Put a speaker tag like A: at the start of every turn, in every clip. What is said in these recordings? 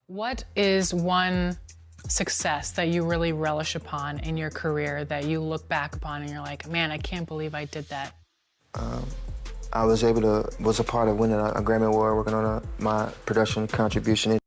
A: What is one success that you really relish upon in your career that you look back upon and you're like, man, I can't believe I did that?
B: I was was a part of winning a Grammy Award working on my production contribution.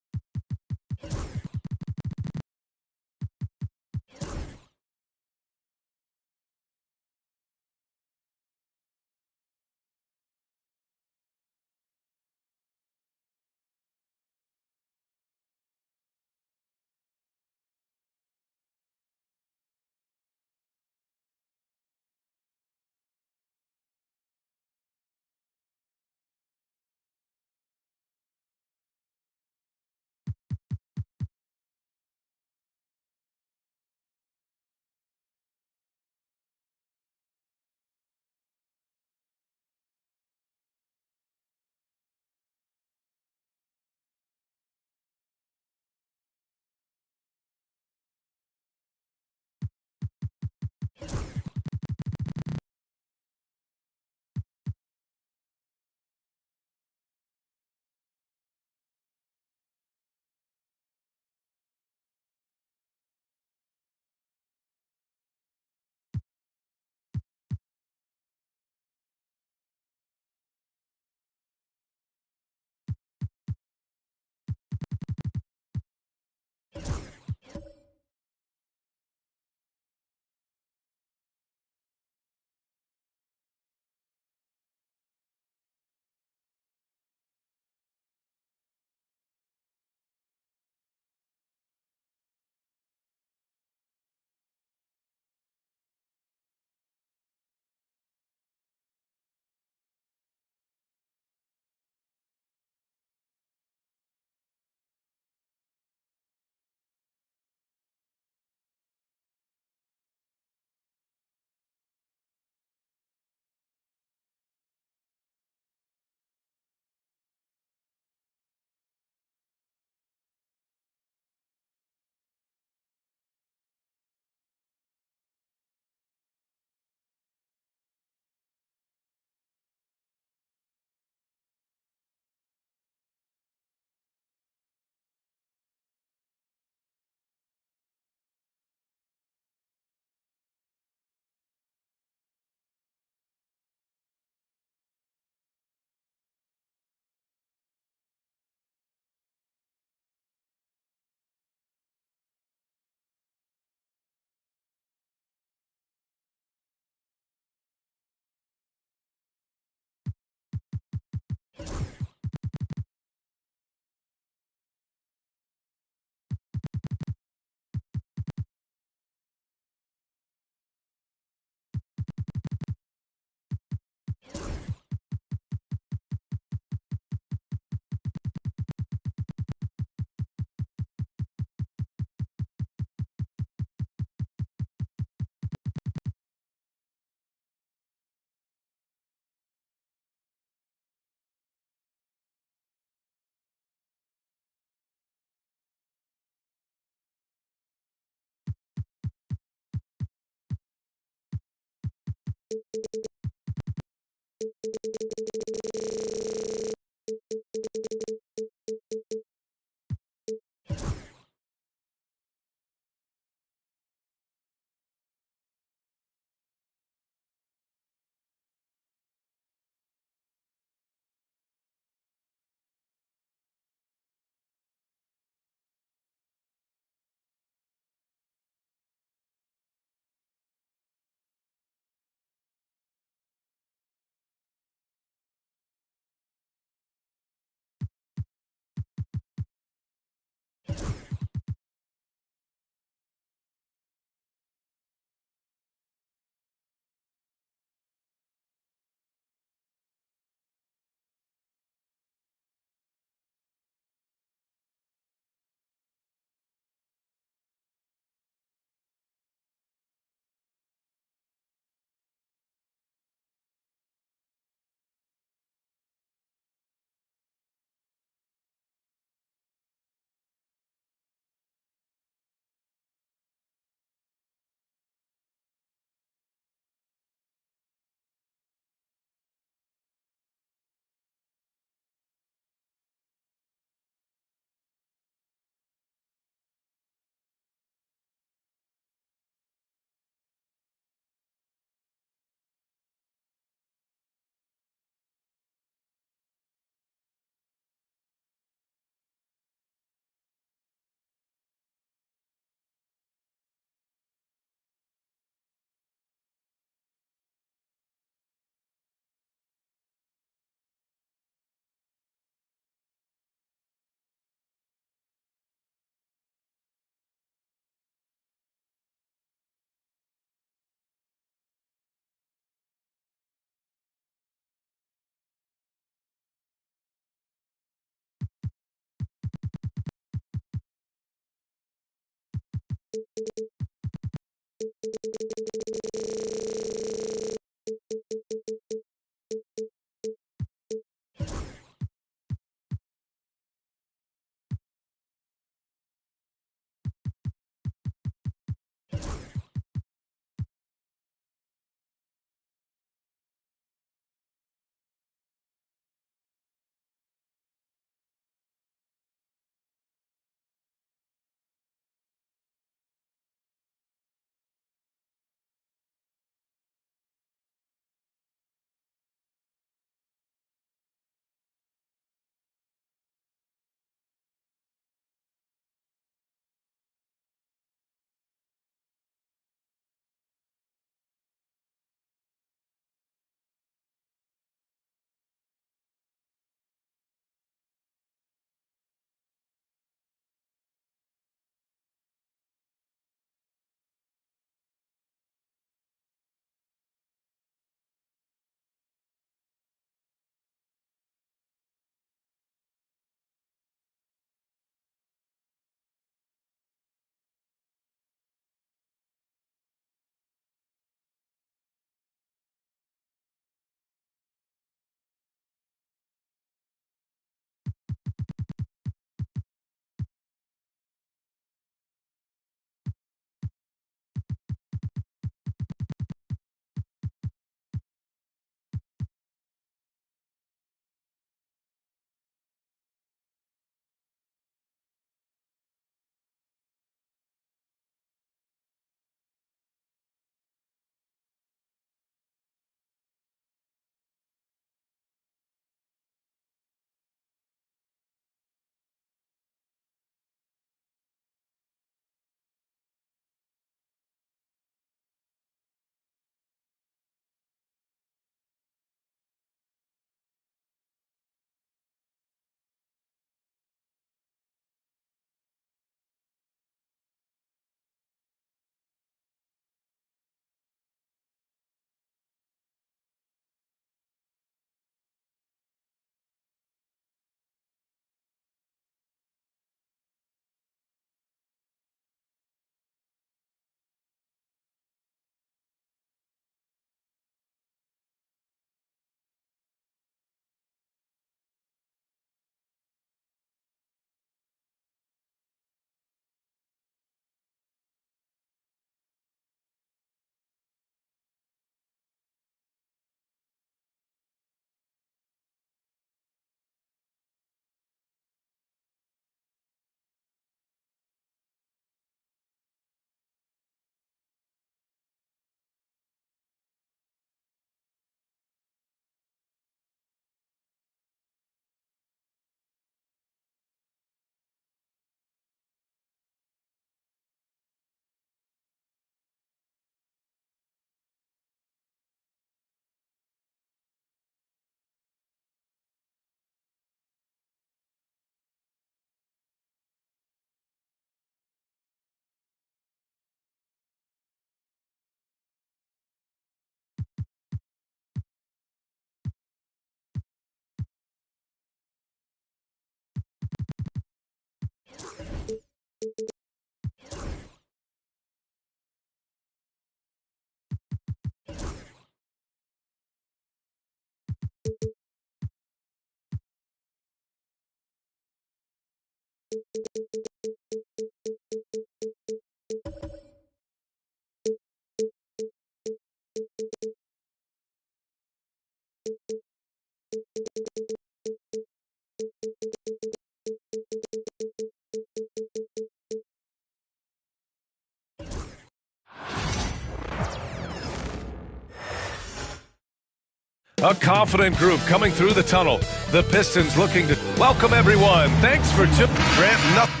C: A confident group coming through the tunnel. The Pistons looking to welcome everyone. Thanks for Grant. Nothing.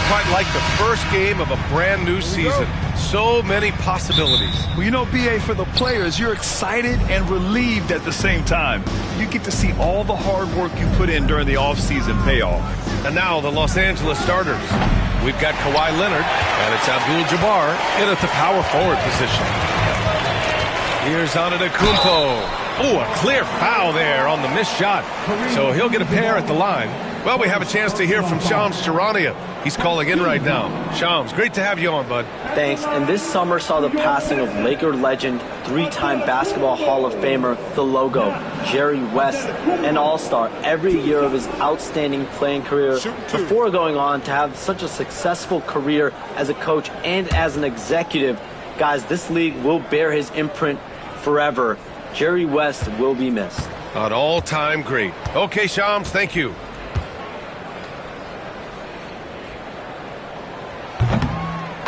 C: Quite like the first game of a brand new season. So many possibilities.
D: Well, you know, BA, for the players, you're excited and relieved at the same time. You get to see all the hard work you put in during the offseason pay off.
C: And now the Los Angeles starters. We've got Kawhi Leonard, and it's Abdul-Jabbar in at the power forward position. Here's Antetokounmpo. Oh, a clear foul there on the missed shot. So he'll get a pair at the line. Well, we have a chance to hear from Shams Charania. He's calling in right now. Shams, great to have you on, bud.
E: Thanks. And this summer saw the passing of Laker legend, three-time Basketball Hall of Famer, the logo, Jerry West, an all-star every year of his outstanding playing career before going on to have such a successful career as a coach and as an executive. Guys, this league will bear his imprint forever. Jerry West will be missed.
C: An all-time great. Okay, Shams, thank you.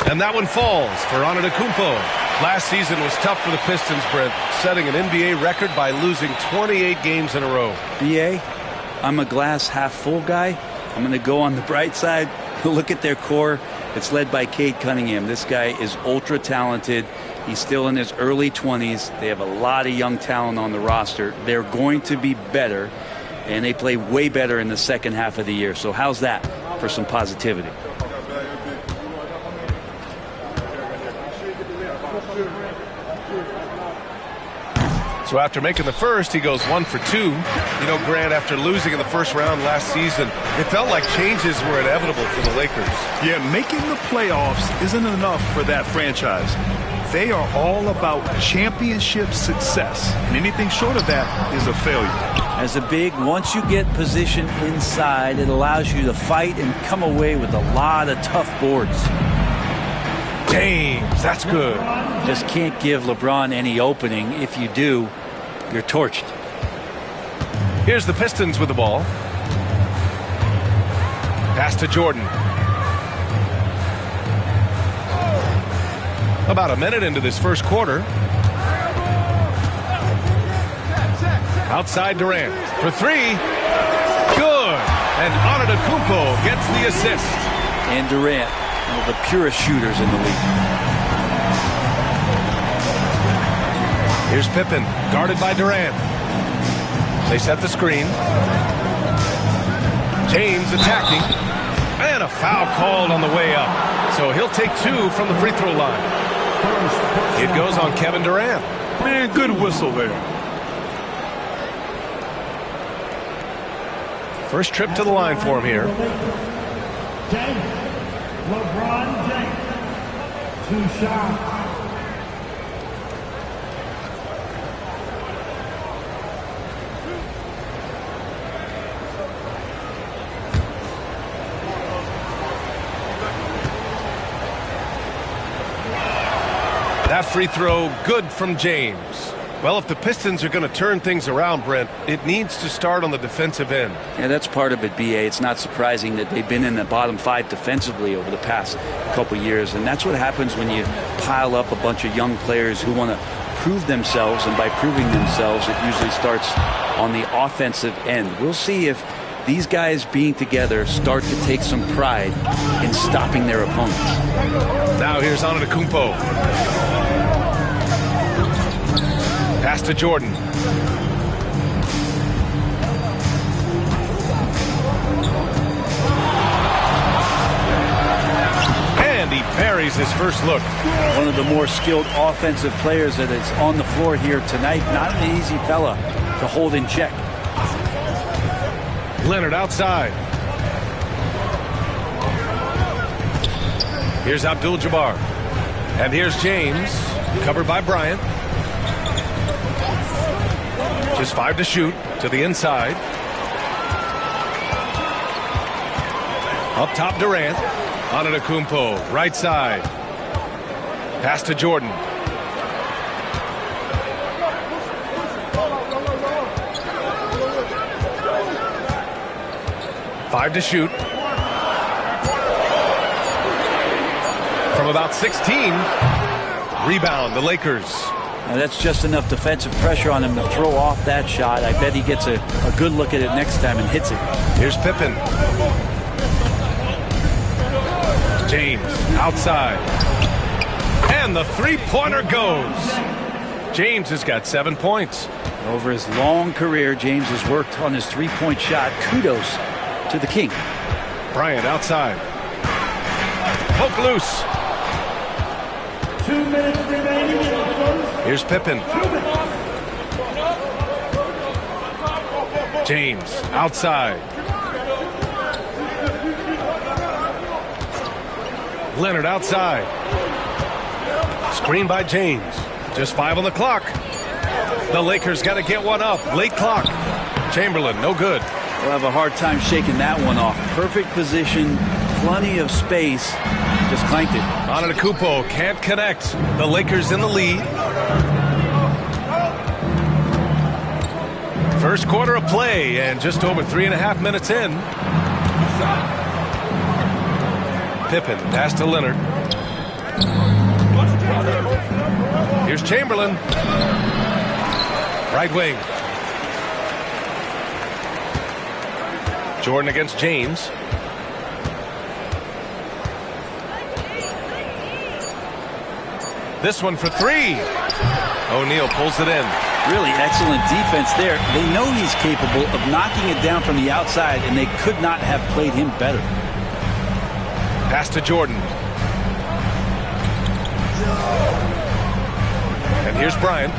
C: And that one falls for Antetokounmpo. Last season was tough for the Pistons, Brent, setting an NBA record by losing 28 games in a row.
F: BA, I'm a glass half full guy. I'm going to go on the bright side. Look at their core. It's led by Cade Cunningham. This guy is ultra talented. He's still in his early 20s. They have a lot of young talent on the roster. They're going to be better, and they play way better in the second half of the year. So how's that for some positivity?
C: So after making the first, he goes 1 for 2. You know, Grant, after losing in the first round last season, it felt like changes were inevitable for the Lakers.
D: Yeah, making the playoffs isn't enough for that franchise. They are all about championship success, and anything short of that is a failure.
F: As a big, once you get position inside, it allows you to fight and come away with a lot of tough boards.
C: James, that's good.
F: Just can't give LeBron any opening. If you do, you're torched.
C: Here's the Pistons with the ball. Pass to Jordan. About a minute into this first quarter. Outside Durant for 3. Good. And Antetokounmpo gets the assist.
F: And Durant, one of the purest shooters in the league.
C: Here's Pippen, guarded by Durant. They set the screen. James attacking. And a foul called on the way up. So he'll take 2 from the free throw line. It goes on Kevin Durant.
D: Man, good whistle there.
C: First trip to the line for him here.
G: James, LeBron James, 2 shots.
C: That free throw good from James. Well, if the Pistons are going to turn things around, Brent, it needs to start on the defensive end.
F: Yeah, that's part of it, BA. It's not surprising that they've been in the bottom 5 defensively over the past couple years, and that's what happens when you pile up a bunch of young players who want to prove themselves, and by proving themselves, it usually starts on the offensive end. We'll see if these guys being together start to take some pride in stopping their opponents.
C: Now here's Antetokounmpo. Pass to Jordan. And he parries his first look.
F: One of the more skilled offensive players that is on the floor here tonight. Not an easy fella to hold in check.
C: Leonard outside. Here's Abdul-Jabbar. And here's James, covered by Bryant. Just 5 to shoot to the inside. Up top, Durant. Antetokounmpo, right side. Pass to Jordan. Five to shoot. From about 16. Rebound, the Lakers.
F: Now that's just enough defensive pressure on him to throw off that shot. I bet he gets a good look at it next time and hits it.
C: Here's Pippen. James outside. And the three-pointer goes. James has got 7 points.
F: Over his long career, James has worked on his three-point shot. Kudos to the King.
C: Bryant outside. Poke loose.
G: 2 minutes remaining in the first.
C: Here's Pippen. James outside. Leonard outside. Screen by James. Just 5 on the clock. The Lakers got to get one up. Late clock. Chamberlain, no good.
F: We'll have a hard time shaking that one off. Perfect position, plenty of space. Just clanked it.
C: Antetokounmpo can't connect. The Lakers in the lead. First quarter of play and just over 3.5 minutes in. Pippen, pass to Leonard. Here's Chamberlain. Right wing. Jordan against James. This one for 3. O'Neal pulls it in.
F: Really excellent defense there. They know he's capable of knocking it down from the outside, and they could not have played him better.
C: Pass to Jordan. And here's Bryant.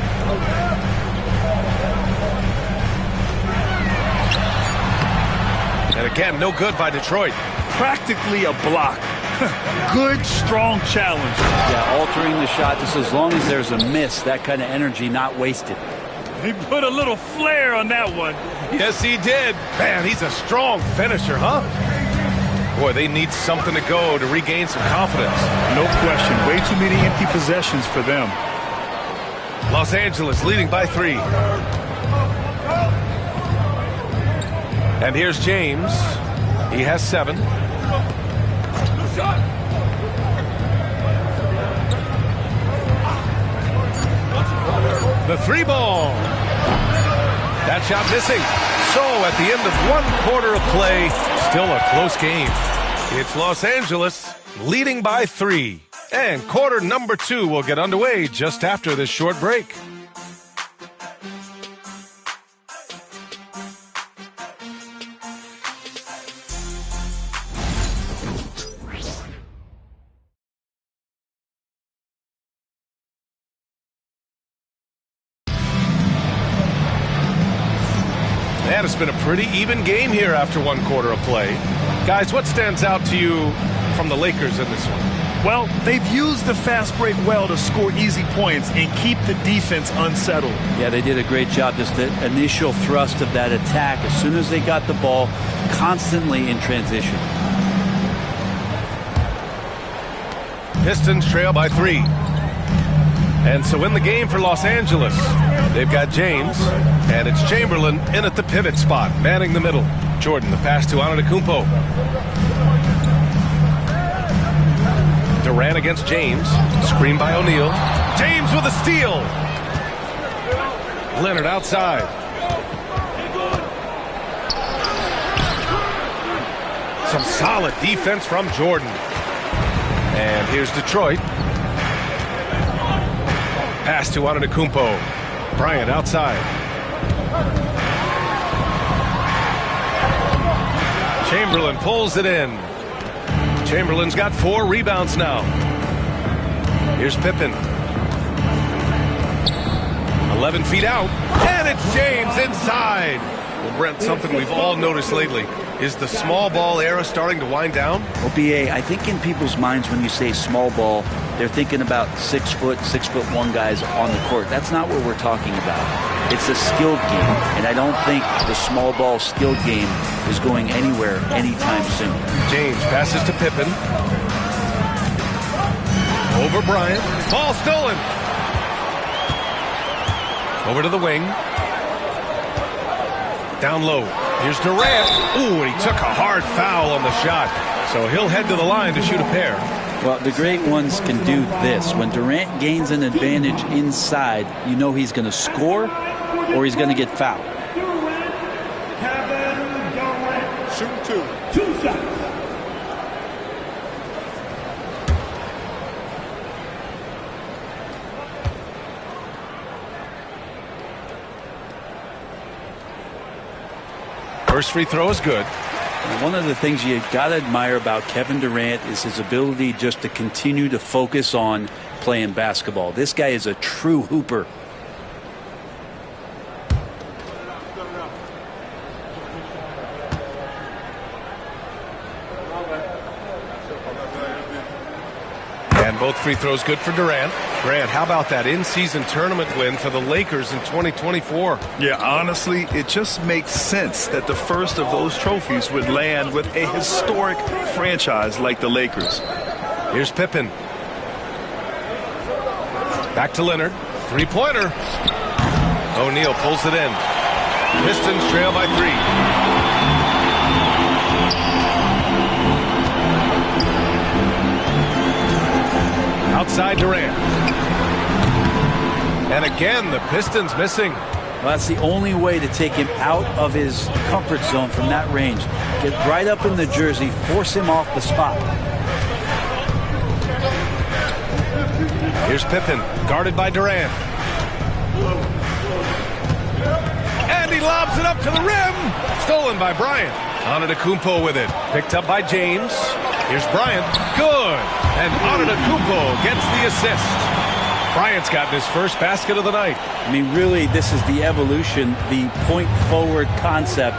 C: And again, no good by Detroit.
D: Practically a block. Good, strong challenge.
F: Yeah, altering the shot just as long as there's a miss. That kind of energy not wasted.
D: He put a little flair on that one.
C: Yes, he did. Man, he's a strong finisher, huh? Boy, they need something to go to regain some confidence.
D: No question. Way too many empty possessions for them.
C: Los Angeles leading by 3. And here's James. He has 7. The 3 ball. That shot missing. So at the end of 1 quarter of play, still a close game. It's Los Angeles leading by 3. And quarter number 2 will get underway just after this short break. And it's been a pretty even game here after 1 quarter of play. Guys, what stands out to you from the Lakers in this one?
D: Well, they've used the fast break well to score easy points and keep the defense unsettled.
F: Yeah, they did a great job. Just the initial thrust of that attack, as soon as they got the ball, constantly in transition.
C: Pistons trail by 3. And so in the game for Los Angeles, they've got James, and it's Chamberlain in at the pivot spot, manning the middle. Jordan, the pass to Antetokounmpo. Durant against James. Screen by O'Neal. James with a steal. Leonard outside. Some solid defense from Jordan. And here's Detroit. Pass to Antetokounmpo. Bryant outside. Chamberlain pulls it in. Chamberlain's got 4 rebounds now. Here's Pippen. 11 feet out. And it's James inside. Well, Brent, something we've all noticed lately. Is the small ball era starting to wind down?
F: Well, B.A., I think in people's minds when you say small ball, they're thinking about 6 foot, 6'1" guys on the court. That's not what we're talking about. It's a skilled game, and I don't think the small ball skilled game is going anywhere anytime soon.
C: James passes to Pippen. Over Bryant. Ball stolen. Over to the wing. Down low. Here's Durant. Ooh, he took a hard foul on the shot. So he'll head to the line to shoot a pair.
F: Well, the great ones can do this. When Durant gains an advantage inside, you know he's going to score or he's going to get fouled.
G: Shoot 2. 2 shots.
C: First free throw is good.
F: And one of the things you got to admire about Kevin Durant is his ability just to continue to focus on playing basketball. This guy is a true hooper.
C: both free throws good for Durant. Grant, how about that in-season tournament win for the Lakers in 2024?
D: Yeah, honestly, it just makes sense that the first of those trophies would land with a historic franchise like the Lakers.
C: Here's Pippen. Back to Leonard. Three-pointer. O'Neal pulls it in. Pistons trail by 3. Outside Durant. And again, the Pistons missing.
F: Well, that's the only way to take him out of his comfort zone from that range. Get right up in the jersey, force him off the spot.
C: Here's Pippen, guarded by Durant. And he lobs it up to the rim. Stolen by Bryant. Antetokounmpo with it. Picked up by James. Here's Bryant. Good. And Antetokounmpo gets the assist. Bryant's gotten his first basket of the night.
F: I mean, really, this is the evolution, the point-forward concept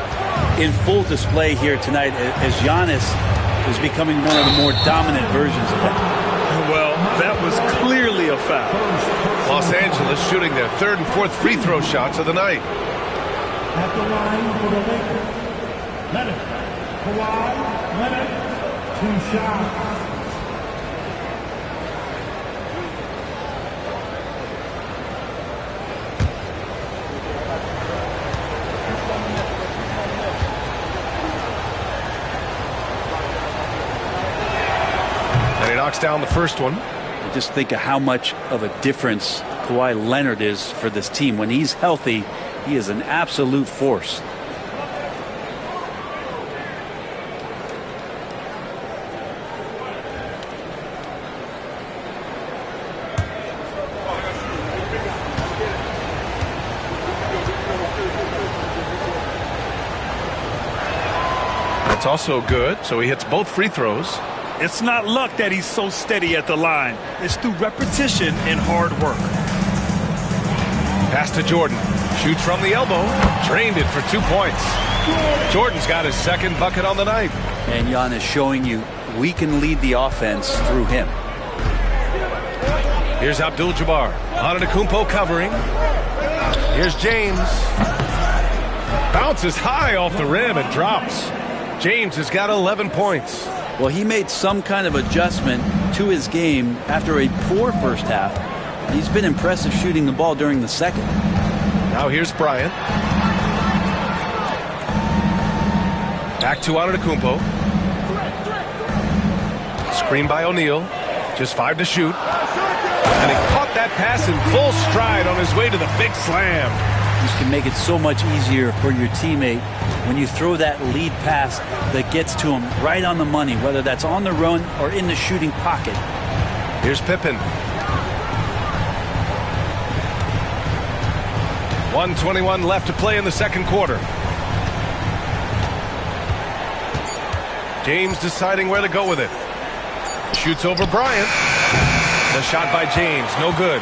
F: in full display here tonight as Giannis is becoming one of the more dominant versions of that.
D: Well, that was clearly a foul.
C: Los Angeles shooting their third and fourth free throw shots of the night.
G: At the line for the Lakers, Leonard. Kawhi Leonard, 2 shots.
C: And he knocks down the first one.
F: Just think of how much of a difference Kawhi Leonard is for this team. When he's healthy, he is an absolute force.
C: That's also good, so he hits both free throws.
D: It's not luck that he's so steady at the line. It's through repetition and hard work.
C: Pass to Jordan. Shoots from the elbow. Drained it for 2 points. Jordan's got his second bucket on the night.
F: And Giannis showing you we can lead the offense through him.
C: Here's Abdul-Jabbar. Antetokounmpo covering. Here's James. Bounces high off the rim and drops. James has got 11 points.
F: Well, he made some kind of adjustment to his game after a poor first half. He's been impressive shooting the ball during the second.
C: Now here's Bryant. Back to Antetokounmpo. Screen by O'Neal. Just 5 to shoot. And he caught that pass in full stride on his way to the big slam.
F: This can make it so much easier for your teammate when you throw that lead pass that gets to him right on the money, whether that's on the run or in the shooting pocket.
C: Here's Pippen. 1:21 left to play in the second quarter. James deciding where to go with it. Shoots over Bryant. The shot by James, no good.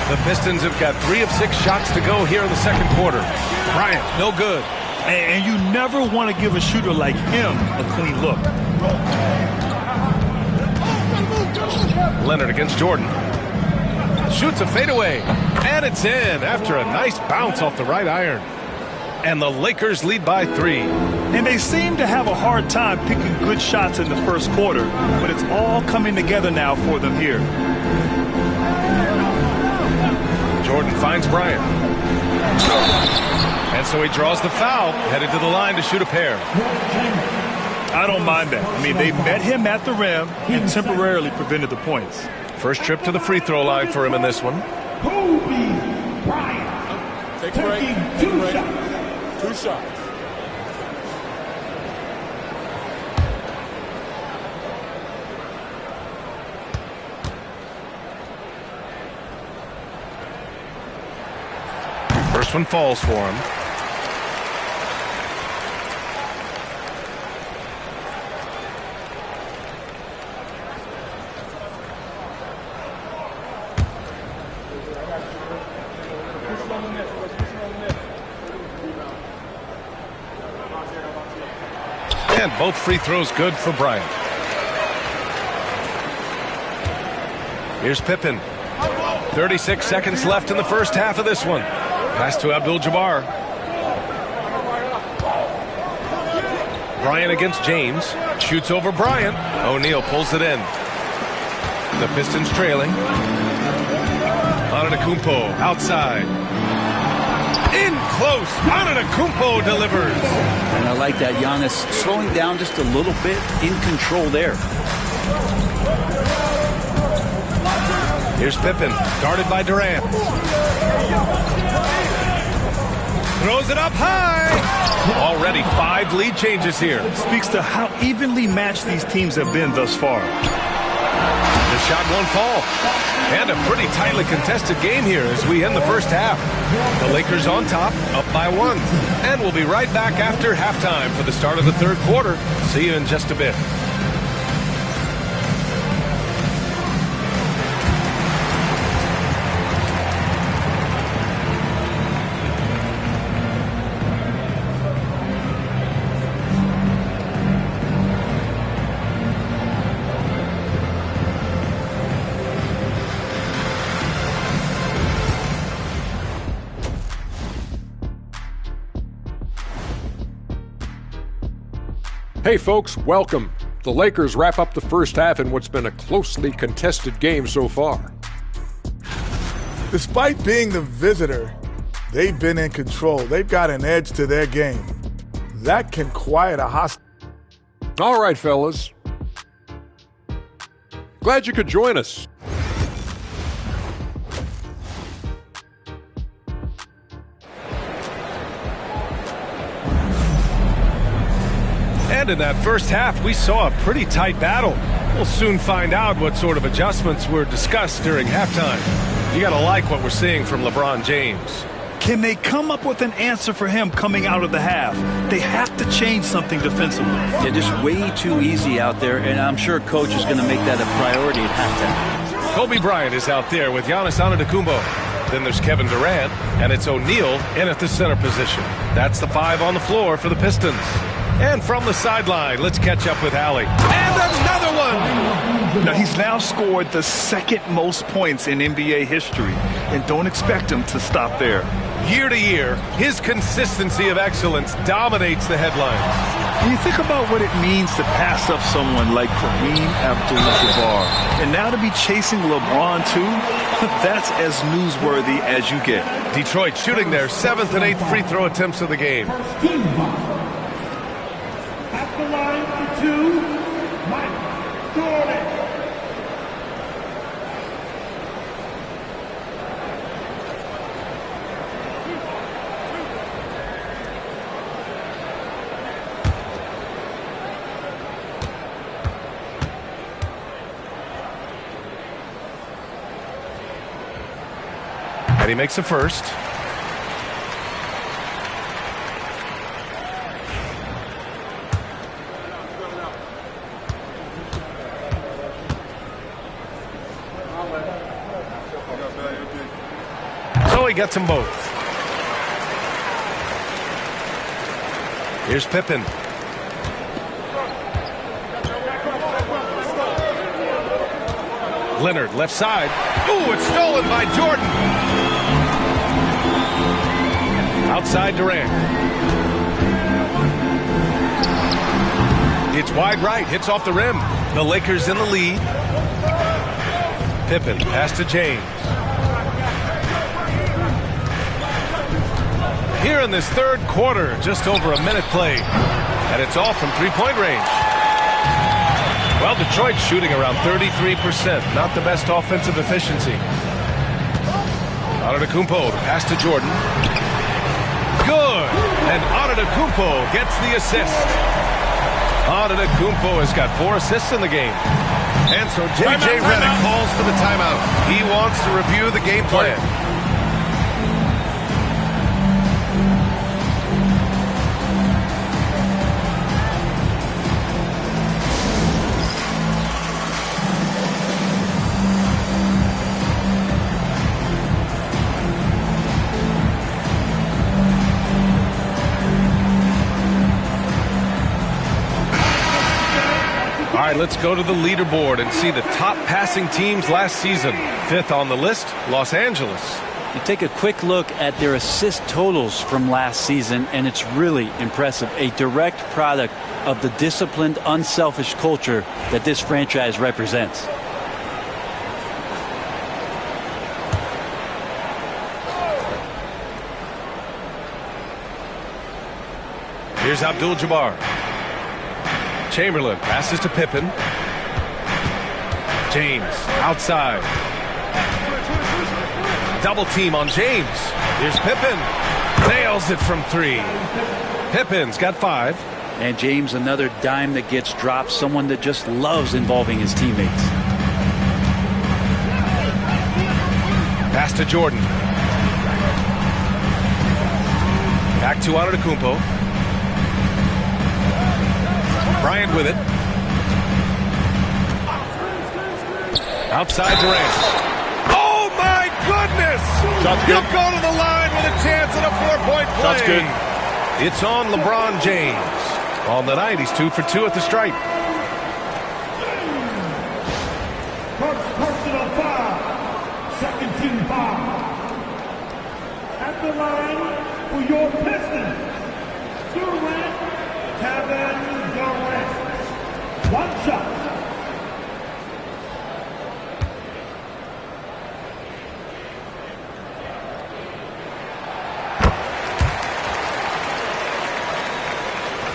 C: The Pistons have got 3 of 6 shots to go here in the second quarter. Bryant, no good.
D: And you never want to give a shooter like him a clean look.
C: Leonard against Jordan. Shoots a fadeaway. And it's in after a nice bounce off the right iron. And the Lakers lead by 3.
D: And they seem to have a hard time picking good shots in the first quarter, but it's all coming together now for them here.
C: Jordan finds Bryant. And so he draws the foul, headed to the line to shoot a pair.
D: I don't mind that. I mean, they met him at the rim and temporarily prevented the points.
C: First trip to the free throw line for him in this one.
G: Kobe Bryant.
H: Take a break.
G: Taking 2 shots.
H: 2 shots.
C: First one falls for him. And both free throws good for Bryant. Here's Pippen. 36 seconds left in the first half of this one. Pass to Abdul-Jabbar. Bryant against James. Shoots over Bryant. O'Neal pulls it in. The Pistons trailing. Antetokounmpo outside. In close. Antetokounmpo delivers.
F: And I like that. Giannis slowing down just a little bit, in control there.
C: Here's Pippen, guarded by Durant. Throws it up high. Already 5 lead changes here.
D: Speaks to how evenly matched these teams have been thus far.
C: The shot won't fall. And a pretty tightly contested game here as we end the first half. The Lakers on top, up by 1. And we'll be right back after halftime for the start of the third quarter. See you in just a bit.
I: Hey folks, welcome. The Lakers wrap up the first half in what's been a closely contested game so far.
J: Despite being the visitor, they've been in control. They've got an edge to their game. That can quiet a hostile.
I: All right, fellas. Glad you could join us.
C: And in that first half, we saw a pretty tight battle. We'll soon find out what sort of adjustments were discussed during halftime. You gotta like what we're seeing from LeBron James.
D: Can they come up with an answer for him coming out of the half? They have to change something defensively.
F: They're just way too easy out there, and I'm sure Coach is going to make that a priority at halftime.
C: Kobe Bryant is out there with Giannis Antetokounmpo. Then there's Kevin Durant, and it's O'Neal in at the center position. That's the 5 on the floor for the Pistons. And from the sideline, let's catch up with Allie. And another one!
D: Now, he's now scored the second most points in NBA history, and don't expect him to stop there.
C: Year to year, his consistency of excellence dominates the headlines.
D: When you think about what it means to pass up someone like Kareem Abdul-Jabbar, and now to be chasing LeBron too, that's as newsworthy as you get.
C: Detroit shooting their 7th and 8th free throw attempts of the game.
G: At the line for 2, Mike Jordan.
C: And he makes a first. So he gets them both. Here's Pippen. Leonard, left side. Ooh, it's stolen by Jordan. Outside Durant. It's wide right, hits off the rim. The Lakers in the lead. Pippen, pass to James. Here in this third quarter, just over a minute played. And it's all from three-point range. Well, Detroit's shooting around 33%. Not the best offensive efficiency. Antetokounmpo to pass to Jordan. Good! And Antetokounmpo gets the assist. Antetokounmpo has got 4 assists in the game. And so J.J. Redick calls for the timeout. He wants to review the game plan. right, let's go to the leaderboard and see the top passing teams last season. 5th on the list, Los Angeles.
F: You take a quick look at their assist totals from last season, and it's really impressive. A direct product of the disciplined, unselfish culture that this franchise represents.
C: Here's Abdul-Jabbar. Chamberlain passes to Pippen. James outside. Double team on James. Here's Pippen. Nails it from 3. Pippen's got 5.
F: And James, another dime that gets dropped. Someone that just loves involving his teammates.
C: Pass to Jordan. Back to Antetokounmpo. Bryant with it. Outside Durant. Oh my goodness! He'll go to the line with a chance at a 4-point play.
I: That's good.
C: It's on LeBron James. On the night, he's 2 for 2 at the stripe.
G: First personal foul. Second team foul. At the line for your Pistons, Durant, Kevin Durant. 1 shot.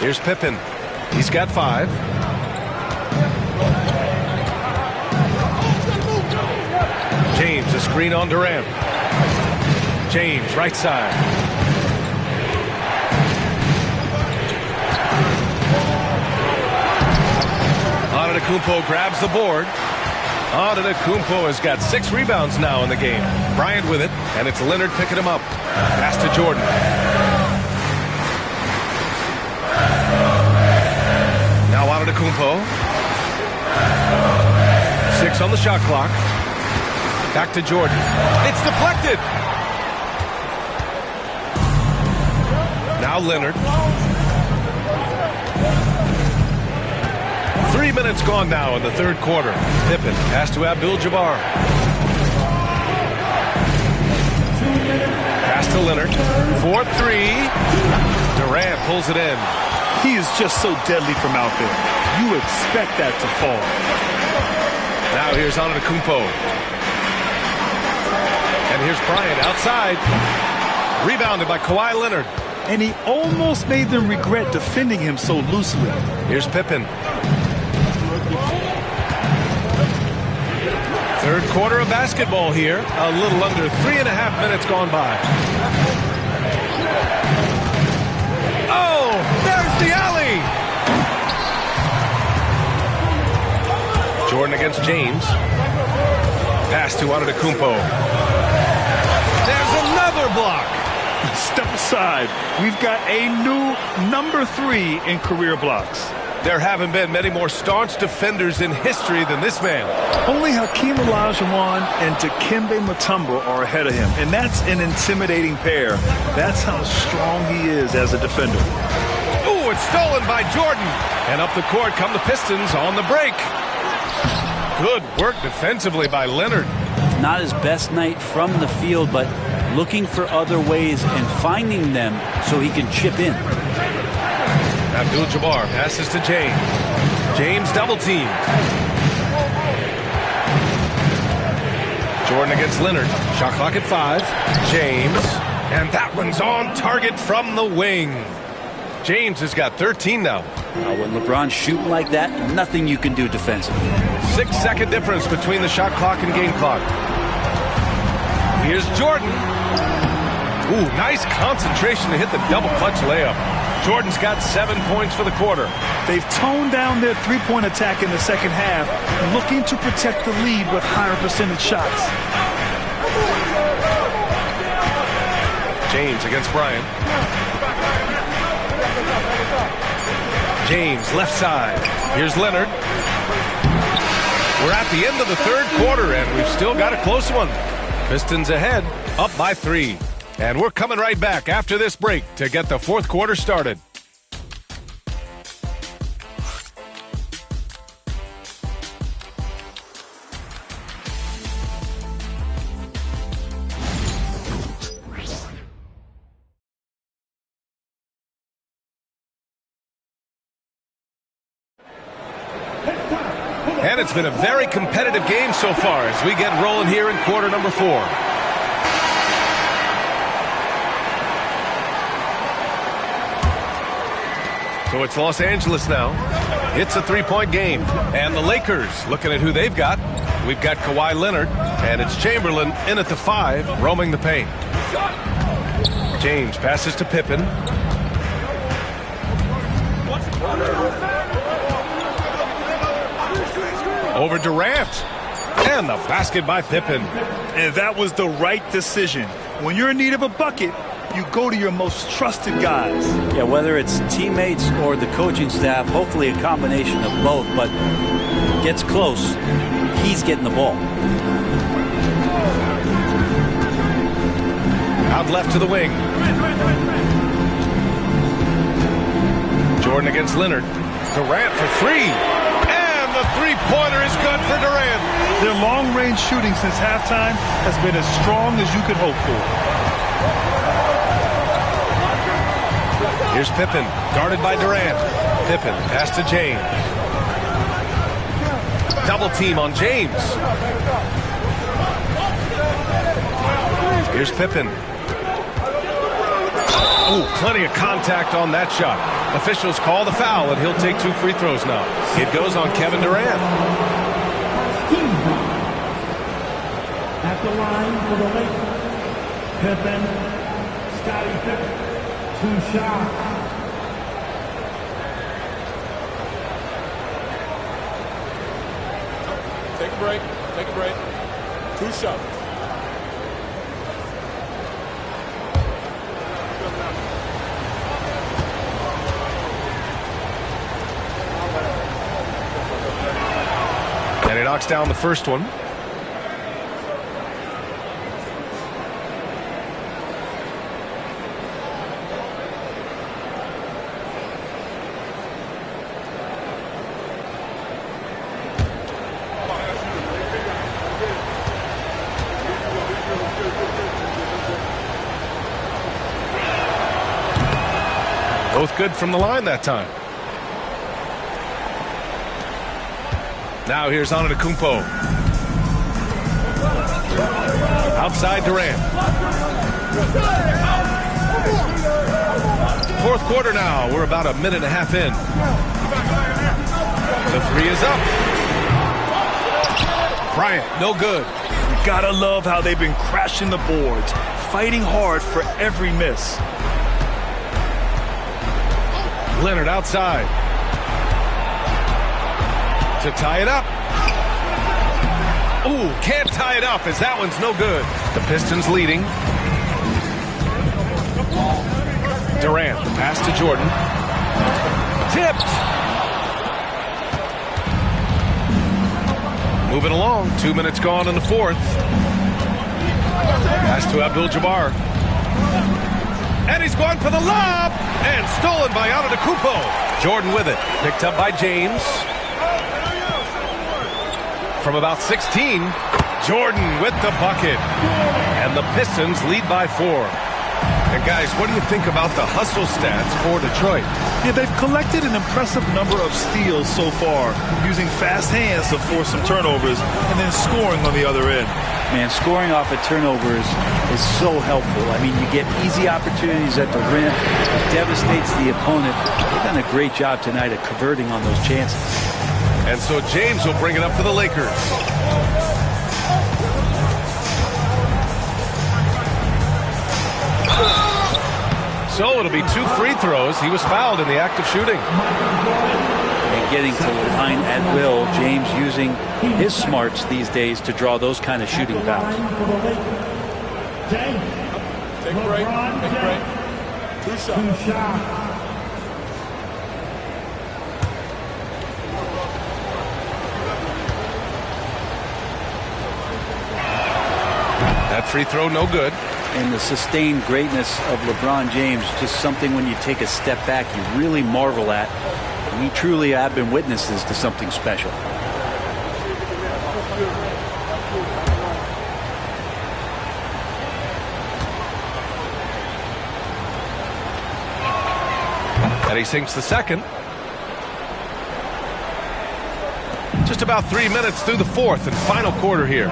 C: Here's Pippen. He's got 5. James, a screen on Durant. James, right side. Antetokounmpo grabs the board. Antetokounmpo has got 6 rebounds now in the game. Bryant with it, and it's Leonard picking him up. Pass to Jordan. Now Antetokounmpo. 6 on the shot clock. Back to Jordan. It's deflected. Now Leonard. 3 minutes gone now in the 3rd quarter. Pippen pass to Abdul-Jabbar. Pass to Leonard. 4-3. Durant pulls it in.
D: He is just so deadly from out there. You expect that to fall.
C: Now here's Antetokounmpo. And here's Bryant outside. Rebounded by Kawhi Leonard.
D: And he almost made them regret defending him so loosely.
C: Here's Pippen. 3rd quarter of basketball here. A little under 3.5 minutes gone by. Oh, there's the alley. Jordan against James. Pass to Antetokounmpo. There's another block.
D: Step aside. We've got a new number 3 in career blocks.
C: There haven't been many more staunch defenders in history than this man.
D: Only Hakeem Olajuwon and Dikembe Mutombo are ahead of him, and that's an intimidating pair. That's how strong he is as a defender.
C: Ooh, it's stolen by Jordan. And up the court come the Pistons on the break. Good work defensively by Leonard.
F: Not his best night from the field, but looking for other ways and finding them so he can chip in.
C: Abdul-Jabbar passes to James. James double teamed. Jordan against Leonard. Shot clock at 5. James. And that one's on target from the wing. James has got 13 now.
F: When LeBron's shooting like that, nothing you can do defensively.
C: 6-second difference between the shot clock and game clock. Here's Jordan. Ooh, nice concentration to hit the double clutch layup. Jordan's got 7 points for the quarter.
D: They've toned down their three-point attack in the second half, looking to protect the lead with higher percentage shots.
C: James against Bryant. James left side. Here's Leonard. We're at the end of the 3rd quarter, and we've still got a close one. Pistons ahead, up by 3. And we're coming right back after this break to get the 4th quarter started. And it's been a very competitive game so far as we get rolling here in quarter number 4. So it's Los Angeles now. It's a 3-point game. And the Lakers looking at who they've got. We've got Kawhi Leonard, and it's Chamberlain in at the 5, roaming the paint. James passes to Pippen. Over Durant. And the basket by Pippen.
D: And that was the right decision. When you're in need of a bucket, you go to your most trusted guys.
F: Yeah, whether it's teammates or the coaching staff, hopefully a combination of both, but gets close, he's getting the ball.
C: Out left to the wing. Jordan against Leonard. Durant for 3. And the three-pointer is good for Durant.
D: Their long-range shooting since halftime has been as strong as you could hope for.
C: Here's Pippen, guarded by Durant. Pippen, pass to James. Double team on James. Here's Pippen. Ooh, plenty of contact on that shot. Officials call the foul, and he'll take 2 free throws now. It goes on Kevin Durant.
G: At the line for the Lakers, Pippen, Scottie Pippen, 2 shots.
H: Take a break. Take a break. 2 shots.
C: And he knocks down the first one. Both good from the line that time. Now here's Antetokounmpo. Outside Durant. 4th quarter now. We're about a minute and a half in. The 3 is up. Bryant, no good.
D: You gotta love how they've been crashing the boards, fighting hard for every miss.
C: Leonard outside. To tie it up. Ooh, can't tie it up as that one's no good. The Pistons leading. Durant, the pass to Jordan. Tipped. Moving along, 2 minutes gone in the 4th. Pass to Abdul-Jabbar. And he's going for the lob. And stolen by Antetokounmpo. Jordan with it. Picked up by James. From about 16, Jordan with the bucket. And the Pistons lead by 4. And guys, what do you think about the hustle stats for Detroit?
D: Yeah, they've collected an impressive number of steals so far, using fast hands to force some turnovers and then scoring on the other end.
F: Man, scoring off of turnovers is so helpful. I mean, you get easy opportunities at the rim. It devastates the opponent. They've done a great job tonight at converting on those chances.
C: And so James will bring it up for the Lakers. So it'll be 2 free throws. He was fouled in the act of shooting.
F: And getting to the line at will. James using his smarts these days to draw those kind of shooting fouls.
H: Take a break. Take a break. 2 shots.
C: That free throw, no good.
F: And the sustained greatness of LeBron James, just something when you take a step back, you really marvel at. We truly have been witnesses to something special.
C: And he sinks the second. Just about 3 minutes through the fourth and final quarter here.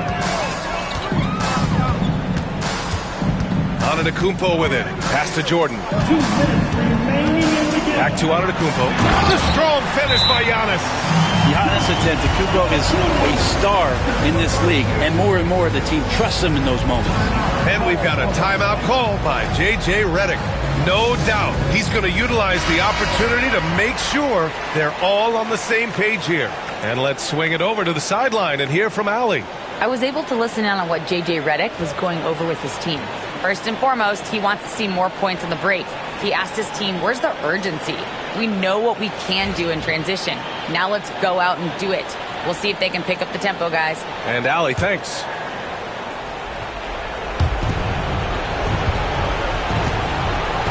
C: Antetokounmpo with it. Pass to Jordan. Back to Antetokounmpo. The strong finish by Giannis.
F: Giannis Antetokounmpo is a star in this league, and more the team trusts him in those moments.
C: And we've got a timeout call by J.J. Redick. No doubt he's going to utilize the opportunity to make sure they're all on the same page here. And let's swing it over to the sideline and hear from Allie.
K: I was able to listen in on what J.J. Redick was going over with his team. First and foremost, he wants to see more points in the break. He asked his team, where's the urgency? We know what we can do in transition. Now let's go out and do it. We'll see if they can pick up the tempo, guys.
C: And Allie, thanks.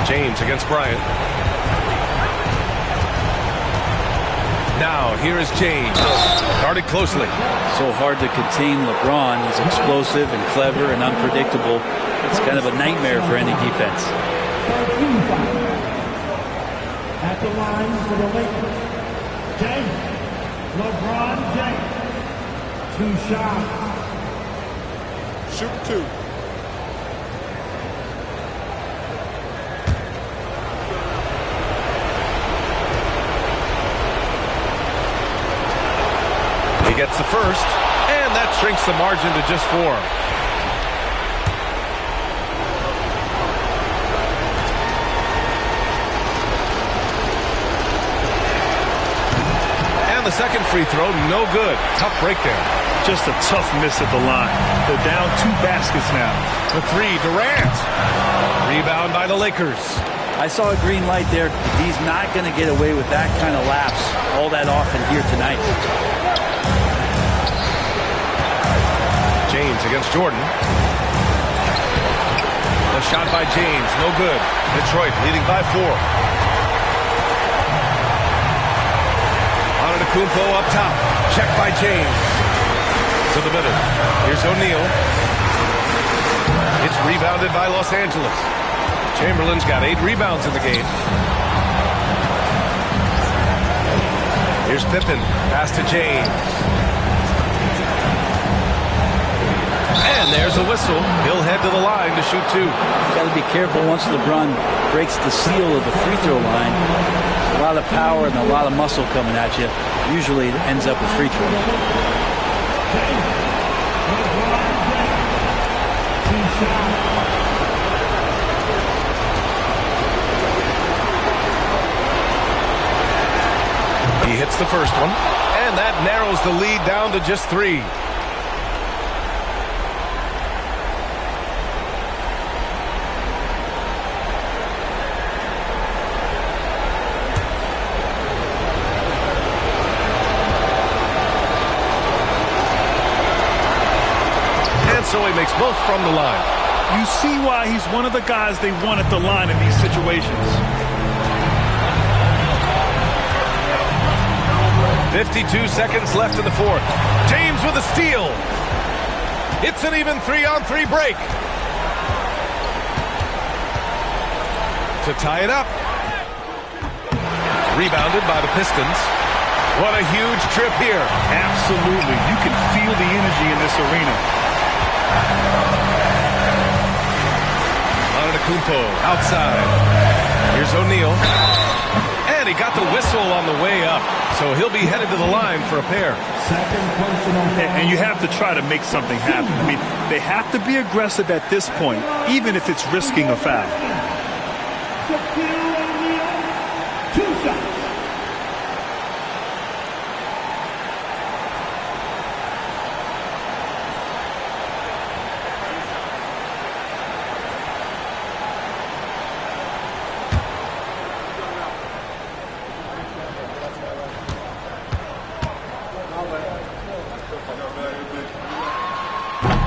C: James against Bryant. Now, here is James. Guarded closely.
F: So hard to contain LeBron. He's explosive and clever and unpredictable. It's kind of a nightmare for any defense.
G: At the line for the Lakers, James, LeBron James. 2 shots.
H: Shoot 2.
C: He gets the first, and that shrinks the margin to just 4. The second free throw, no good. Tough breakdown.
D: Just a tough miss at the line. They're down 2 baskets now.
C: The 3, Durant. Rebound by the Lakers.
F: I saw a green light there. He's not going to get away with that kind of lapse all that often here tonight.
C: James against Jordan. The shot by James, no good. Detroit leading by 4. Antetokounmpo up top. Check by James. To the middle. Here's O'Neal. It's rebounded by Los Angeles. Chamberlain's got 8 rebounds in the game. Here's Pippen. Pass to James. And there's a whistle. He'll head to the line to shoot 2.
F: Got to be careful once LeBron breaks the seal of the free throw line. A lot of power and a lot of muscle coming at you. Usually it ends up with free throws.
C: He hits the first one, and that narrows the lead down to just 3. So he makes both from the line.
D: You see why he's one of the guys they want at the line in these situations.
C: 52 seconds left in the fourth. James with a steal. It's an even 3-on-3 break. To tie it up. Rebounded by the Pistons. What a huge trip here.
D: Absolutely. You can feel the energy in this arena.
C: Antetokounmpo outside. Here's O'Neal. And he got the whistle on the way up. So he'll be headed to the line for a pair.
D: And you have to try to make something happen. I mean, they have to be aggressive at this point, even if it's risking a foul.
G: 2 shots.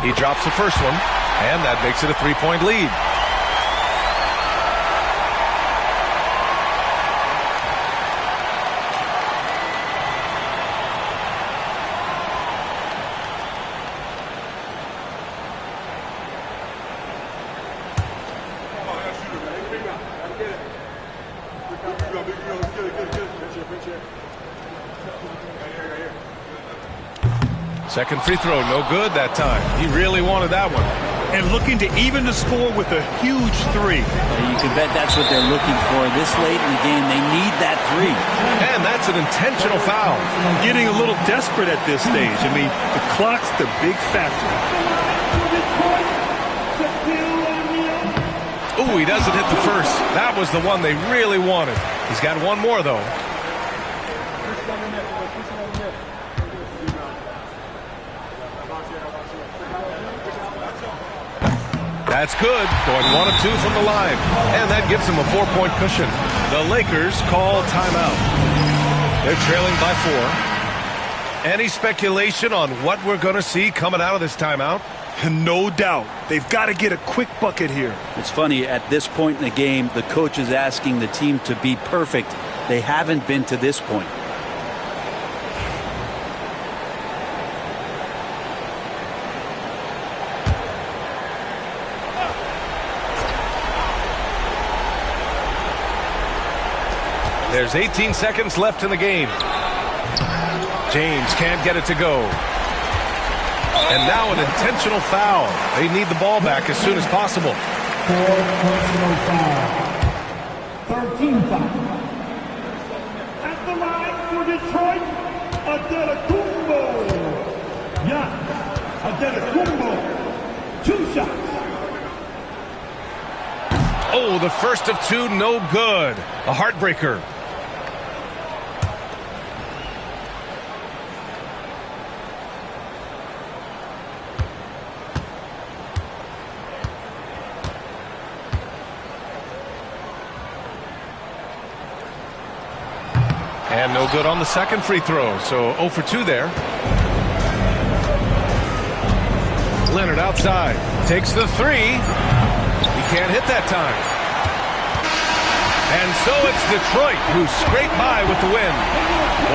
C: He drops the first one, and that makes it a 3-point lead. Second free throw, no good that time. He really wanted that one.
D: And looking to even the score with a huge three.
F: You can bet that's what they're looking for this late in the game. They need that three.
C: And that's an intentional foul.
D: Getting a little desperate at this stage. I mean, the clock's the big factor.
C: Ooh, he doesn't hit the first. That was the one they really wanted. He's got one more, though. That's good. Going 1 of 2 from the line. And that gives them a 4-point cushion. The Lakers call timeout. They're trailing by 4. Any speculation on what we're going to see coming out of this timeout?
D: No doubt. They've got to get a quick bucket here.
F: It's funny, at this point in the game, the coach is asking the team to be perfect. They haven't been to this point.
C: There's 18 seconds left in the game. James can't get it to go. And now an intentional foul. They need the ball back as soon as possible.
G: 13 foul. At the line for Detroit, Adetokounmpo. Adetokounmpo. 2 shots.
C: Oh, the first of 2, no good. A heartbreaker. And no good on the second free throw, so 0 for 2 there. Leonard outside, takes the 3. He can't hit that time. And so it's Detroit who scraped by with the win.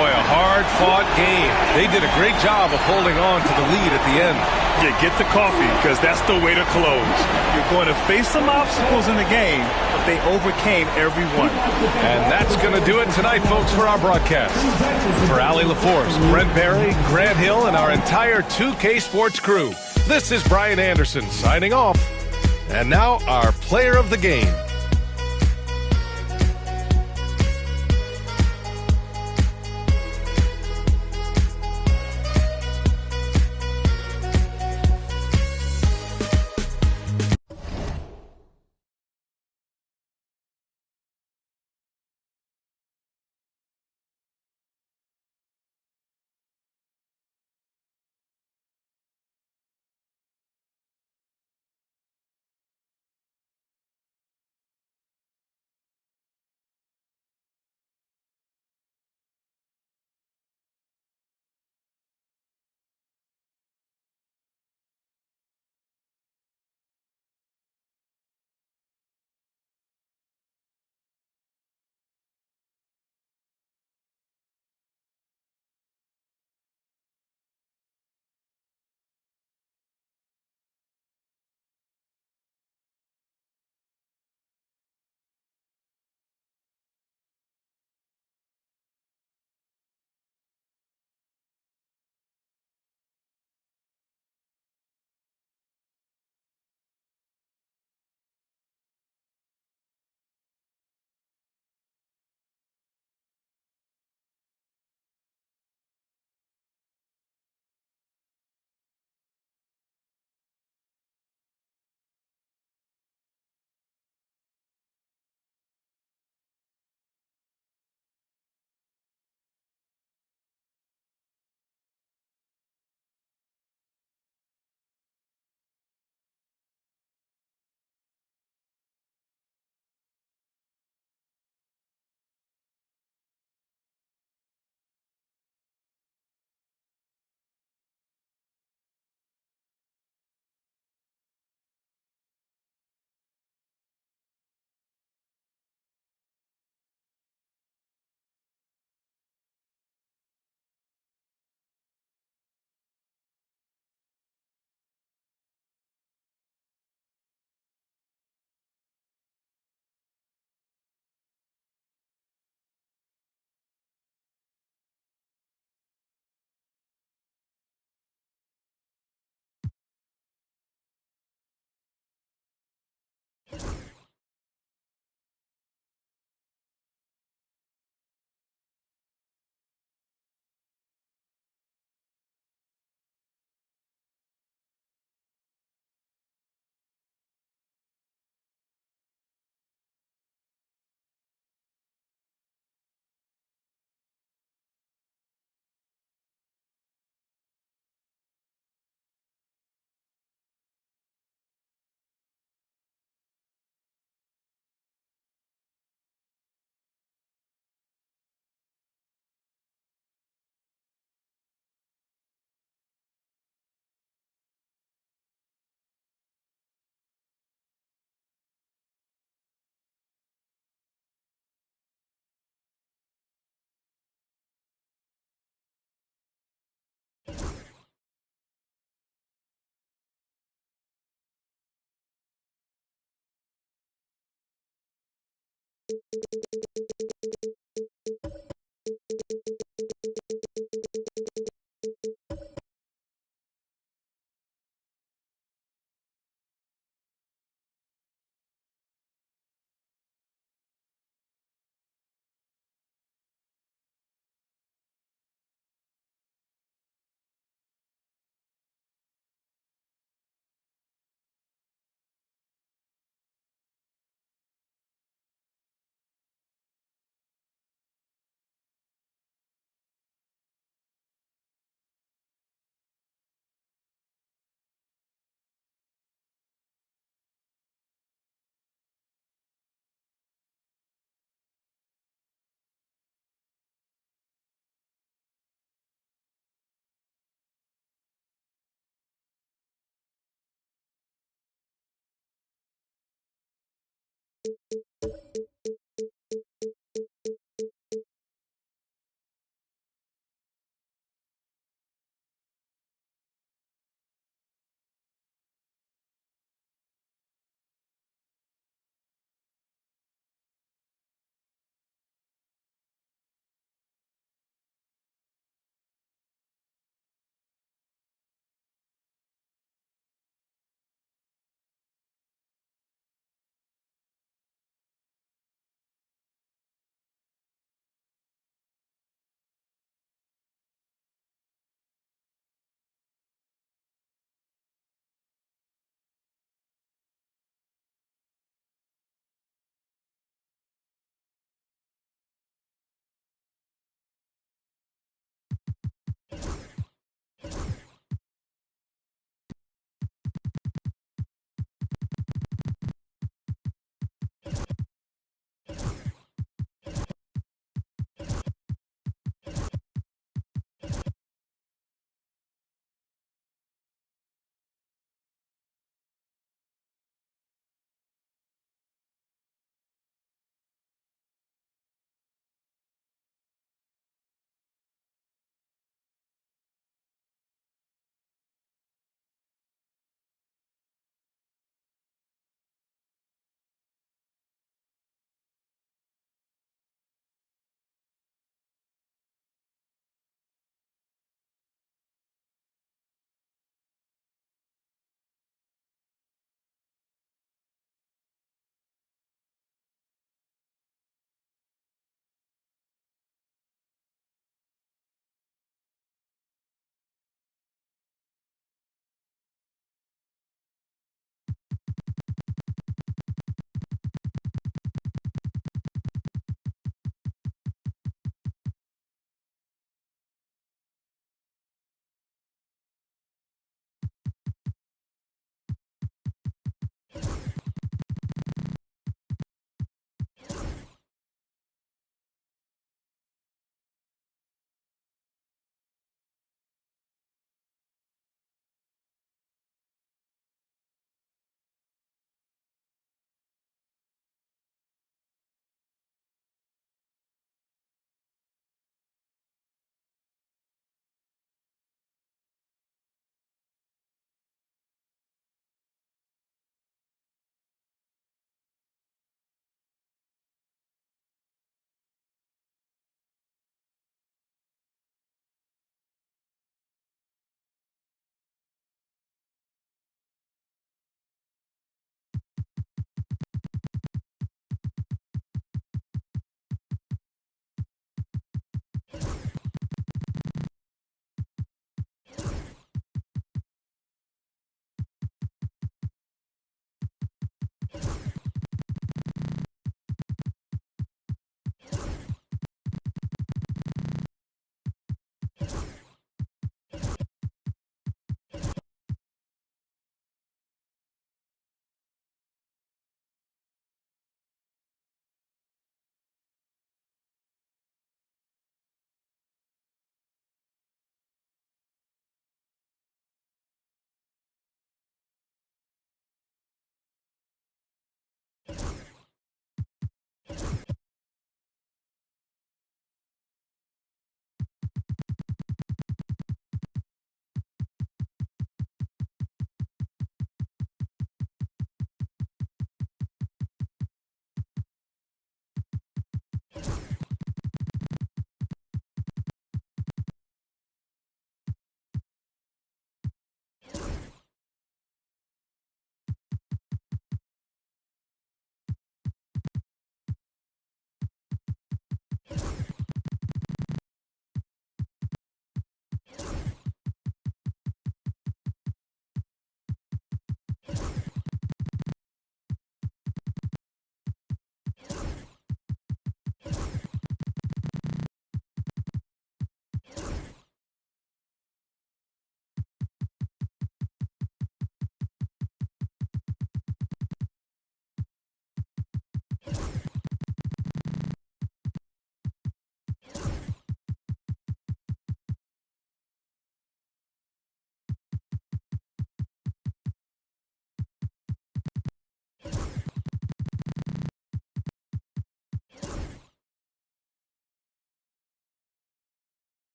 C: Boy, a hard-fought game. They did a great job of holding on to the lead at the end.
D: Yeah, get the coffee, because that's the way to close. You're going to face some obstacles in the game, but they overcame every one.
C: And that's going to do it tonight, folks, for our broadcast. For Allie LaForce, Brent Barry, Grant Hill, and our entire 2K Sports crew, this is Brian Anderson signing off. And now, our player of the game.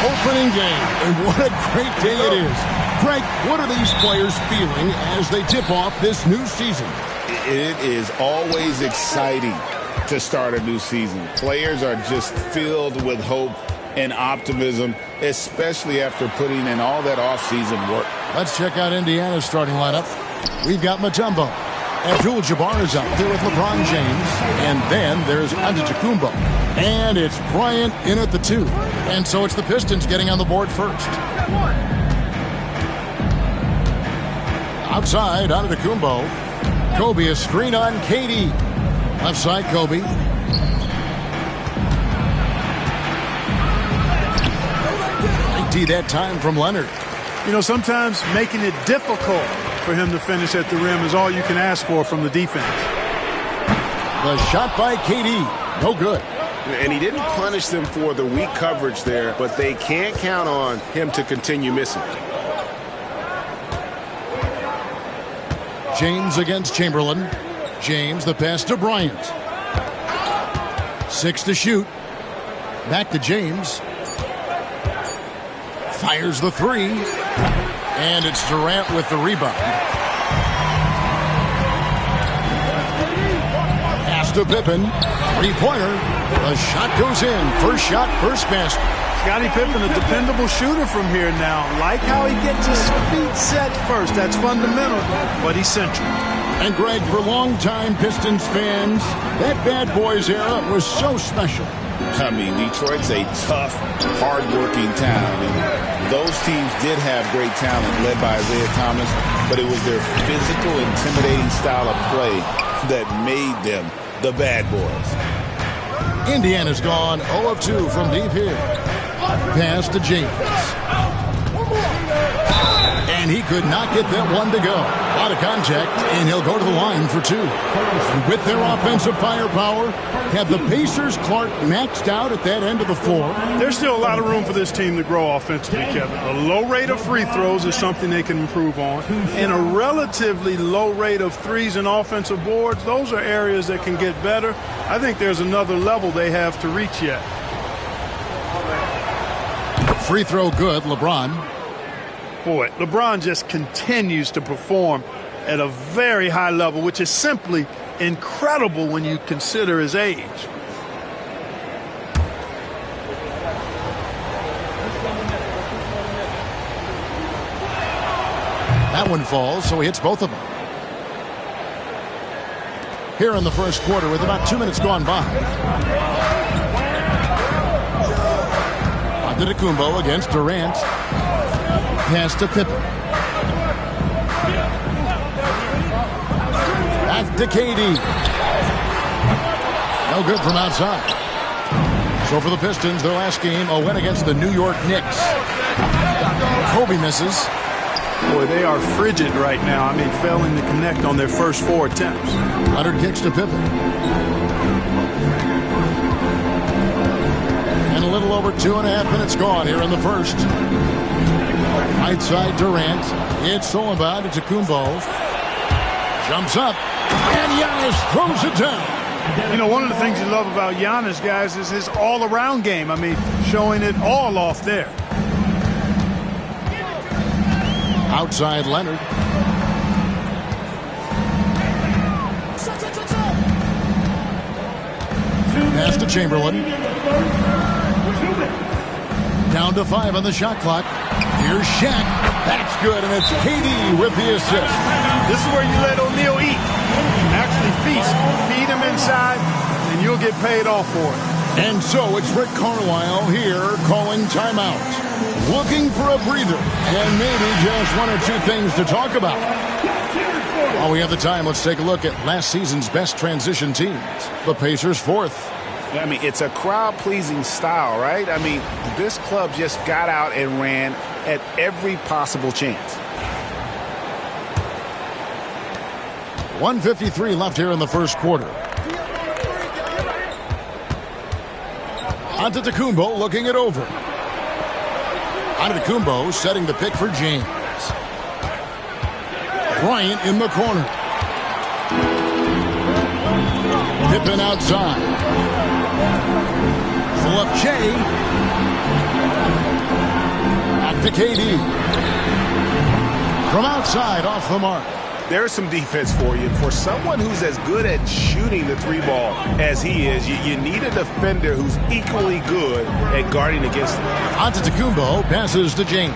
L: opening game, and what a great day it is. Greg, what are these players feeling as they tip off this new season?
M: It is always exciting to start a new season. Players are just filled with hope and optimism, especially after putting in all that offseason work.
L: Let's check out Indiana's starting lineup. We've got Mutombo. Abdul-Jabbar is out there with LeBron James. And then there's Antetokounmpo. And it's Bryant in at the 2. And so it's the Pistons getting on the board first. Outside, Antetokounmpo. Kobe, a screen on KD. Left side, Kobe. Great that time from Leonard.
D: You know, sometimes making it difficult for him to finish at the rim is all you can ask for from the defense.
L: The shot by KD. No good.
N: And he didn't punish them for the weak coverage there, but they can't count on him to continue missing.
L: James against Chamberlain. James, the pass to Bryant. 6 to shoot. Back to James. Fires the 3. And it's Durant with the rebound. Pass to Pippen. 3-pointer. The shot goes in. First shot, first basket.
D: Scottie Pippen, a dependable shooter from here now. Like how he gets his feet set first. That's fundamental, but he's central.
L: And Greg, for longtime Pistons fans, that Bad Boys era was so special.
M: I mean, Detroit's a tough, hard-working town. And those teams did have great talent led by Isaiah Thomas, but it was their physical, intimidating style of play that made them the Bad Boys.
L: Indiana's gone 0 of 2 from deep here. Pass to James. And he could not get that one to go. Out of contact, and he'll go to the line for 2. With their offensive firepower, have the Pacers, Clark, maxed out at that end of the floor?
D: There's still a lot of room for this team to grow offensively, Kevin. A low rate of free throws is something they can improve on. And a relatively low rate of threes and offensive boards, those are areas that can get better. I think there's another level they have to reach yet.
L: Free throw good, LeBron.
D: Boy, LeBron just continues to perform at a very high level, which is simply incredible when you consider his age.
L: That one falls, so he hits both of them. Here in the first quarter with about 2 minutes gone by. Antetokounmpo against Durant. Pass to Pippen. Back to KD. No good from outside. So for the Pistons, their last game, a win against the New York Knicks. Kobe misses.
D: Boy, they are frigid right now. I mean, failing to connect on their first 4 attempts.
L: Leonard kicks to Pippen. And a little over 2.5 minutes gone here in the first. Right side Durant. It's Solomon to Antetokounmpo. Jumps up. And Giannis throws it down.
D: You know, one of the things you love about Giannis, guys, is his all-around game. I mean, showing it all off there.
L: Outside Leonard. Pass to Chamberlain. Down to 5 on the shot clock. Here's Shaq. That's good, and it's KD with the assist.
D: This is where you let O'Neal eat. Actually feast. Feed him inside, and you'll get paid off for it.
L: And so it's Rick Carlisle here calling timeout. Looking for a breather, and maybe just 1 or 2 things to talk about. While we have the time, let's take a look at last season's best transition teams. The Pacers 4th.
N: I mean, it's a crowd-pleasing style, right? I mean, this club just got out and ran at every possible chance.
L: 1:53 left here in the first quarter. Antetokounmpo looking it over. Antetokounmpo setting the pick for James. Bryant in the corner. Pippen outside. Philip J. to KD. From outside, off the mark.
N: There's some defense for you. For someone who's as good at shooting the three ball as he is, you need a defender who's equally good at guarding against him.
L: Antetokounmpo passes to James.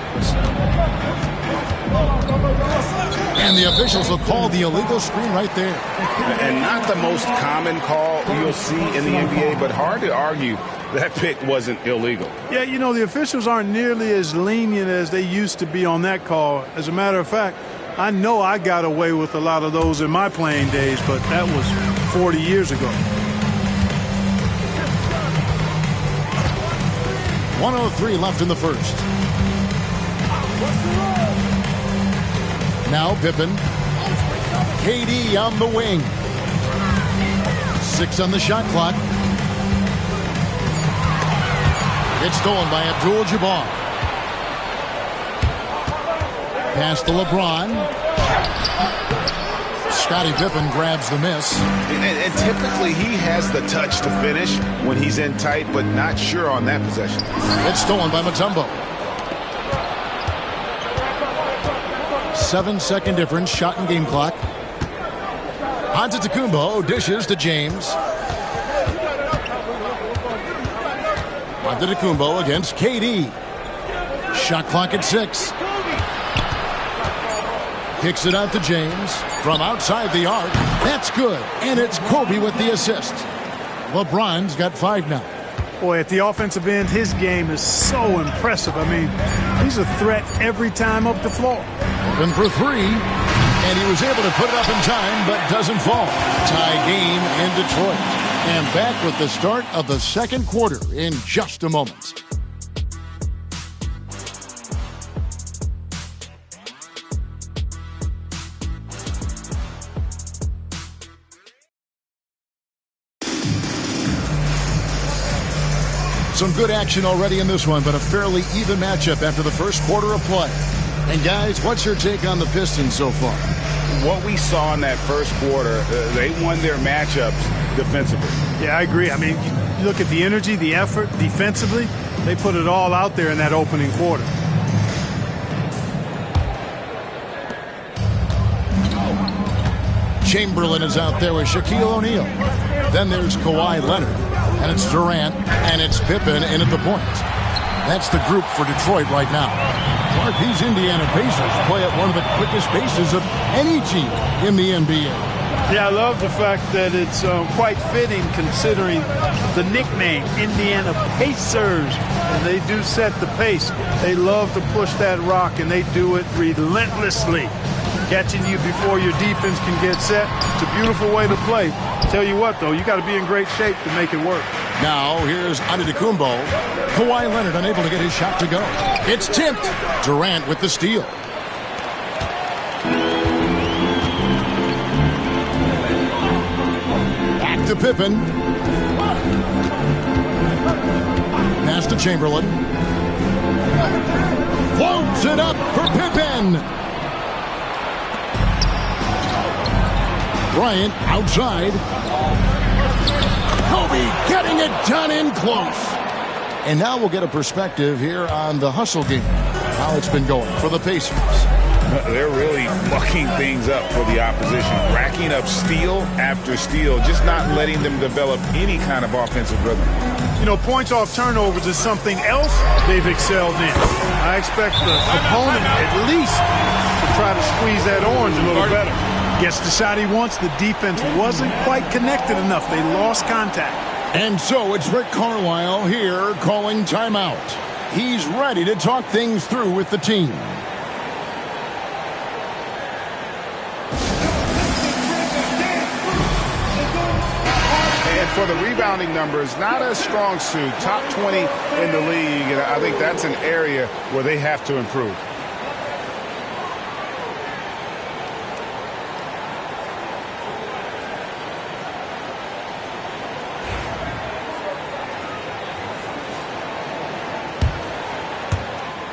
L: And the officials will call the illegal screen right there.
N: And not the most common call you'll see in the NBA, but hard to argue that pick wasn't illegal.
D: Yeah, you know, the officials aren't nearly as lenient as they used to be on that call. As a matter of fact, I know I got away with a lot of those in my playing days, but that was 40 years ago.
L: 1:03 left in the first. Now Pippen. KD on the wing. 6 on the shot clock. It's stolen by Abdul-Jabbar. Pass to LeBron. Scottie Pippen grabs the miss.
N: And typically he has the touch to finish when he's in tight, but not sure on that possession.
L: It's stolen by Mutombo. 7-second difference, shot and game clock. Antetokounmpo dishes to James. Antetokounmpo against KD. Shot clock at 6. Kicks it out to James from outside the arc. That's good. And it's Kobe with the assist. LeBron's got 5 now.
D: Boy, at the offensive end, his game is so impressive. I mean, he's a threat every time up the floor.
L: Open for 3. And he was able to put it up in time, but doesn't fall. Tie game in Detroit. And back with the start of the second quarter in just a moment. Some good action already in this one, but a fairly even matchup after the first quarter of play. And guys, what's your take on the Pistons so far?
N: What we saw in that first quarter, they won their matchups defensively.
D: Yeah, I agree. I mean, you look at the energy, the effort defensively, they put it all out there in that opening quarter.
L: Chamberlain is out there with Shaquille O'Neal. Then there's Kawhi Leonard. And it's Durant, and it's Pippen in at the point. That's the group for Detroit right now. Clark, these Indiana Pacers play at one of the quickest paces of any team in the NBA.
D: Yeah, I love the fact that it's quite fitting considering the nickname, Indiana Pacers. And they do set the pace. They love to push that rock, and they do it relentlessly. Catching you before your defense can get set. It's a beautiful way to play. Tell you what, though, you got to be in great shape to make it work.
L: Now, here's Antetokounmpo. Kawhi Leonard unable to get his shot to go. It's tipped. Durant with the steal. Back to Pippen. Pass to Chamberlain. Floats it up for Pippen. Bryant outside. Kobe getting it done in close. And now we'll get a perspective here on the hustle game. How it's been going for the Pacers.
N: They're really mucking things up for the opposition. Racking up steal after steal. Just not letting them develop any kind of offensive rhythm.
D: You know, points off turnovers is something else they've excelled in. I expect the opponent at least to try to squeeze that orange a little better. Gets the shot he wants. The defense wasn't quite connected enough. They lost contact.
L: And so it's Rick Carlisle here calling timeout. He's ready to talk things through with the team.
N: And for the rebounding numbers, not a strong suit. Top 20 in the league. And I think that's an area where they have to improve.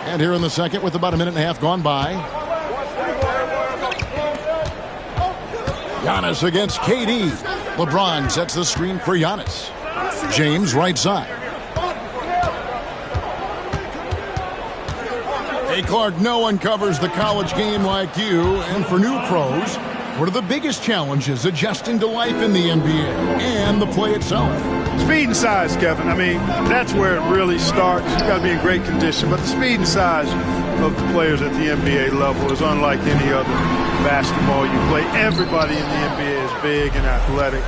L: And here in the second with about a minute and a half gone by. Giannis against KD. LeBron sets the screen for Giannis. James right side. Hey, Clark, no one covers the college game like you. And for new pros, what are the biggest challenges adjusting to life in the NBA and the play itself?
D: Speed and size, Kevin. I mean, that's where it really starts. You've got to be in great condition. But the speed and size of the players at the NBA level is unlike any other basketball you play. Everybody in the NBA is big and athletic.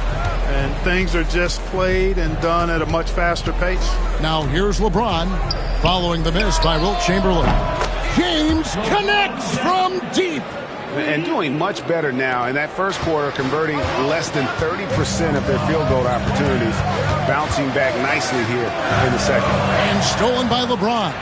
D: And things are just played and done at a much faster pace.
L: Now here's LeBron following the miss by Wilt Chamberlain. James connects from deep.
N: And doing much better now in that first quarter, converting less than 30% of their field goal opportunities, bouncing back nicely here in the second.
L: And stolen by LeBron.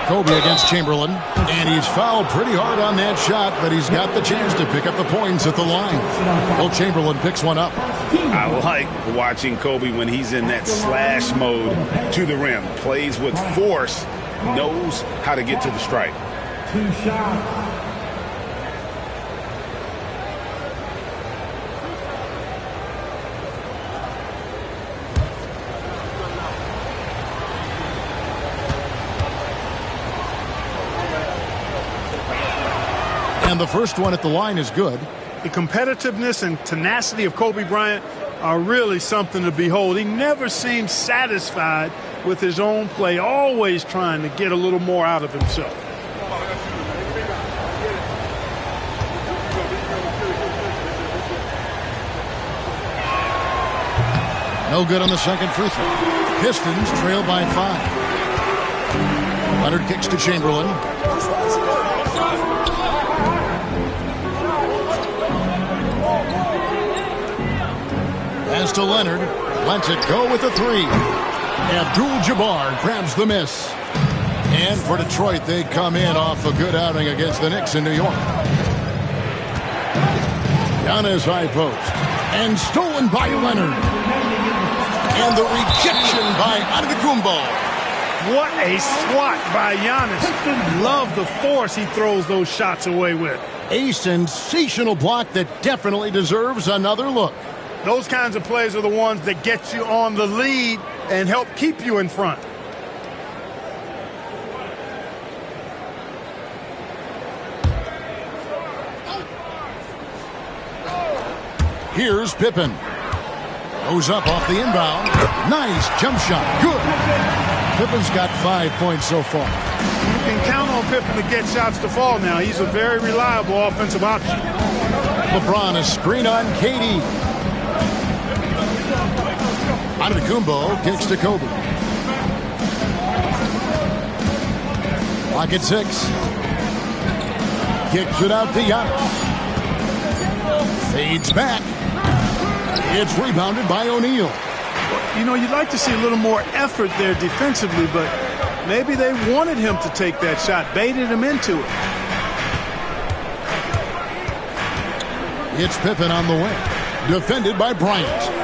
L: Kobe against Chamberlain, and he's fouled pretty hard on that shot, but he's got the chance to pick up the points at the line. Wilt Chamberlain picks one up.
M: I like watching Kobe when he's in that slash mode to the rim. Plays with force, knows how to get to the stripe.
G: 2 shots.
L: And the first one at the line is good.
D: The competitiveness and tenacity of Kobe Bryant are really something to behold. He never seems satisfied with his own play, always trying to get a little more out of himself.
L: No good on the second free throw. Pistons trail by 5. Leonard kicks to Chamberlain. Pass to Leonard. Lets it go with a 3. Abdul-Jabbar grabs the miss. And for Detroit, they come in off a good outing against the Knicks in New York. Giannis high post. And stolen by Leonard. And the rejection by Antetokounmpo.
D: What a swat by Giannis. Love the force he throws those shots away with.
L: A sensational block that definitely deserves another look.
D: Those kinds of plays are the ones that get you on the lead and help keep you in front.
L: Here's Pippen. Goes up off the inbound. Nice jump shot. Good. Pippen's got 5 points so far.
D: You can count on Pippen to get shots to fall now. He's a very reliable offensive option.
L: LeBron, a screen on KD. Antetokounmpo kicks to Kobe. Lock at 6. Kicks it out to Giannis. Fades back. It's rebounded by O'Neal.
D: You know, you'd like to see a little more effort there defensively, but maybe they wanted him to take that shot, baited him into it.
L: It's Pippen on the way. Defended by Bryant.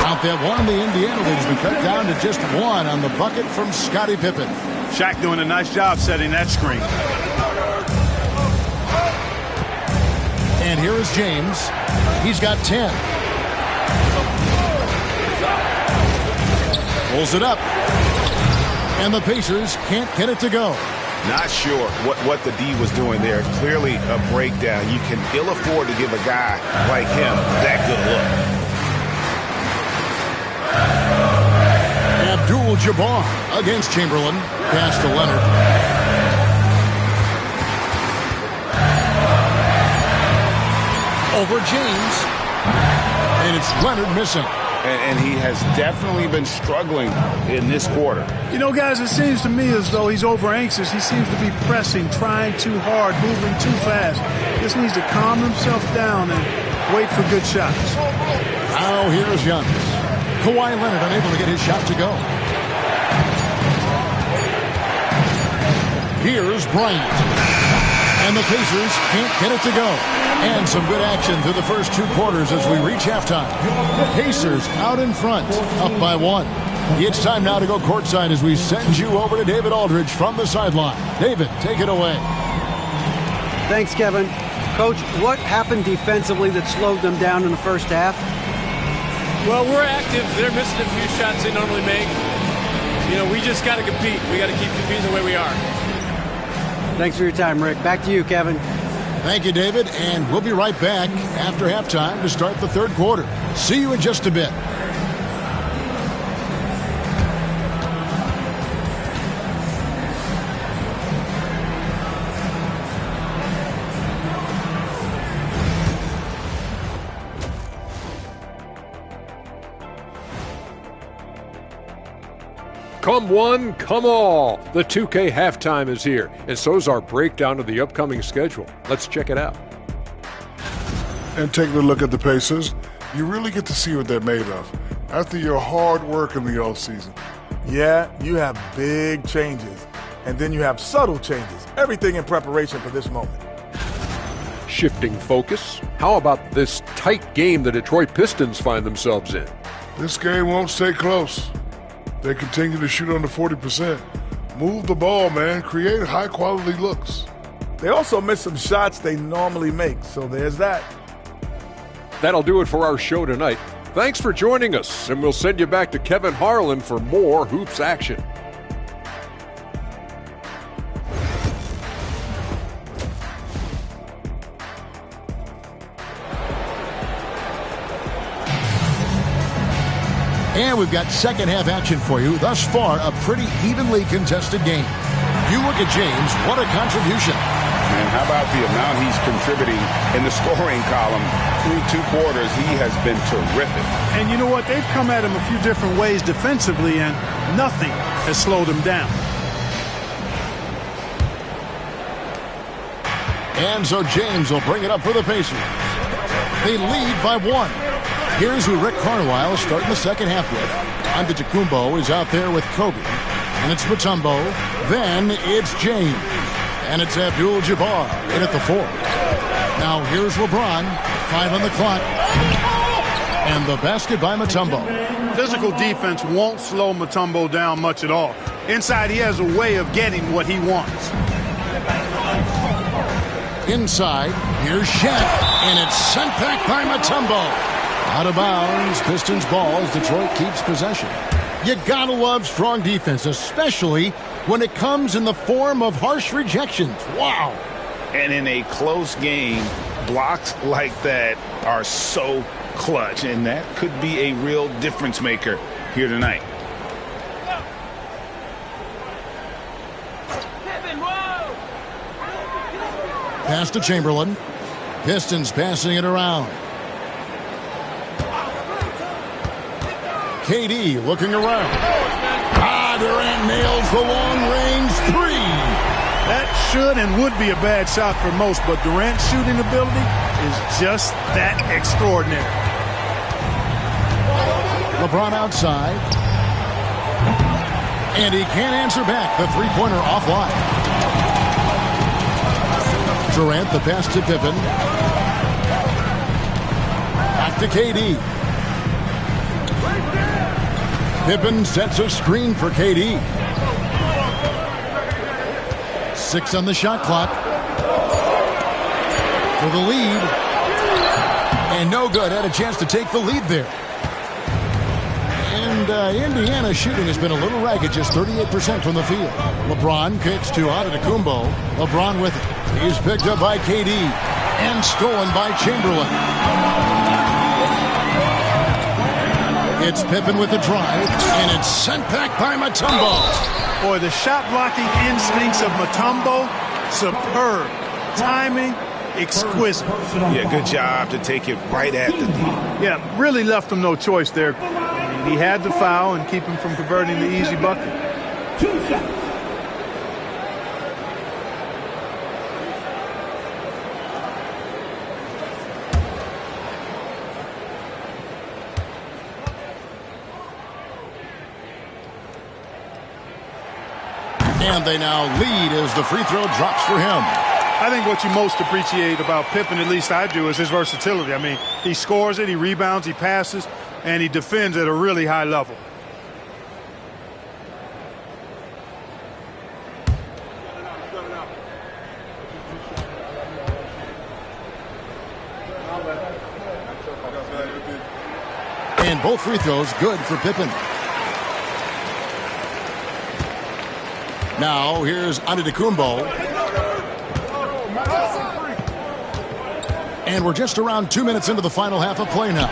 L: Out that one, the Indiana lead has been cut down to just 1 on the bucket from Scottie Pippen.
D: Shaq doing a nice job setting that screen.
L: And here is James. He's got 10. Pulls it up. And the Pacers can't get it to go.
N: Not sure what the D was doing there. Clearly a breakdown. You can ill afford to give a guy like him that good look.
L: Abdul-Jabbar against Chamberlain. Pass to Leonard. Over James. And it's Leonard missing.
N: And he has definitely been struggling in this quarter.
D: You know, guys, it seems to me as though he's over anxious. He seems to be pressing, trying too hard, moving too fast. Just needs to calm himself down and wait for good shots.
L: Now here's Giannis. Kawhi Leonard unable to get his shot to go. Here's Bryant. And the Pacers can't get it to go. And some good action through the first 2 quarters as we reach halftime. Pacers out in front, up by 1. It's time now to go courtside as we send you over to David Aldridge from the sideline. David, take it away.
O: Thanks, Kevin. Coach, what happened defensively that slowed them down in the first half?
H: Well, we're active. They're missing a few shots they normally make. You know, we just got to compete. We got to keep competing the way we are.
O: Thanks for your time, Rick. Back to you, Kevin.
L: Thank you, David, and we'll be right back after halftime to start the third quarter. See you in just a bit.
I: Come one, come all. The 2K halftime is here, and so's our breakdown of the upcoming schedule. Let's check it out.
J: And taking a look at the Pacers, you really get to see what they're made of after your hard work in the offseason.
P: Yeah, you have big changes, and then you have subtle changes. Everything in preparation for this moment.
I: Shifting focus, how about this tight game the Detroit Pistons find themselves in?
J: This game won't stay close. They continue to shoot under 40%. Move the ball, man. Create high-quality looks.
P: They also miss some shots they normally make, so there's that.
I: That'll do it for our show tonight. Thanks for joining us, and we'll send you back to Kevin Harlan for more hoops action.
L: And we've got second half action for you. Thus far, a pretty evenly contested game. You look at James, what a contribution.
M: Man, how about the amount he's contributing in the scoring column? Through 2 quarters, he has been terrific.
D: And you know what? They've come at him a few different ways defensively, and nothing has slowed him down.
L: And so James will bring it up for the Pacers. They lead by 1. Here's who Rick Carlisle starting the second half with. Antetokounmpo is out there with Kobe. And it's Mutombo. Then it's James. And it's Abdul-Jabbar in at the 4. Now here's LeBron. 5 on the clock. And the basket by Mutombo.
D: Physical defense won't slow Mutombo down much at all. Inside, he has a way of getting what he wants.
L: Inside, here's Shaq. And it's sent back by Mutombo. Out of bounds, Pistons ball as Detroit keeps possession. You gotta love strong defense, especially when it comes in the form of harsh rejections. Wow.
M: And in a close game, blocks like that are so clutch, and that could be a real difference maker here tonight.
L: Pass to Chamberlain. Pistons passing it around. KD looking around. Durant nails the long-range 3.
D: That should and would be a bad shot for most, but Durant's shooting ability is just that extraordinary.
L: LeBron outside. And he can't answer back. The three-pointer offline. Durant, the pass to Pippen. Back to KD. Pippen sets a screen for KD. 6 on the shot clock. For the lead. And no good. Had a chance to take the lead there. And Indiana shooting has been a little ragged, just 38% from the field. LeBron kicks to Antetokounmpo. LeBron with it. He's picked up by KD. And stolen by Chamberlain. It's Pippen with the drive, and it's sent back by Mutombo.
D: Boy, the shot blocking instincts of Mutombo, superb. Timing, exquisite.
M: Yeah, good job to take it right at the knee.
D: Yeah, really left him no choice there. He had the foul and keep him from converting the easy bucket.
G: 2 shots.
L: And they now lead as the free throw drops for him.
D: I think what you most appreciate about Pippen, at least I do, is his versatility. I mean, he scores it, he rebounds, he passes, and he defends at a really high level.
L: And Both free throws good for Pippen. Now here's Antetokounmpo. And we're just around 2 minutes into the final half of play now.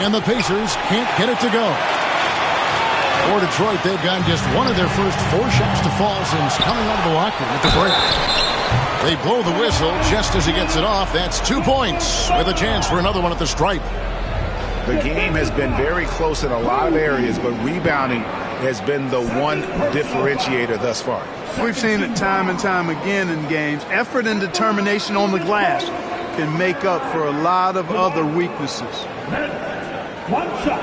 L: And the Pacers can't get it to go. For Detroit, they've gotten just one of their first 4 shots to fall since coming out of the locker room at the break. They blow the whistle just as he gets it off. That's 2 points with a chance for another one at the stripe.
N: The game has been very close in a lot of areas, but rebounding has been the one differentiator thus far.
D: We've seen it time and time again in games. Effort and determination on the glass can make up for a lot of other weaknesses.
G: One shot.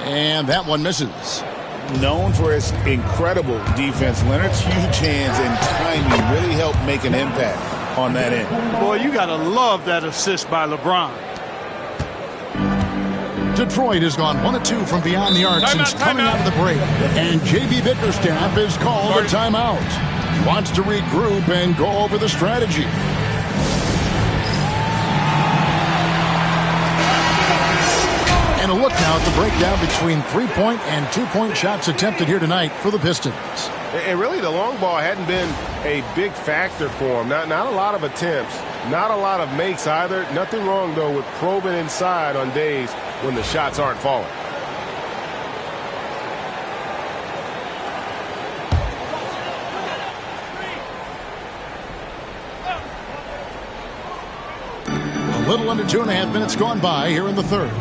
L: And that one misses.
M: Known for his incredible defense, Leonard's huge hands and timing really helped make an impact on that end.
D: Boy, you got to love that assist by LeBron.
L: Detroit has gone 1 of 2 from beyond the arc since coming out of the break. And J.B. Bickerstaff has called a timeout. He wants to regroup and go over the strategy. And a look now at the breakdown between 3-point and 2-point shots attempted here tonight for the Pistons.
N: And really, the long ball hadn't been a big factor for him. Not a lot of attempts, not a lot of makes either. Nothing wrong, though, with probing inside on days when the shots aren't falling.
L: A little under 2.5 minutes gone by here in the third.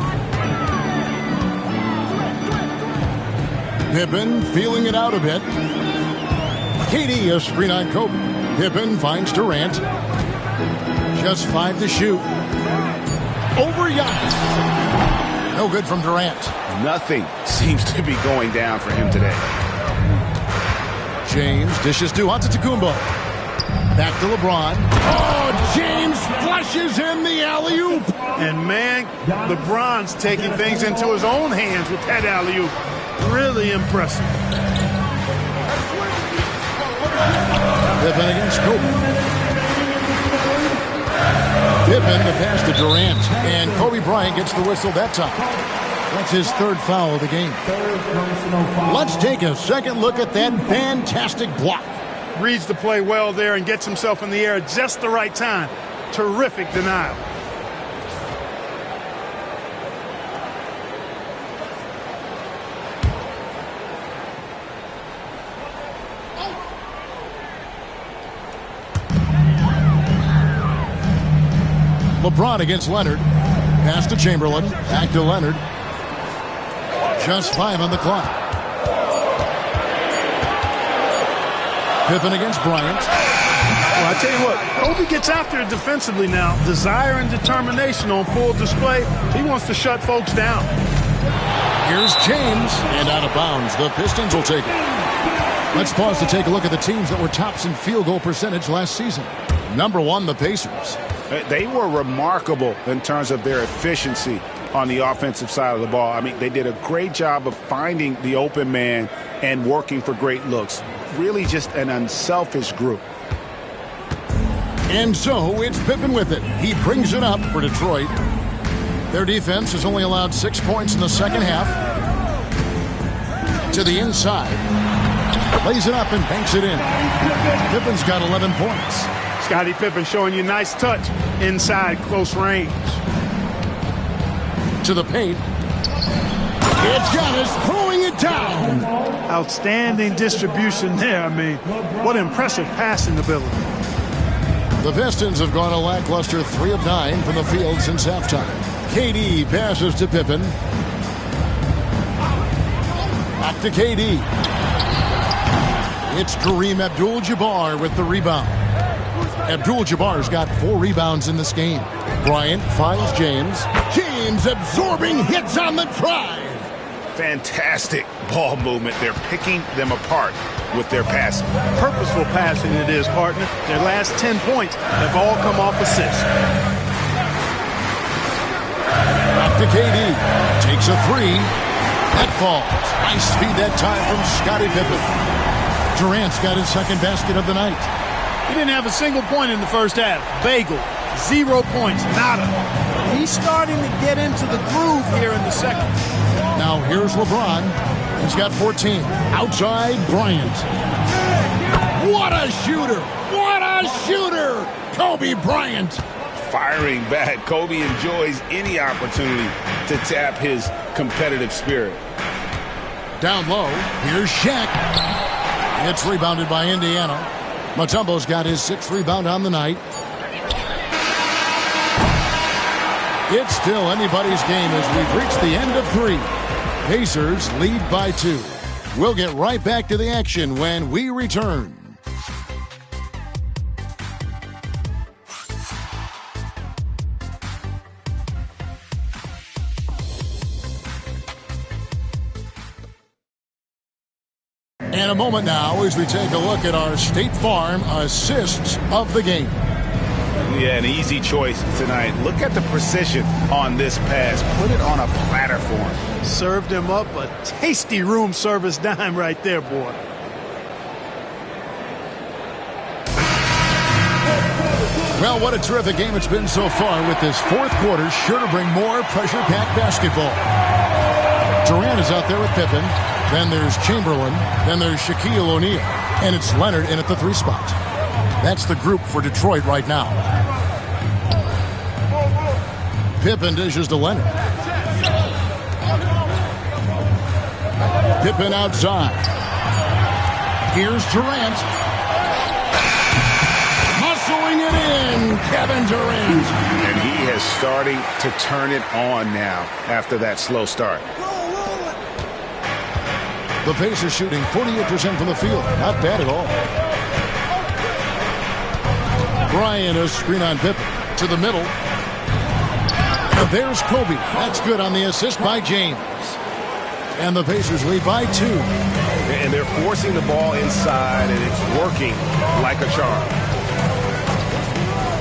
L: Pippen feeling it out a bit. KD a screen on Kobe. Pippen finds Durant. Just 5 to shoot. Over Giannis. No good from Durant.
N: Nothing seems to be going down for him today.
L: James dishes to Antetokounmpo. Back to LeBron. Oh, James flushes in the alley-oop.
D: And, man, LeBron's taking things into his own hands with that alley-oop. Really impressive.
L: Pippen against Kobe. Pippen the pass to Durant. And Kobe Bryant gets the whistle that time. That's his 3rd foul of the game. Let's take a second look at that fantastic block.
D: Reads the play well there and gets himself in the air at just the right time. Terrific denial.
L: LeBron against Leonard. Pass to Chamberlain. Back to Leonard. Just 5 on the clock. Pippen against Bryant.
D: Well, I tell you what, Kobe gets after it defensively now. Desire and determination on full display. He wants to shut folks down.
L: Here's James. And out of bounds. The Pistons will take it. Let's pause to take a look at the teams that were tops in field goal percentage last season. Number 1, the Pacers.
N: They were remarkable in terms of their efficiency on the offensive side of the ball. I mean, they did a great job of finding the open man and working for great looks. Really just an unselfish group.
L: And so it's Pippen with it. He brings it up for Detroit. Their defense has only allowed 6 points in the second half. To the inside. Lays it up and banks it in. Pippen's got 11 points.
D: Scottie Pippen showing you nice touch inside close range.
L: To the paint. It's Giannis throwing it down.
D: Outstanding distribution there. I mean, what impressive passing ability.
L: The Pistons have gone a lackluster 3 of 9 from the field since halftime. KD passes to Pippen. Back to KD. It's Kareem Abdul-Jabbar with the rebound. Abdul-Jabbar's got 4 rebounds in this game. Bryant finds James. James absorbing hits on the drive.
N: Fantastic ball movement. They're picking them apart with their passing.
D: Purposeful passing it is, partner. Their last 10 points have all come off assists.
L: Back to KD. Takes a 3. That falls. Nice feed that time from Scottie Pippen. Durant's got his second basket of the night.
D: He didn't have a single point in the first half. Bagel, 0 points, nada. He's starting to get into the groove here in the second.
L: Now here's LeBron. He's got 14. Outside, Bryant. What a shooter! What a shooter! Kobe Bryant.
M: Firing back. Kobe enjoys any opportunity to tap his competitive spirit.
L: Down low, here's Shaq. It's rebounded by Indiana. Mutombo's got his 6th rebound on the night. It's still anybody's game as we've reached the end of 3. Pacers lead by 2. We'll get right back to the action when we return. In a moment now as we take a look at our State Farm assists of the game.
N: Yeah, an easy choice tonight. Look at the precision on this pass. Put it on a platter for him.
D: Served him up a tasty room service dime right there, boy.
L: Well, what a terrific game it's been so far with this 4th quarter. Sure to bring more pressure-packed basketball. Durant is out there with Pippen. Then there's Chamberlain. Then there's Shaquille O'Neal. And it's Leonard in at the 3 spot. That's the group for Detroit right now. Pippen dishes to Leonard. Pippen outside. Here's Durant. Muscling it in, Kevin Durant.
N: And he is starting to turn it on now after that slow start.
L: The Pacers shooting 48% from the field. Not bad at all. Bryant, a screen on Pippen. To the middle. And there's Kobe. That's good on the assist by James. And the Pacers lead by 2.
C: And they're forcing the ball inside, and it's working like a charm.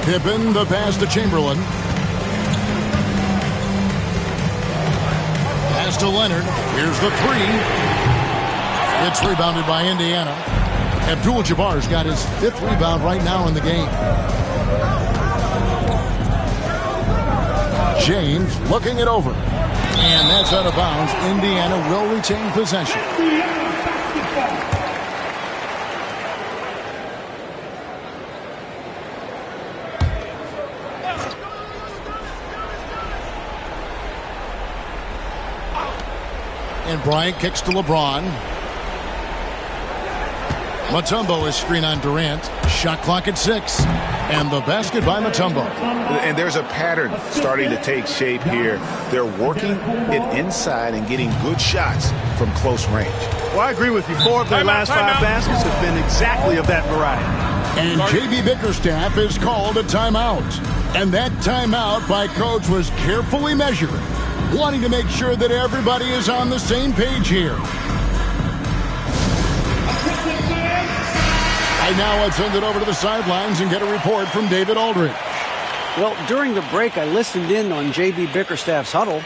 L: Pippen, the pass to Chamberlain. Pass to Leonard. Here's the 3. It's rebounded by Indiana. Abdul-Jabbar's got his 5th rebound right now in the game. James looking it over. And that's out of bounds. Indiana will retain possession. And Bryant kicks to LeBron. Mutombo is screen on Durant. Shot clock at 6. And the basket by Mutombo.
N: And there's a pattern starting to take shape here. They're working it inside and getting good shots from close range.
D: Well, I agree with you. 4 of their last 5 baskets have been exactly of that variety.
L: And J.B. Bickerstaff is called a timeout. And that timeout by Coach was carefully measured, wanting to make sure that everybody is on the same page here. Right now, let's send it over to the sidelines and get a report from David Aldridge.
O: Well, during the break, I listened in on J.B. Bickerstaff's huddle.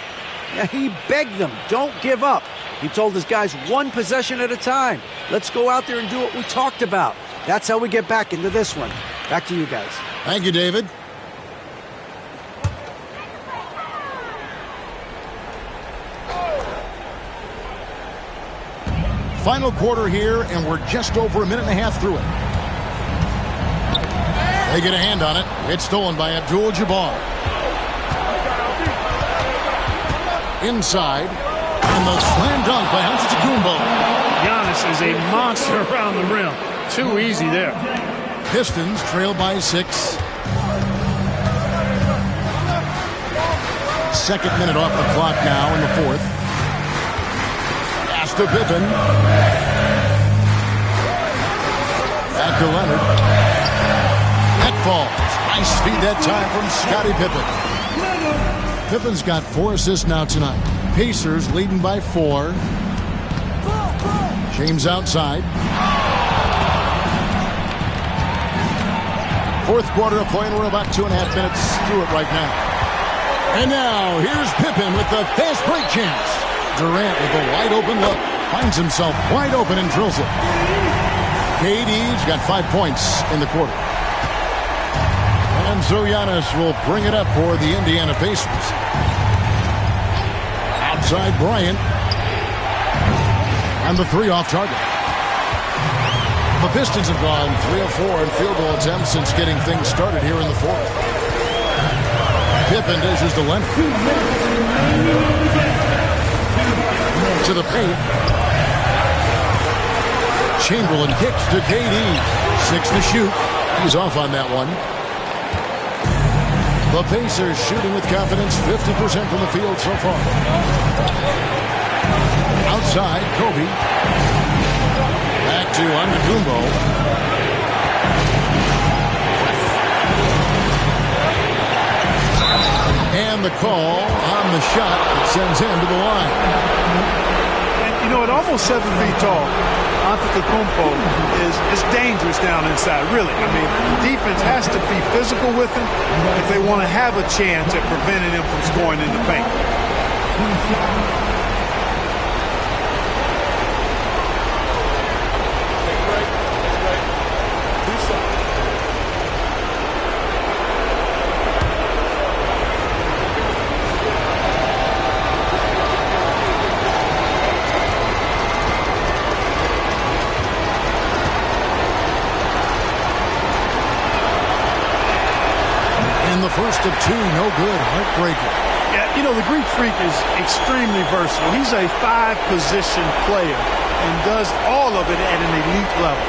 O: Yeah, he begged them, don't give up. He told his guys 1 possession at a time. Let's go out there and do what we talked about. That's how we get back into this one. Back to you guys.
L: Thank you, David. Final quarter here, and we're just over a minute and a half through it. They get a hand on it. It's stolen by Abdul-Jabbar. Inside. And the slam dunk by Antetokounmpo.
D: Giannis is a monster around the rim. Too easy there.
L: Pistons trail by 6. Second minute off the clock now in the 4th. Pass to Pippen. Back to Leonard. That falls. Nice feed that time from Scottie Pippen. Pippen's got 4 assists now tonight. Pacers leading by 4. James outside. 4th quarter of play, and we're about 2.5 minutes through it right now. And now, here's Pippen with the fast break chance. Durant with a wide open look. Finds himself wide open and drills it. KD's got 5 points in the quarter. And so Giannis will bring it up for the Indiana Pacers. Outside Bryant. And the three off target. The Pistons have gone 3 of 4 in field goal attempts since getting things started here in the fourth. Pippen dishes to Leonard. To the paint. Chamberlain kicks to KD. 6 to shoot. He's off on that one. The Pacers shooting with confidence, 50% from the field so far. Outside, Kobe. Back to Antetokounmpo. And the call on the shot that sends him to the line.
D: And, you know, at almost 7 feet tall, Antetokounmpo is dangerous down inside, really. I mean, the defense has to be physical with him if they want to have a chance at preventing him from scoring in the paint.
L: First of 2, no good. Heartbreaker.
D: Yeah, you know, the Greek Freak is extremely versatile. He's a 5-position player and does all of it at an elite level.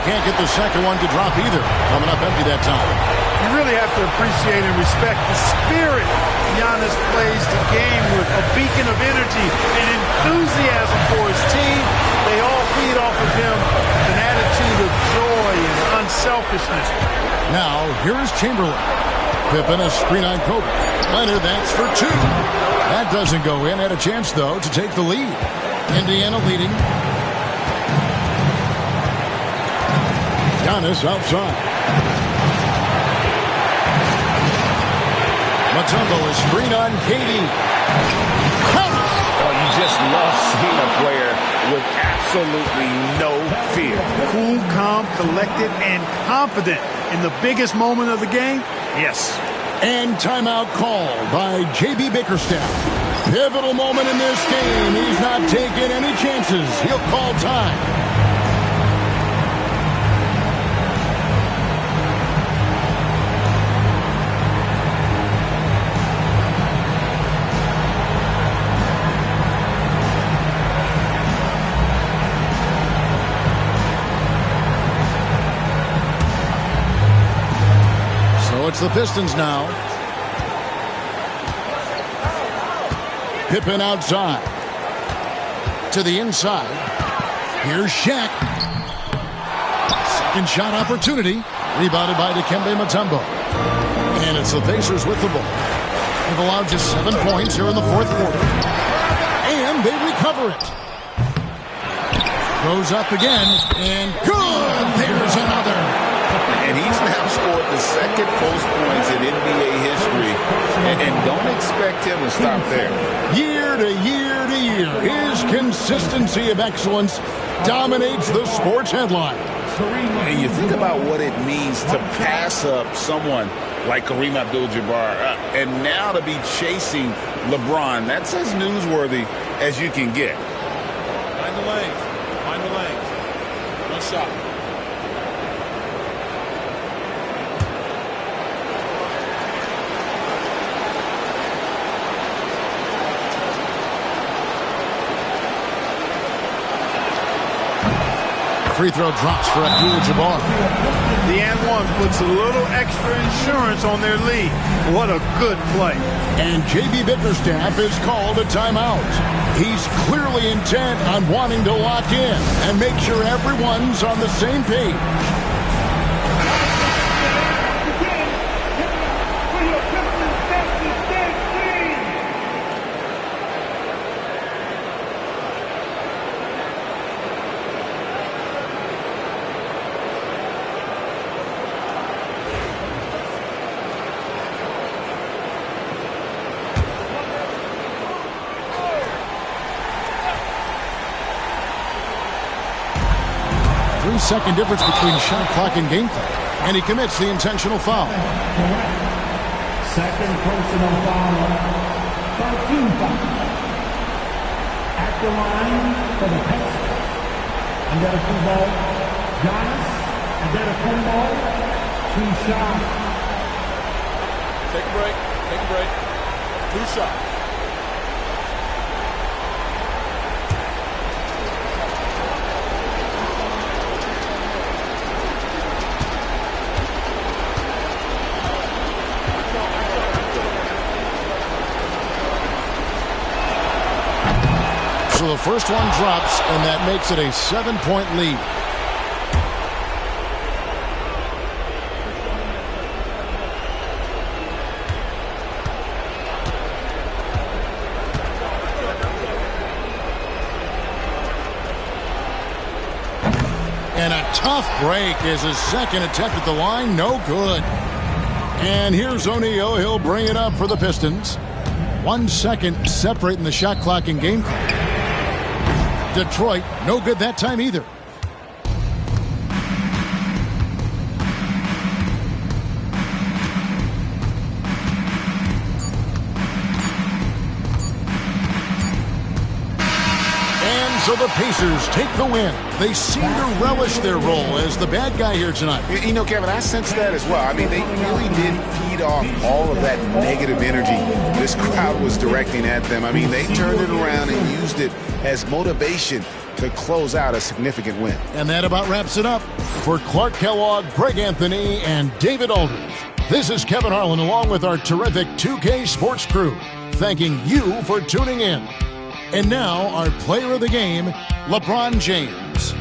L: Can't get the second one to drop either. Coming up empty that time.
D: You really have to appreciate and respect the spirit Giannis plays the game with. A beacon of energy and enthusiasm for his team. They all feed off of him an attitude of joy and unselfishness.
L: Now, here is Chamberlain. Pippen a screen on Kobe. Leonard, that's for 2. That doesn't go in. Had a chance, though, to take the lead. Indiana leading. Giannis outside. Mutombo is screen on KD.
M: Oh, you just love seeing a player with absolutely no fear.
D: Cool, calm, collected, and confident in the biggest moment of the game. Yes.
L: And timeout called by J.B. Bickerstaff. Pivotal moment in this game. He's not taking any chances. He'll call time. It's the Pistons now. Pippen outside. To the inside. Here's Shaq. Second shot opportunity. Rebounded by Dikembe Mutombo. And it's the Pacers with the ball. They've allowed just 7 points here in the fourth quarter. And they recover it. Goes up again. And good! There's another.
M: And he's now scored the second most points in NBA history. And don't expect him to stop there.
L: Year to year to year, his consistency of excellence dominates the sports headlines.
M: And you think about what it means to pass up someone like Kareem Abdul-Jabbar and now to be chasing LeBron. That's as newsworthy as you can get.
H: Find the lanes. Find the lanes. One shot.
L: Free throw drops for Abdul-Jabbar.
D: The and one run puts a little extra insurance on their lead. What a good play.
L: And J.B. Bickerstaff is called a timeout. He's clearly intent on wanting to lock in and make sure everyone's on the same page. 3-second difference between shot clock and game clock. And he commits the intentional foul.
G: Second personal foul. 13 foul. At the line for the Pacers. Antetokounmpo. Giannis. Antetokounmpo. 2 shots.
I: Take a break. Take a break. 2 shots.
L: So the first one drops, and that makes it a 7-point lead. And a tough break is his second attempt at the line. No good. And here's O'Neal. He'll bring it up for the Pistons. 1 second separating the shot clock and game clock. Detroit, no good that time either. And so the Pacers take the win. They seem to relish their role as the bad guy here tonight.
M: You know, Kevin, I sense that as well. I mean, they really did feed off all of that negative energy this crowd was directing at them. I mean, they turned it around and used it as motivation to close out a significant win.
L: And that about wraps it up. For Clark Kellogg, Greg Anthony, and David Aldridge, this is Kevin Harlan along with our terrific 2K Sports crew, thanking you for tuning in. And now, our player of the game, LeBron James.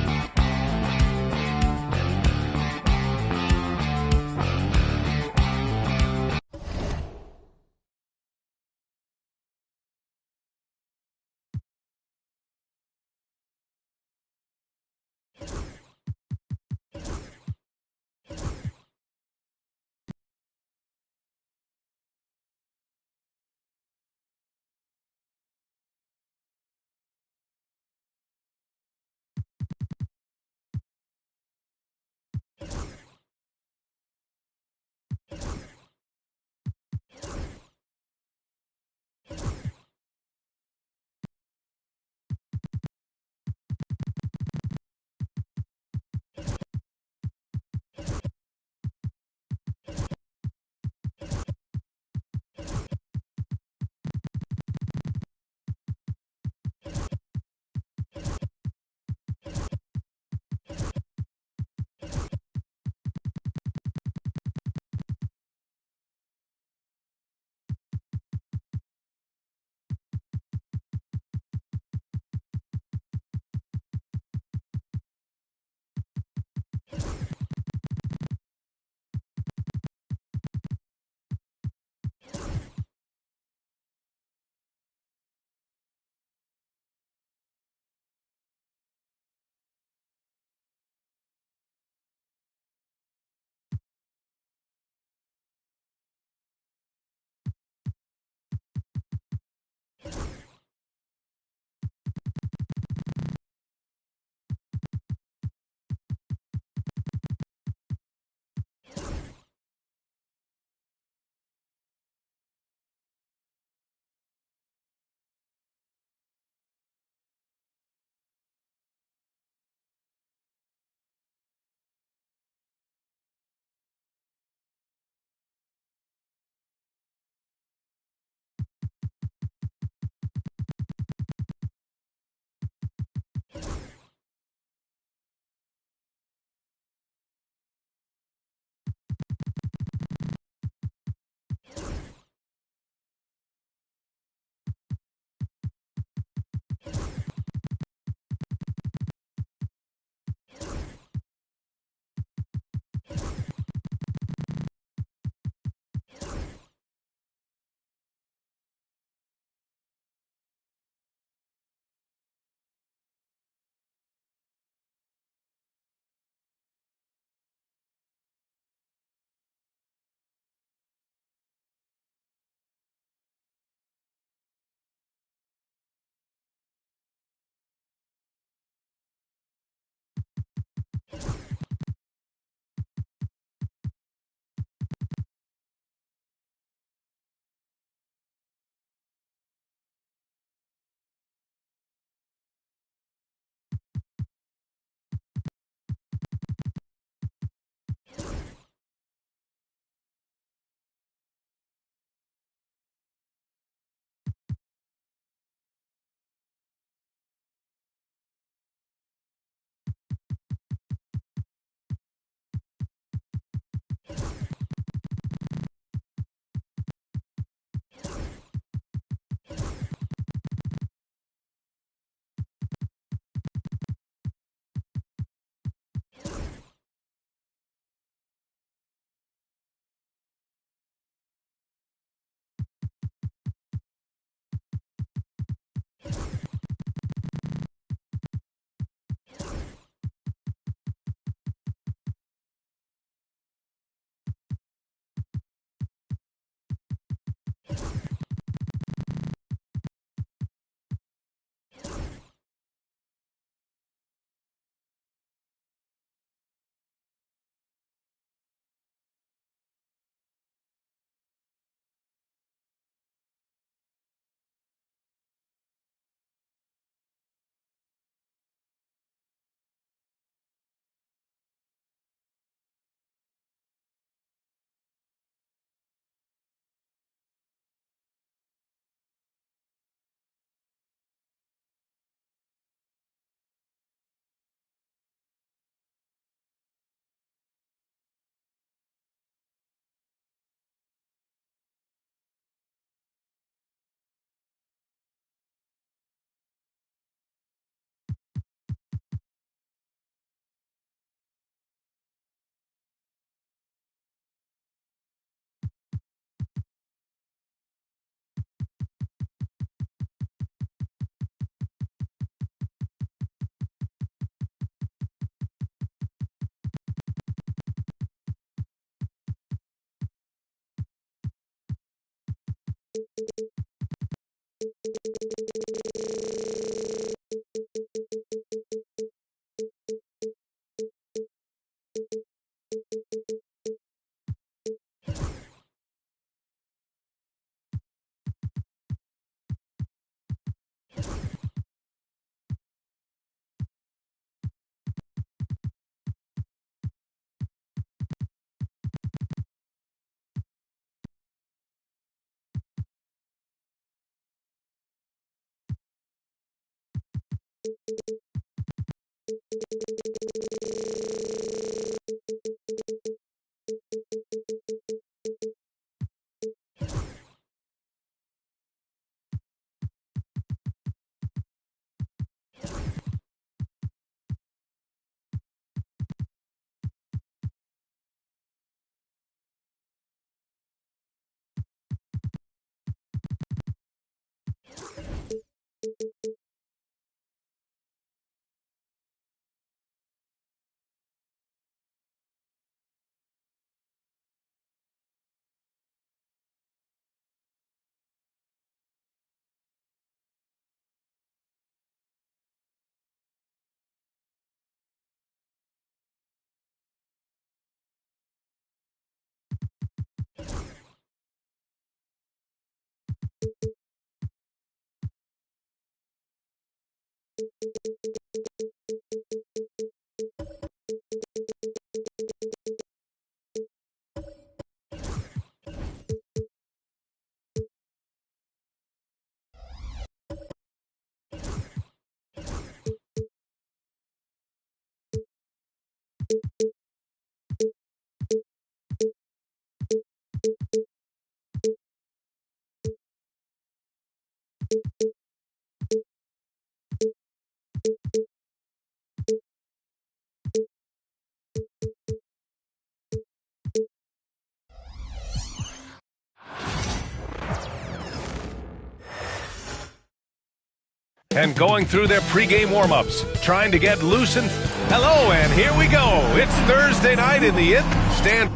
C: And going through their pregame warm-ups, trying to get loose and... Hello, and here we go. It's Thursday night in the stand.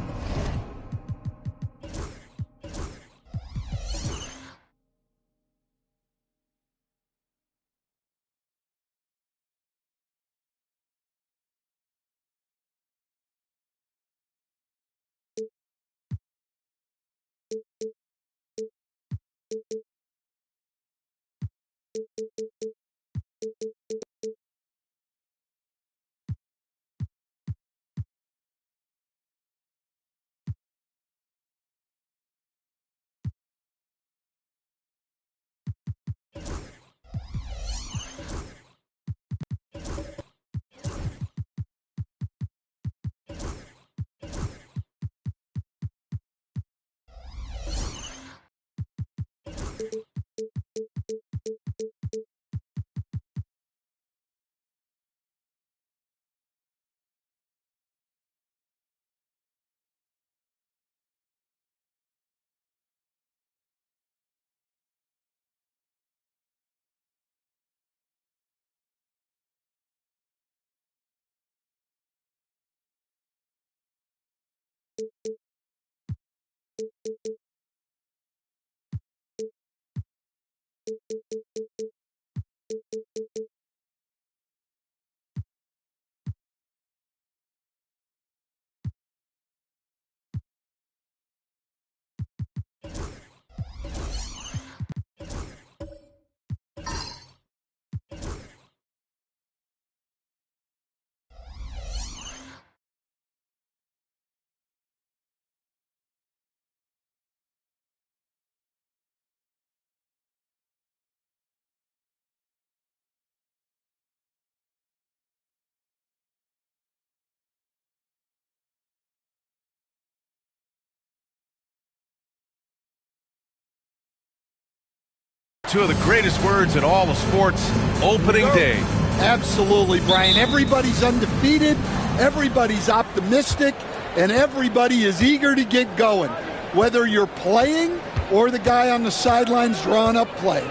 C: Two of the greatest words in all of sports, opening day.
Q: Absolutely, Brian. Everybody's undefeated, everybody's optimistic, and everybody is eager to get going, whether you're playing or the guy on the sidelines drawing up plays.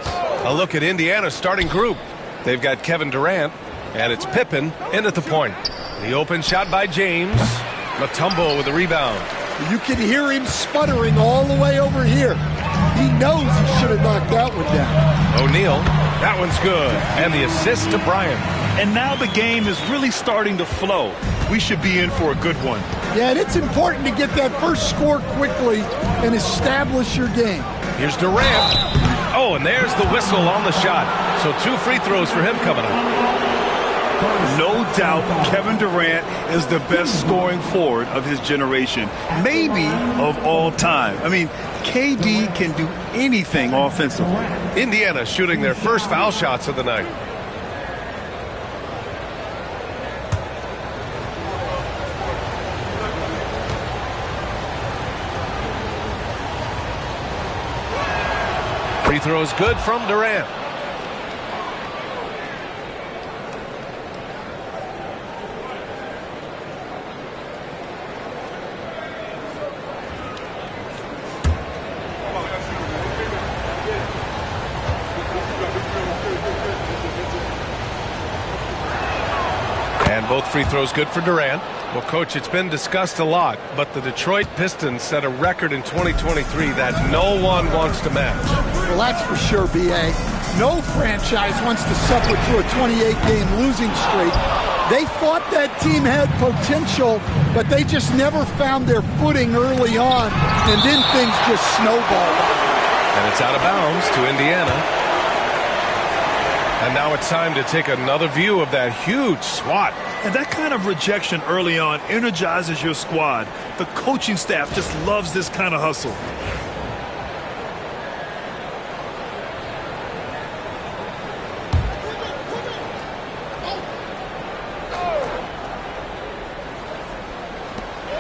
C: A look at Indiana's starting group. They've got Kevin Durant, and it's Pippen in at the point. The open shot by James. Mutombo with the rebound.
Q: You can hear him sputtering all the way over here. He knows he should have knocked that one down.
C: O'Neal, that one's good. And the assist to Bryant.
R: And now the game is really starting to flow. We should be in for a good one.
Q: Yeah, and it's important to get that first score quickly and establish your game.
C: Here's Durant. Oh, and there's the whistle on the shot. So 2 free throws for him coming up.
R: No doubt Kevin Durant is the best scoring forward of his generation, maybe of all time. I mean, KD can do anything offensively.
C: Indiana shooting their first foul shots of the night. Free throws good from Durant. And both free throws good for Durant. Well, Coach, it's been discussed a lot, but the Detroit Pistons set a record in 2023 that no one wants to match.
Q: Well, that's for sure, B.A. No franchise wants to suffer through a 28-game losing streak. They thought that team had potential, but they just never found their footing early on, and then things just snowballed.
C: And it's out of bounds to Indiana. And now it's time to take another view of that huge swat.
R: And that kind of rejection early on energizes your squad. The coaching staff just loves this kind of hustle.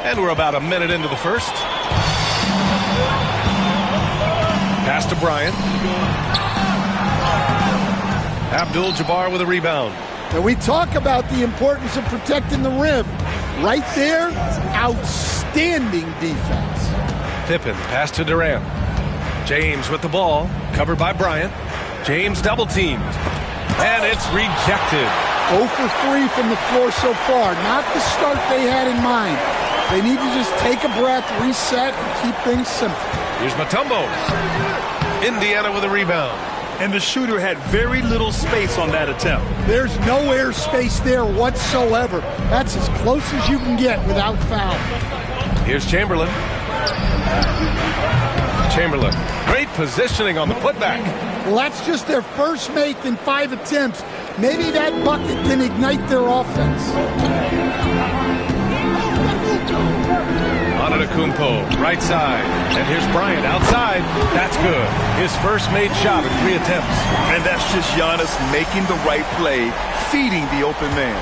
C: And we're about a minute into the first. Pass to Bryant. Abdul-Jabbar with a rebound.
Q: And we talk about the importance of protecting the rim. Right there, outstanding defense.
C: Pippen, pass to Durant. James with the ball, covered by Bryant. James double-teamed. And it's rejected.
Q: 0 for 3 from the floor so far. Not the start they had in mind. They need to just take a breath, reset, and keep things simple.
C: Here's Mutombo. Indiana with a rebound.
R: And the shooter had very little space on that attempt.
Q: There's no air space there whatsoever. That's as close as you can get without foul.
C: Here's Chamberlain. Chamberlain, great positioning on the putback.
Q: Well, that's just their first make in 5 attempts. Maybe that bucket can ignite their offense.
C: Antetokounmpo, right side. And here's Bryant outside. That's good. His first made shot in 3 attempts.
R: And that's just Giannis making the right play, feeding the open man.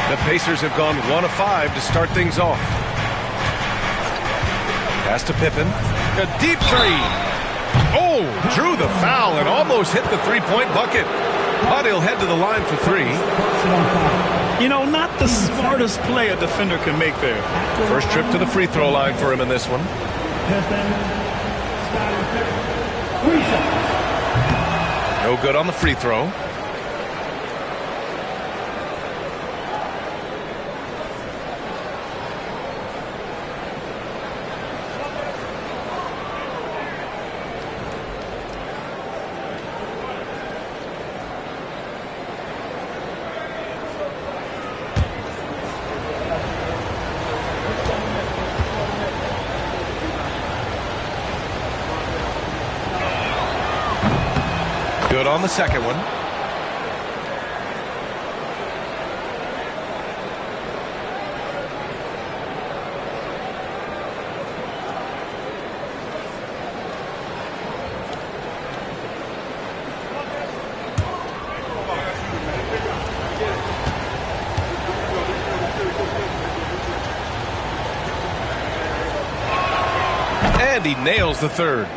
C: The Pacers have gone 1 of 5 to start things off. Pass to Pippen. A deep 3. Oh, drew the foul and almost hit the 3-point bucket. But he'll head to the line for 3.
R: You know, not the smartest play a defender can make there.
C: First trip to the free throw line for him in this one. No good on the free throw. Good on the second one. And he nails the third.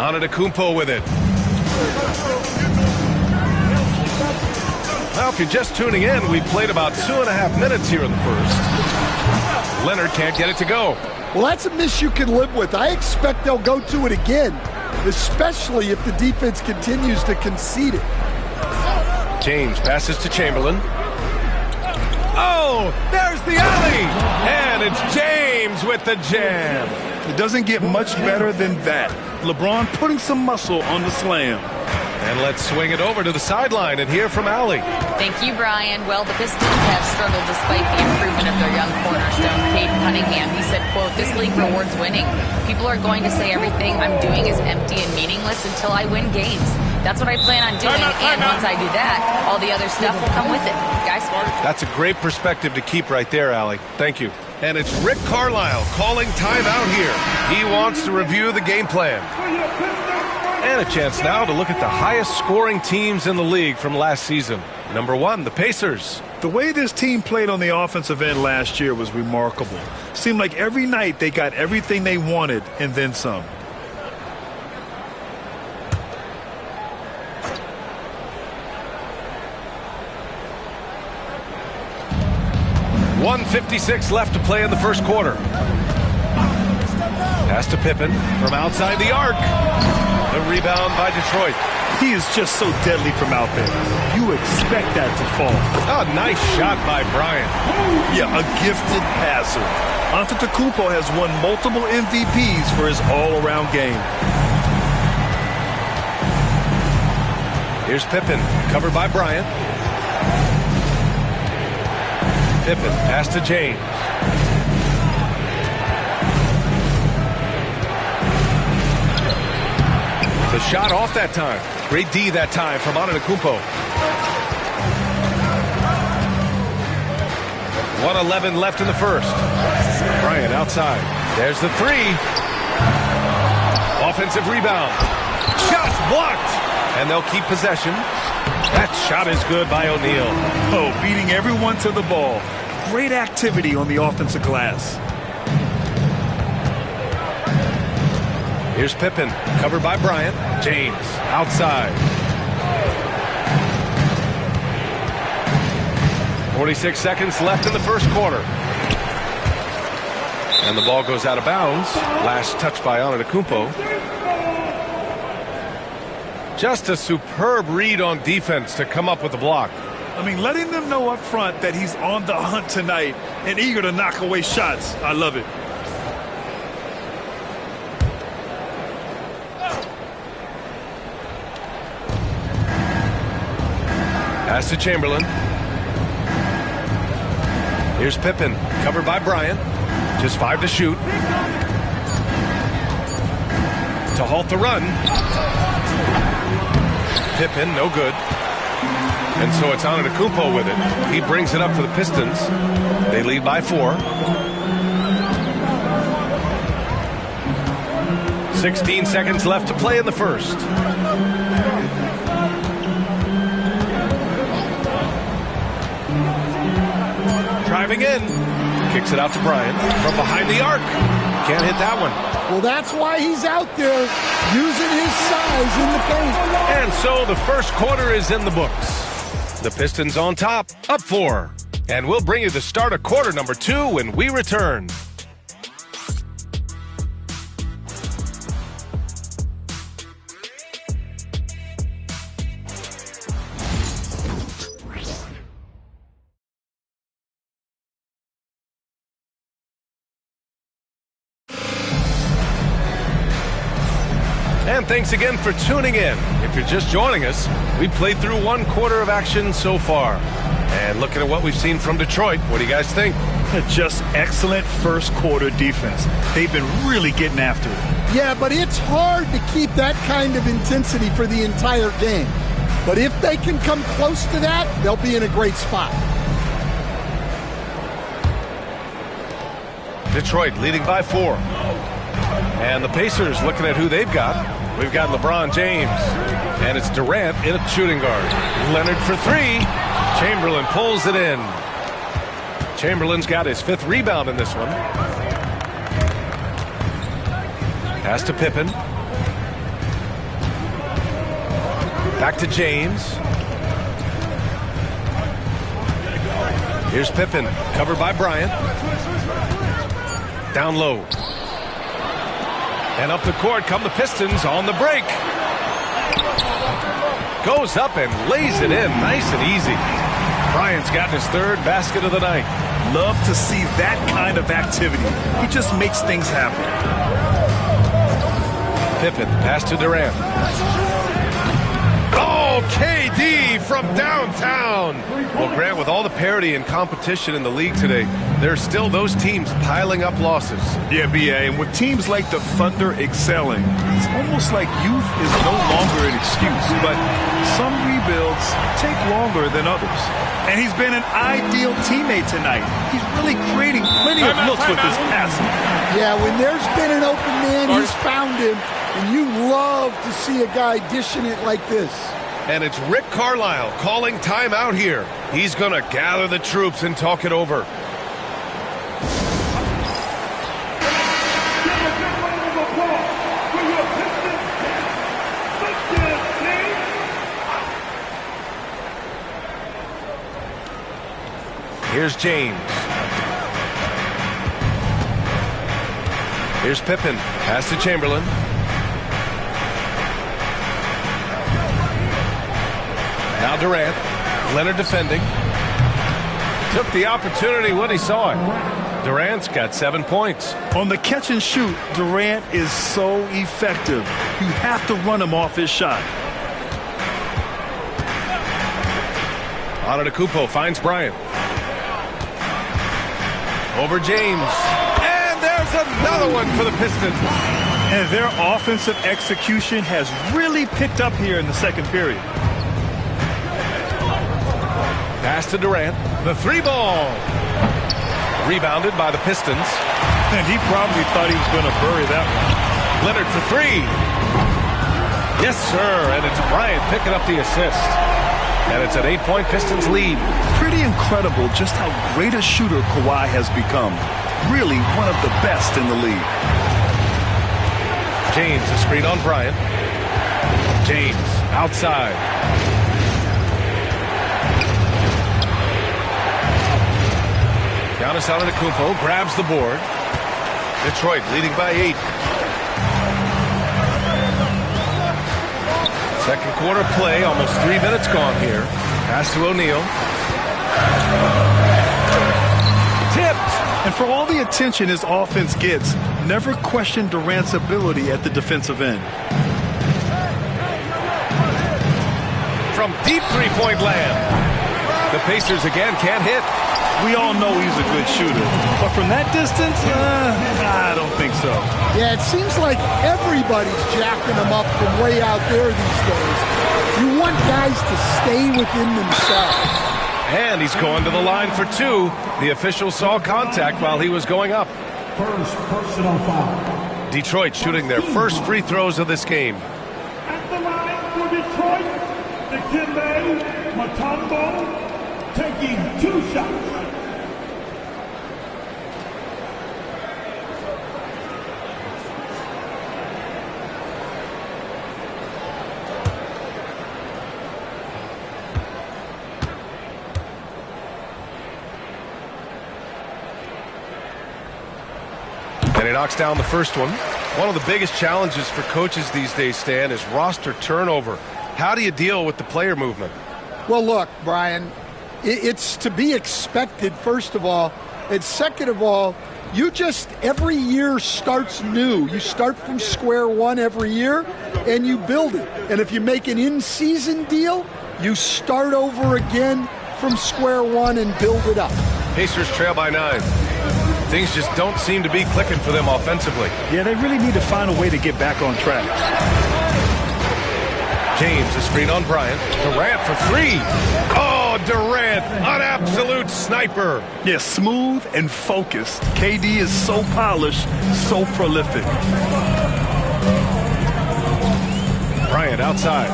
C: Antetokounmpo with it. Well, if you're just tuning in, we played about 2.5 minutes here in the first. Leonard can't get it to go.
Q: Well, that's a miss you can live with. I expect they'll go to it again, especially if the defense continues to concede it.
C: James passes to Chamberlain. Oh, there's the alley! And it's James with the jam.
R: It doesn't get much better than that. LeBron putting some muscle on the slam.
C: And let's swing it over to the sideline and hear from Allie.
K: Thank you, Brian. Well, the Pistons have struggled despite the improvement of their young cornerstone, Cade Cunningham. He said, quote, "This league rewards winning. People are going to say everything I'm doing is empty and meaningless until I win games. That's what I plan on doing, and once I do that, all the other stuff will come with it." Guys?
C: That's a great perspective to keep right there, Allie. Thank you. And it's Rick Carlisle calling timeout here. He wants to review the game plan. And a chance now to look at the highest scoring teams in the league from last season. Number 1, the Pacers.
R: The way this team played on the offensive end last year was remarkable. Seemed like every night they got everything they wanted and then some.
C: .156 left to play in the first quarter. Pass to Pippen from outside the arc. The rebound by Detroit.
R: He is just so deadly from out there. You expect that to fall.
C: Oh, nice shot by Bryant.
R: Yeah, a gifted passer. Antetokounmpo has won multiple MVPs for his all-around game.
C: Here's Pippen, covered by Bryant. Pippen, pass to James. The shot off that time. Great D that time from Antetokounmpo. 1:11 left in the first. Bryant outside. There's the three. Offensive rebound. Shot's blocked. And they'll keep possession. That shot is good by O'Neal.
R: Oh, beating everyone to the ball. Great activity on the offensive glass.
C: Here's Pippen, covered by Bryant. James, outside. 46 seconds left in the first quarter. And the ball goes out of bounds. Last touch by Antetokounmpo. Just a superb read on defense to come up with the block.
R: I mean, letting them know up front that he's on the hunt tonight and eager to knock away shots. I love it.
C: Pass to Chamberlain. Here's Pippen, covered by Bryant. Just 5 to shoot. To halt the run. Pippen, no good. And so it's Antetokounmpo with it. He brings it up for the Pistons. They lead by 4. 16 seconds left to play in the first. Driving in. Kicks it out to Bryant from behind the arc. Can't hit that one.
Q: Well, that's why he's out there using his size in the paint.
C: And so the first quarter is in the books. The Pistons on top, up 4. And we'll bring you the start of quarter number 2 when we return. And thanks again for tuning in. If you're just joining us, we played through 1 quarter of action so far. And looking at what we've seen from Detroit, what do you guys think?
R: Just excellent first quarter defense. They've been really getting after it.
Q: Yeah, but it's hard to keep that kind of intensity for the entire game. But if they can come close to that, they'll be in a great spot.
C: Detroit leading by 4. And the Pacers looking at who they've got. We've got LeBron James. And it's Durant in a shooting guard. Leonard for 3. Chamberlain pulls it in. Chamberlain's got his 5th rebound in this one. Pass to Pippen. Back to James. Here's Pippen, covered by Bryant. Down low. And up the court come the Pistons on the break. Goes up and lays it in nice and easy. Bryant's got his 3rd basket of the night.
R: Love to see that kind of activity. He just makes things happen.
C: Pippen, pass to Durant. Oh, KD from downtown. Well, Grant, with all the parity and competition in the league today, there's still those teams piling up losses.
R: Yeah, B.A., and with teams like the Thunder excelling, it's almost like youth is no longer an excuse, but some rebuilds take longer than others. And he's been an ideal teammate tonight. He's really creating plenty of looks with his passing.
Q: Yeah, when there's been an open man, he's found him, and you love to see a guy dishing it like this.
C: And it's Rick Carlisle calling timeout here. He's going to gather the troops and talk it over. Here's James. Here's Pippen. Pass to Chamberlain. Now Durant. Leonard defending. Took the opportunity when he saw it. Durant's got 7 points.
R: On the catch and shoot, Durant is so effective. You have to run him off his shot.
C: Antetokounmpo finds Bryant. Over James. And there's another one for the Pistons.
R: And their offensive execution has really picked up here in the second period.
C: Pass to Durant. The three ball. Rebounded by the Pistons.
R: And he probably thought he was going to bury that one.
C: Leonard for three. Yes, sir. And it's Bryant picking up the assist. And it's an 8-point Pistons lead.
R: Pretty incredible just how great a shooter Kawhi has become. Really one of the best in the league.
C: James, a screen on Bryant. James, outside. Giannis Antetokounmpo grabs the board. Detroit leading by 8. Second quarter play, almost 3 minutes gone here. Pass to O'Neal. Tipped.
R: And for all the attention his offense gets, never question Durant's ability at the defensive end.
C: From deep three-point land. The Pacers again can't hit.
R: We all know he's a good shooter. But from that distance, I don't think so.
Q: Yeah, it seems like everybody's jacking him up from way out there these days. You want guys to stay within themselves.
C: And he's going to the line for 2. The official saw contact while he was going up.
G: First personal foul.
C: Detroit shooting their first free throws of this game.
G: At the line for Detroit, Dikembe Mutombo taking 2 shots.
C: And he knocks down the first one. One of the biggest challenges for coaches these days, Stan, is roster turnover. How do you deal with the player movement?
Q: Well, look, Brian, it's to be expected, first of all. And second of all, you just, every year starts new. You start from square one every year, and you build it. And if you make an in-season deal, you start over again from square one and build it up.
C: Pacers trail by 9. Things just don't seem to be clicking for them offensively.
R: Yeah, they really need to find a way to get back on track.
C: James, a screen on Bryant. Durant for 3. Oh, Durant, an absolute sniper.
R: Yeah, smooth and focused. KD is so polished, so prolific.
C: Bryant outside.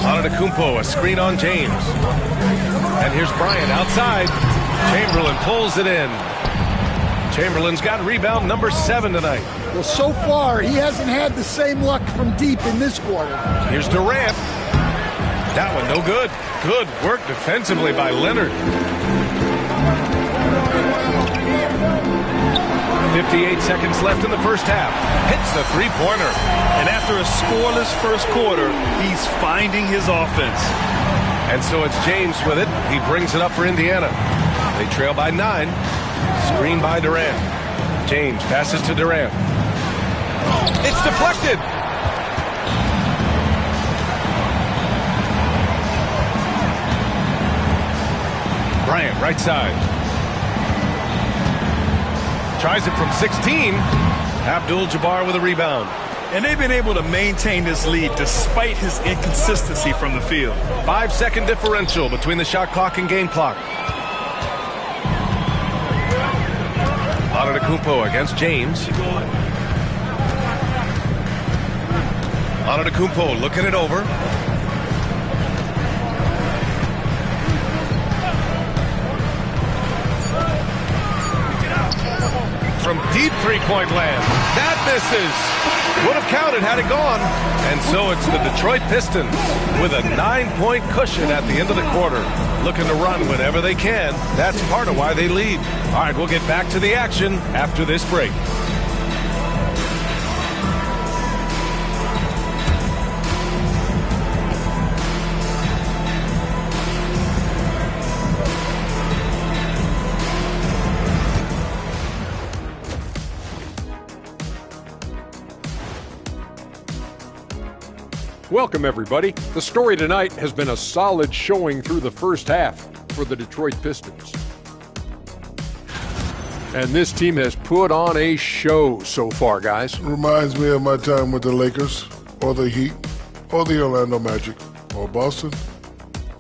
C: Antetokounmpo, a screen on James. And here's Bryant outside. Chamberlain pulls it in. Chamberlain's got rebound number 7 tonight.
Q: Well, so far, he hasn't had the same luck from deep in this quarter.
C: Here's Durant. That one no good. Good work defensively by Leonard. 58 seconds left in the first half. Hits the three-pointer.
R: And after a scoreless first quarter, he's finding his offense.
C: And so it's James with it. He brings it up for Indiana. They trail by 9. Screen by Durant. James passes to Durant. It's deflected. Bryant, right side. Tries it from 16. Abdul-Jabbar with a rebound.
R: And they've been able to maintain this lead despite his inconsistency from the field.
C: 5-second differential between the shot clock and game clock. Antetokounmpo against James. Antetokounmpo looking it over. From deep three-point land. That misses. Would have counted had it gone. And so it's the Detroit Pistons with a 9-point cushion at the end of the quarter. Looking to run whenever they can. That's part of why they lead. All right, we'll get back to the action after this break.
I: Welcome, everybody. The story tonight has been a solid showing through the first half for the Detroit Pistons. And this team has put on a show so far, guys.
J: Reminds me of my time with the Lakers, or the Heat, or the Orlando Magic, or Boston,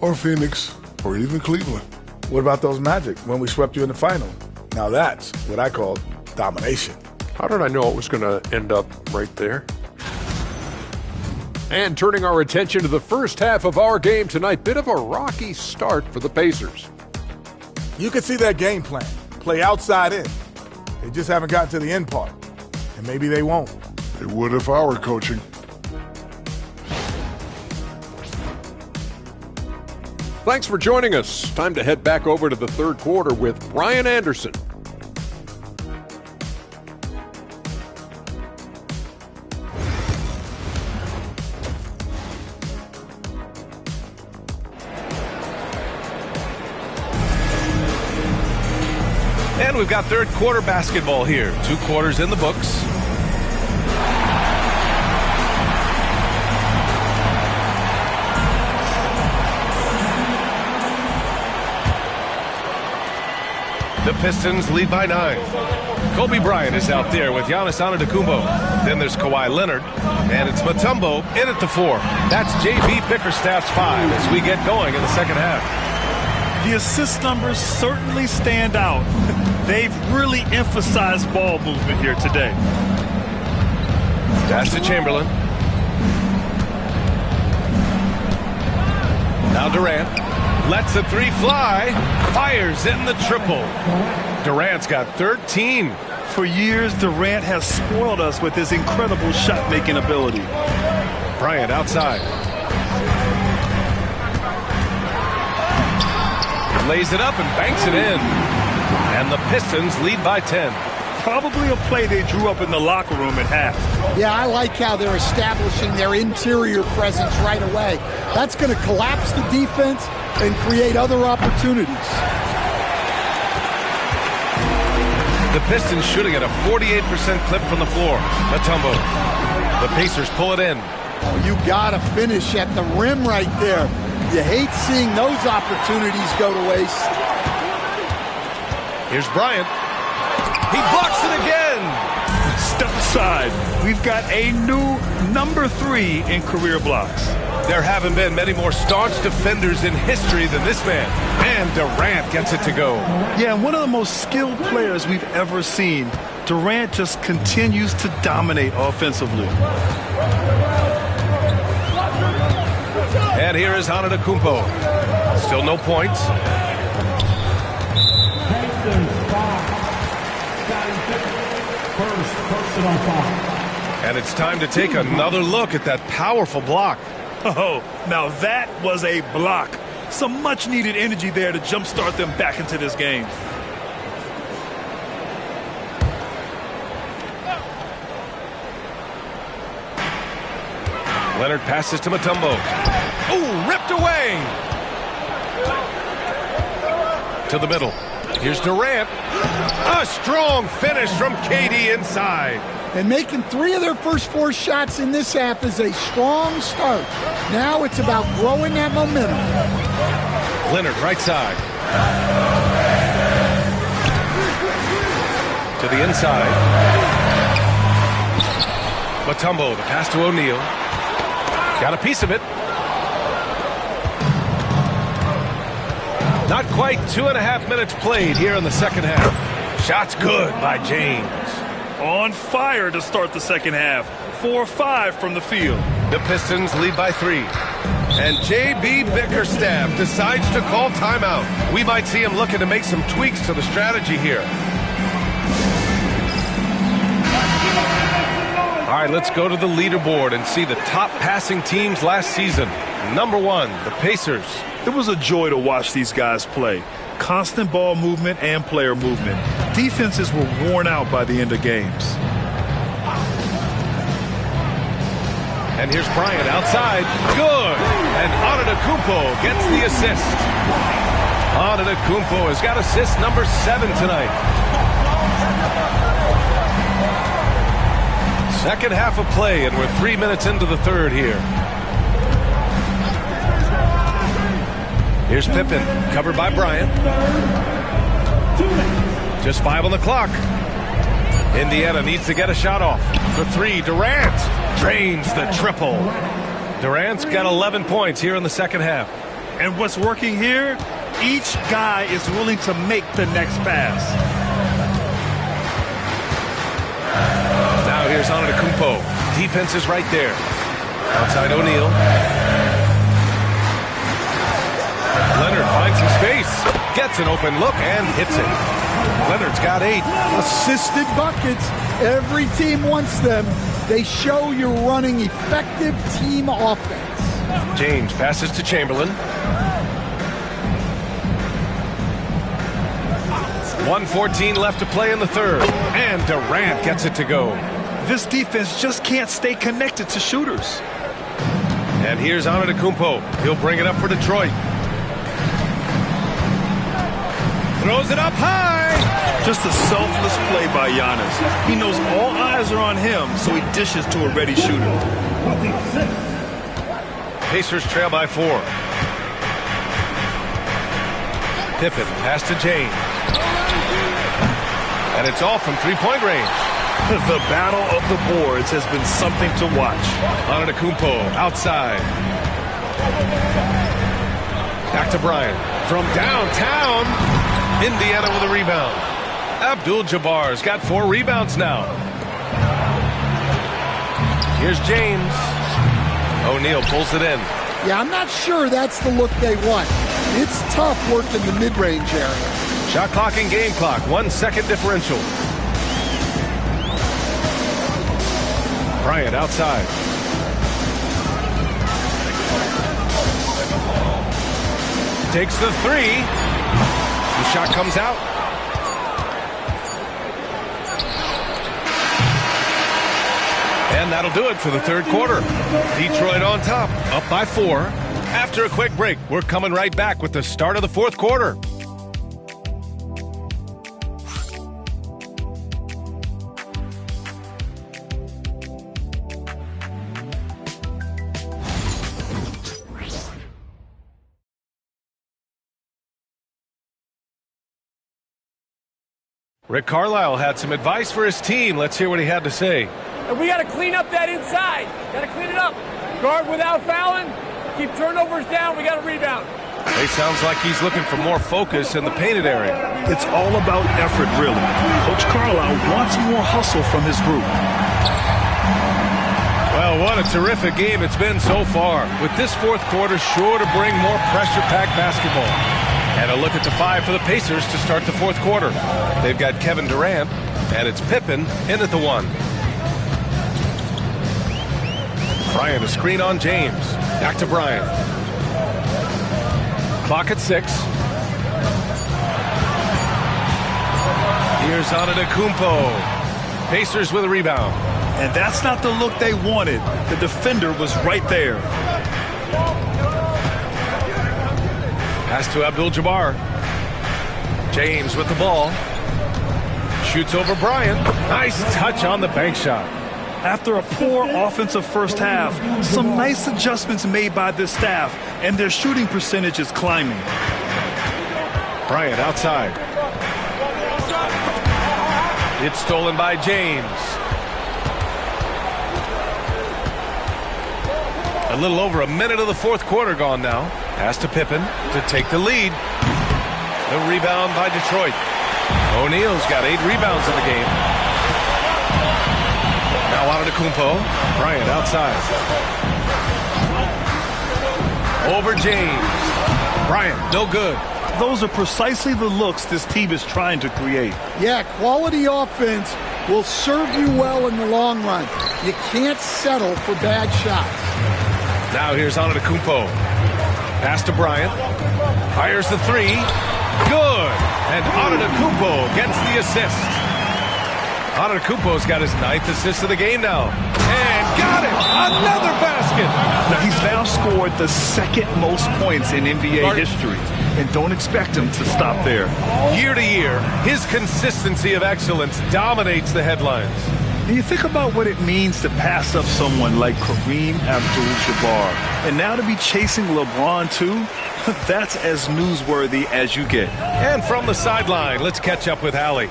J: or Phoenix, or even Cleveland.
P: What about those Magic when we swept you in the final? Now that's what I call domination.
I: How did I know it was going to end up right there? And turning our attention to the first half of our game tonight, bit of a rocky start for the Pacers.
P: You can see their game plan. Play outside in. They just haven't gotten to the end part. And maybe they won't.
J: They would if I were coaching.
I: Thanks for joining us. Time to head back over to the third quarter with Brian Anderson.
C: And we've got third quarter basketball here. 2 quarters in the books. The Pistons lead by 9. Kobe Bryant is out there with Giannis Antetokounmpo. Then there's Kawhi Leonard. And it's Mutombo in at the 4. That's J.B. Bickerstaff's 5 as we get going in the second half.
R: The assist numbers certainly stand out. They've really emphasized ball movement here today.
C: Pass to Chamberlain. Now Durant lets the 3 fly. Fires in the triple. Durant's got 13.
R: For years, Durant has spoiled us with his incredible shot-making ability.
C: Bryant outside. Lays it up and banks it in. And the Pistons lead by 10.
R: Probably a play they drew up in the locker room at half.
Q: Yeah, I like how they're establishing their interior presence right away. That's going to collapse the defense and create other opportunities.
C: The Pistons shooting at a 48% clip from the floor. Mutombo. The Pacers pull it in.
Q: Oh, you got to finish at the rim right there. You hate seeing those opportunities go to waste.
C: Here's Bryant. He blocks it again.
R: Step aside. We've got a new number 3 in career blocks.
C: There haven't been many more staunch defenders in history than this man. And Durant gets it to go.
R: Yeah, one of the most skilled players we've ever seen. Durant just continues to dominate offensively.
C: And here is Antetokounmpo. Still no points. And it's time to take another look at that powerful block.
R: Oh, now that was a block. Some much-needed energy there to jumpstart them back into this game.
C: Leonard passes to Mutombo. Ooh, ripped away. To the middle. Here's Durant. A strong finish from KD inside.
Q: And making 3 of their first 4 shots in this half is a strong start. Now it's about growing that momentum.
C: Leonard, right side. To the inside. Mutombo, the pass to O'Neal. Got a piece of it. Not quite 2.5 minutes played here in the second half. Shots good by James.
R: On fire to start the second half. 4-5 from the field.
C: The Pistons lead by 3. And J.B. Bickerstaff decides to call timeout. We might see him looking to make some tweaks to the strategy here. All right, let's go to the leaderboard and see the top passing teams last season. Number 1, the Pacers.
R: It was a joy to watch these guys play. Constant ball movement and player movement. Defenses were worn out by the end of games.
C: And here's Bryant outside. Good. And Antetokounmpo gets the assist. Antetokounmpo has got assist number 7 tonight. Second half of play, and we're 3 minutes into the third here. Here's Pippen, covered by Bryant. Just 5 on the clock. Indiana needs to get a shot off. For 3, Durant drains the triple. Durant's got 11 points here in the second half.
R: And what's working here? Each guy is willing to make the next pass.
C: Now here's Antetokounmpo. Defense is right there. Outside O'Neal. Leonard finds some space. Gets an open look and hits it. Leonard's got 8.
Q: Assisted buckets. Every team wants them. They show you're running effective team offense.
C: James passes to Chamberlain. 1:14 left to play in the third. And Durant gets it to go.
R: This defense just can't stay connected to shooters.
C: And here's Antetokounmpo. He'll bring it up for Detroit. Throws it up high.
R: Just a selfless play by Giannis. He knows all eyes are on him, so he dishes to a ready shooter.
C: Pacers trail by 4. Pippen pass to James. And it's all from three-point range.
R: The battle of the boards has been something to watch.
C: Antetokounmpo outside. Back to Bryant. From downtown, Indiana with a rebound. Abdul-Jabbar's got 4 rebounds now. Here's James. O'Neal pulls it in.
Q: Yeah, I'm not sure that's the look they want. It's tough working the mid-range area.
C: Shot clock and game clock, 1 second differential. Bryant outside. Takes the 3. The shot comes out. And that'll do it for the third quarter. Detroit on top, up by 4. After a quick break, we're coming right back with the start of the fourth quarter. Rick Carlisle had some advice for his team. Let's hear what he had to say.
H: And we got to clean up that inside. Got to clean it up. Guard without fouling. Keep turnovers down. We got to rebound.
C: It sounds like he's looking for more focus in the painted area.
R: It's all about effort, really. Coach Carlisle wants more hustle from his group.
C: Well, what a terrific game it's been so far. With this fourth quarter sure to bring more pressure-packed basketball. And a look at the 5 for the Pacers to start the fourth quarter. They've got Kevin Durant, and it's Pippen in at the 1. Bryant, a screen on James. Back to Bryant. Clock at 6. Here's Antetokounmpo. Pacers with a rebound.
R: And that's not the look they wanted. The defender was right there. Pass
C: to Abdul-Jabbar. James with the ball. Shoots over Bryant. Nice touch on the bank shot.
R: After a poor offensive first half, some nice adjustments made by this staff, and their shooting percentage is climbing.
C: Bryant outside. It's stolen by James. A little over a minute of the fourth quarter gone now. Pass to Pippen to take the lead. The rebound by Detroit. O'Neal's got 8 rebounds in the game. Now Antetokounmpo. Bryant outside. Over James. Bryant, no good.
R: Those are precisely the looks this team is trying to create.
Q: Yeah, quality offense will serve you well in the long run. You can't settle for bad shots.
C: Now here's Antetokounmpo. Pass to Bryant. Fires the 3. Good. And Antetokounmpo gets the assist. Antetokounmpo's got his 9th assist of the game now. And got it. Another basket.
R: Now he's now scored the 2nd most points in NBA history. And don't expect him to stop there.
C: Year to year, his consistency of excellence dominates the headlines.
R: And you think about what it means to pass up someone like Kareem Abdul-Jabbar. And now to be chasing LeBron too, that's as newsworthy as you get.
C: And from the sideline, let's catch up with Allie.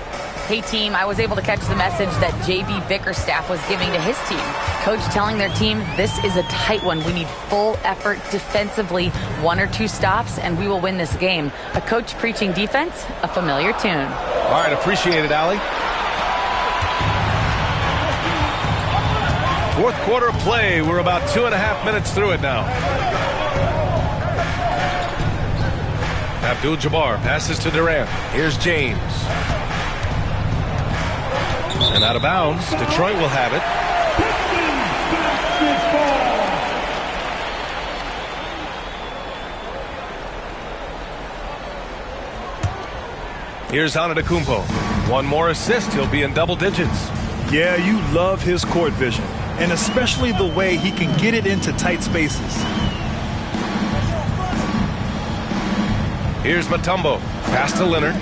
K: Hey team, I was able to catch the message that JB Bickerstaff was giving to his team. Coach telling their team, this is a tight one. We need full effort defensively, 1 or 2 stops, and we will win this game. A coach preaching defense, a familiar tune.
C: All right, appreciate it, Allie. Fourth quarter of play. We're about 2.5 minutes through it now. Abdul-Jabbar passes to Durant. Here's James. And out of bounds. Detroit will have it. Here's Antetokounmpo. 1 more assist. He'll be in double digits.
R: Yeah, you love his court vision. And especially the way he can get it into tight spaces.
C: Here's Mutombo. Pass to Leonard.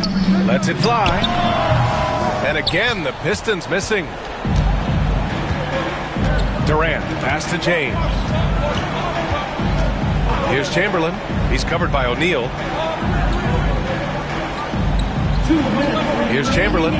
C: Lets it fly. And again, the Pistons missing. Durant. Pass to James. Here's Chamberlain. He's covered by O'Neal. Here's Chamberlain.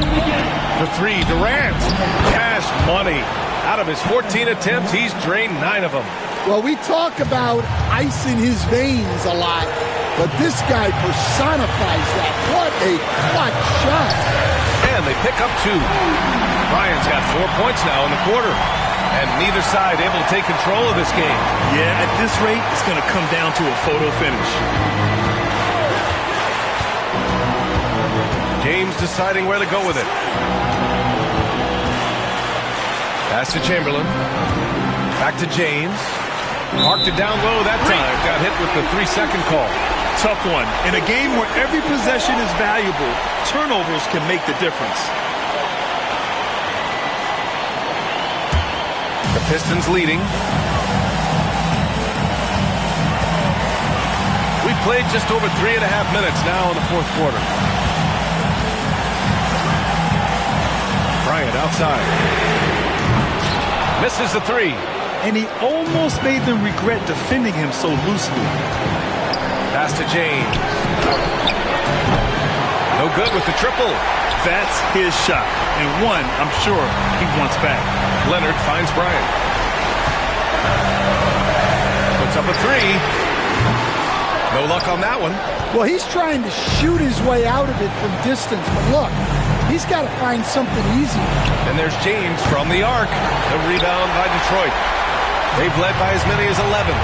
C: For 3. Durant. Cash money. Out of his 14 attempts, he's drained 9 of them.
Q: Well, we talk about ice in his veins a lot, but this guy personifies that. What a clutch shot.
C: And they pick up 2. Bryant's got 4 points now in the quarter. And neither side able to take control of this game.
R: Yeah, at this rate, it's going to come down to a photo finish.
C: James deciding where to go with it. Pass to Chamberlain. Back to James. Marked it down low that time. Got hit with the 3-second call.
R: Tough one. In a game where every possession is valuable, turnovers can make the difference.
C: The Pistons leading. We've played just over 3.5 minutes now in the fourth quarter. Bryant outside. Misses the 3.
R: And he almost made them regret defending him so loosely.
C: Pass to James. No good with the triple.
R: That's his shot. And one, I'm sure, he wants back.
C: Leonard finds Bryant. Puts up a 3. No luck on that one.
Q: Well, he's trying to shoot his way out of it from distance, but look, he's got to find something easy.
C: And there's James from the arc. The rebound by Detroit. They've led by as many as 11.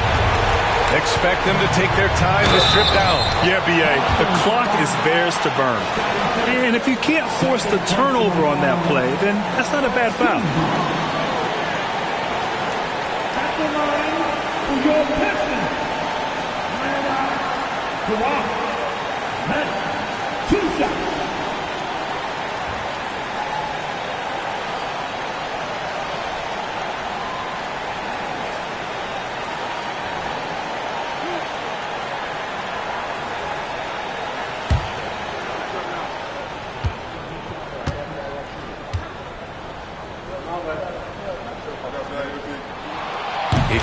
C: Expect them to take their time to strip down.
R: Yeah, B.A., the clock is theirs to burn. And if you can't force the turnover on that play, then that's not a bad foul.
G: At the line for your Pistons. Durant. 2 shots.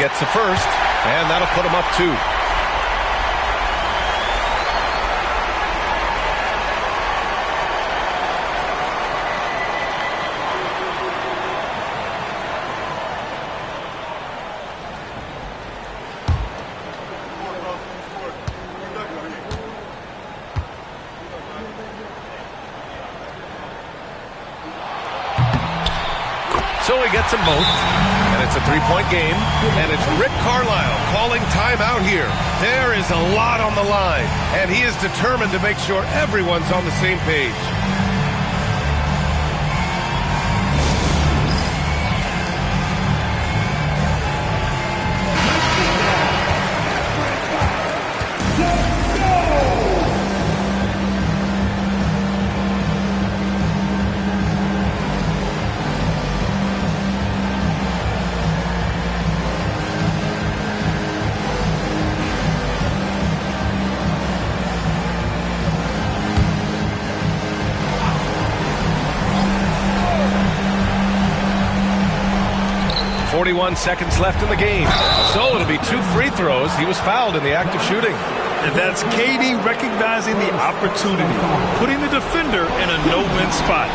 C: gets the first, and that'll put him up 2. So he gets them both, and it's a 3-point game, and it's Rick Carlisle calling timeout here. There is a lot on the line, and he is determined to make sure everyone's on the same page. Seconds left in the game. So it'll be 2 free throws. He was fouled in the act of shooting.
R: And that's KD recognizing the opportunity, putting the defender in a no-win spot.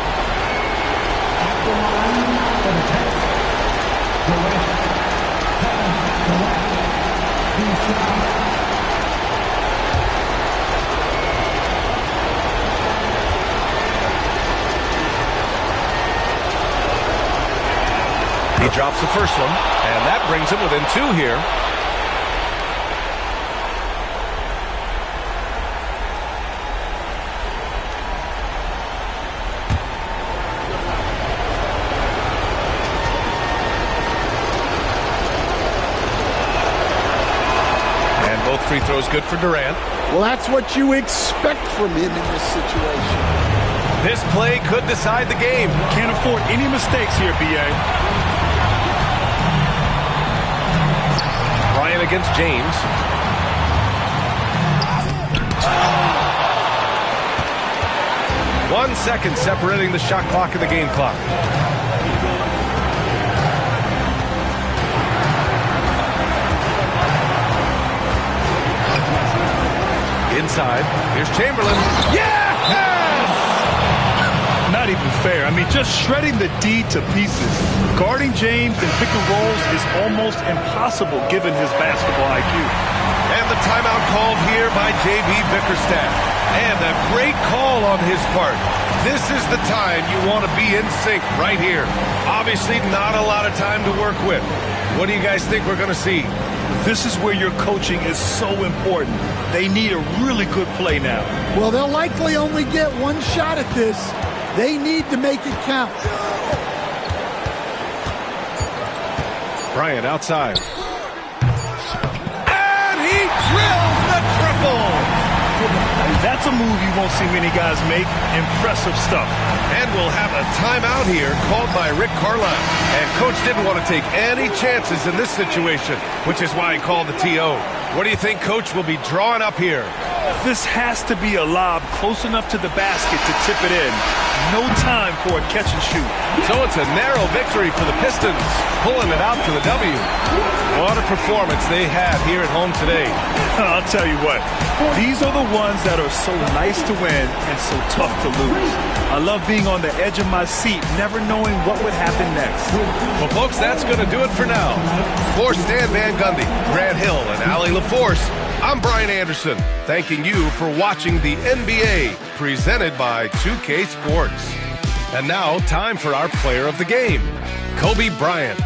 C: He drops the first one, and that brings him within 2 here. And both free throws good for Durant.
Q: Well, that's what you expect from him in this situation.
C: This play could decide the game.
R: Can't afford any mistakes here, B.A.
C: Against James. 1 second separating the shot clock and the game clock. Inside, here's Chamberlain. Yes!
R: Not even fair. I mean, just shredding the D to pieces. Guarding James in pick and rolls is almost impossible given his basketball IQ.
C: And the timeout called here by J.B. Bickerstaff. And a great call on his part. This is the time you want to be in sync right here. Obviously not a lot of time to work with. What do you guys think we're going to see?
R: This is where your coaching is so important. They need a really good play now.
Q: Well, they'll likely only get 1 shot at this. They need to make it count.
C: Bryant outside. And he drills the triple.
R: That's a move you won't see many guys make. Impressive stuff.
C: And we'll have a timeout here called by Rick Carlisle. And Coach didn't want to take any chances in this situation, which is why he called the TO. What do you think Coach will be drawing up here?
R: This has to be a lob close enough to the basket to tip it in. No time for a catch and shoot.
C: So it's a narrow victory for the Pistons, pulling it out to the W. What a performance they had here at home today.
R: I'll tell you what, these are the ones that are so nice to win and so tough to lose. I love being on the edge of my seat, never knowing what would happen next.
C: Well, folks, that's going to do it for now. For Stan Van Gundy, Grant Hill, and Allie LaForce, I'm Brian Anderson, thanking you for watching the NBA, presented by 2K Sports. And now, time for our player of the game, Kobe Bryant.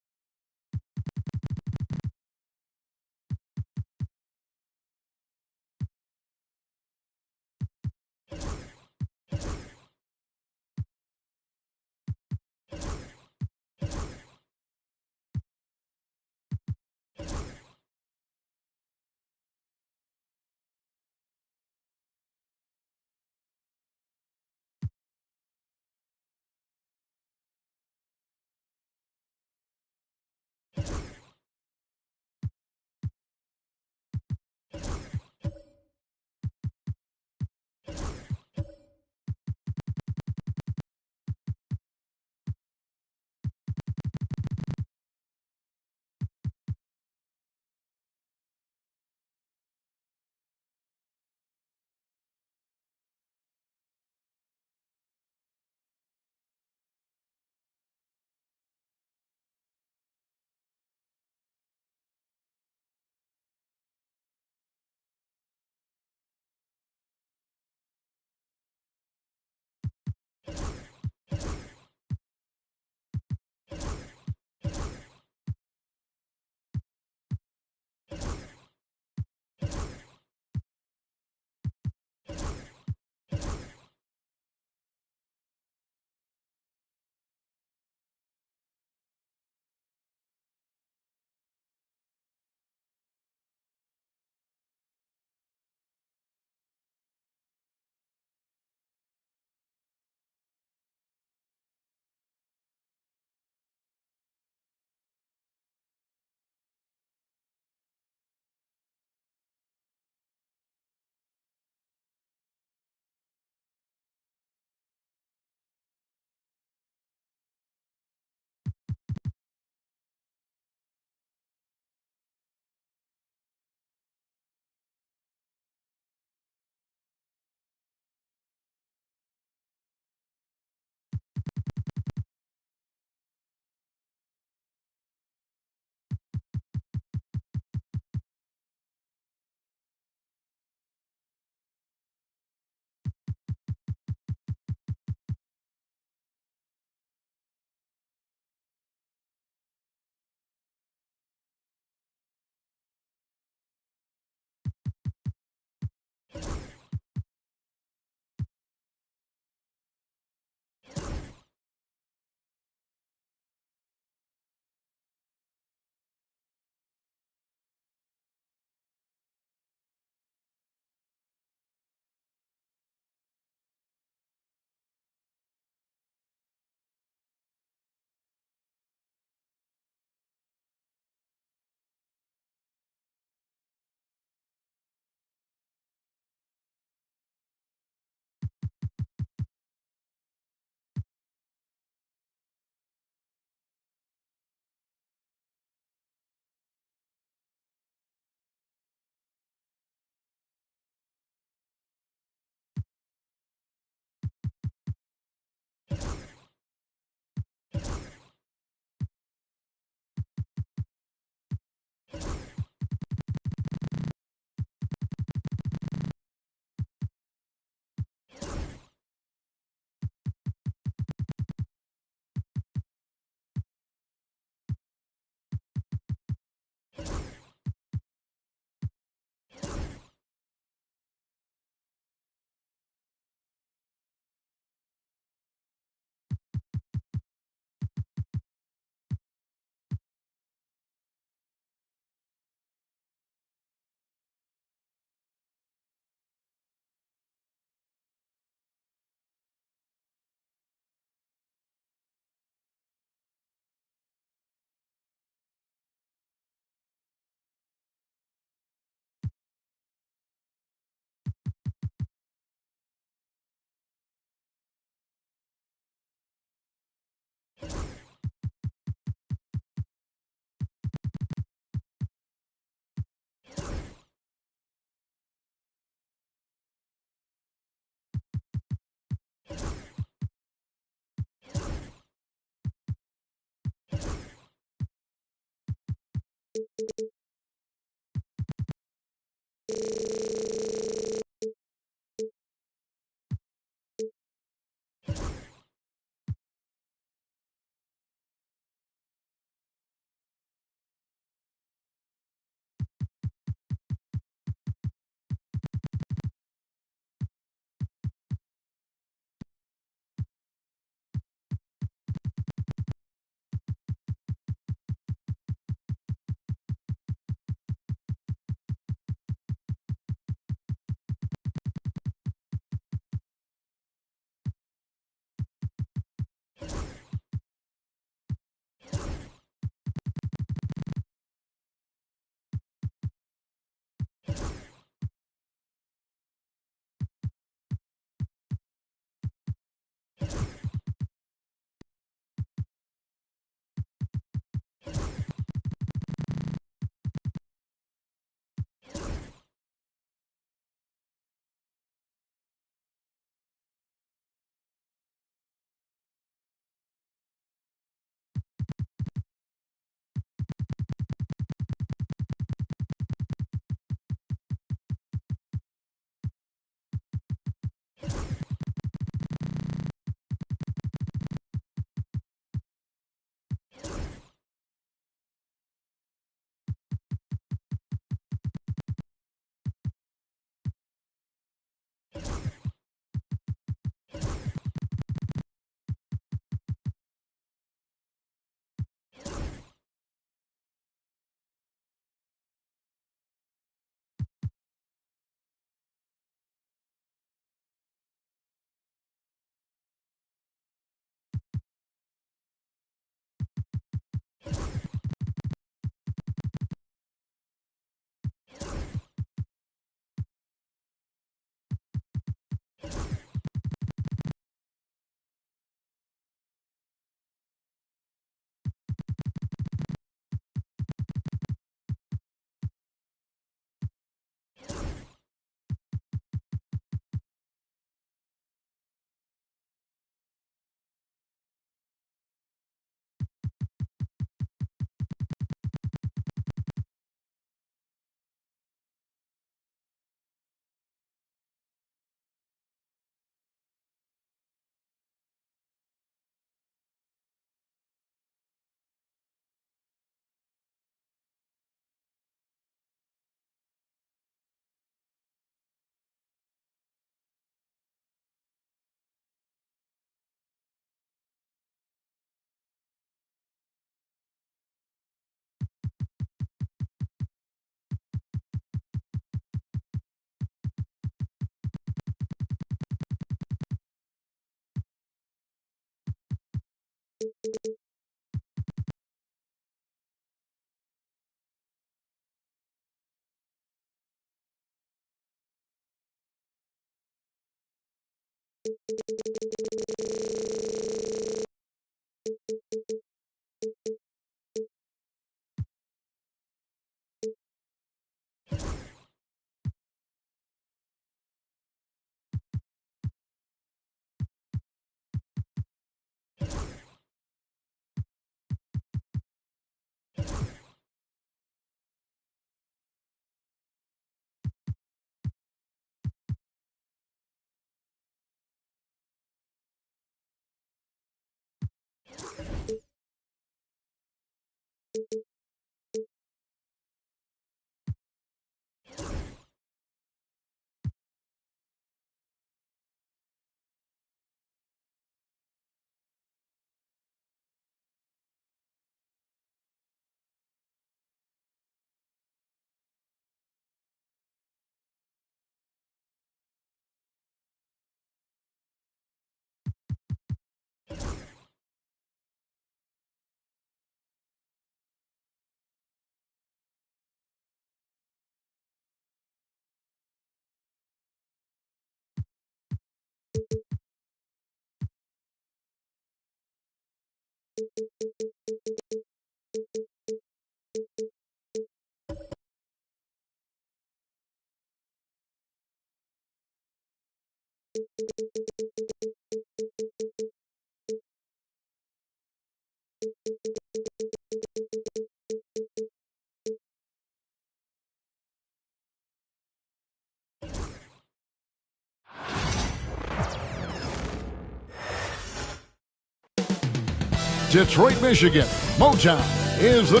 L: Detroit, Michigan. Motown is the...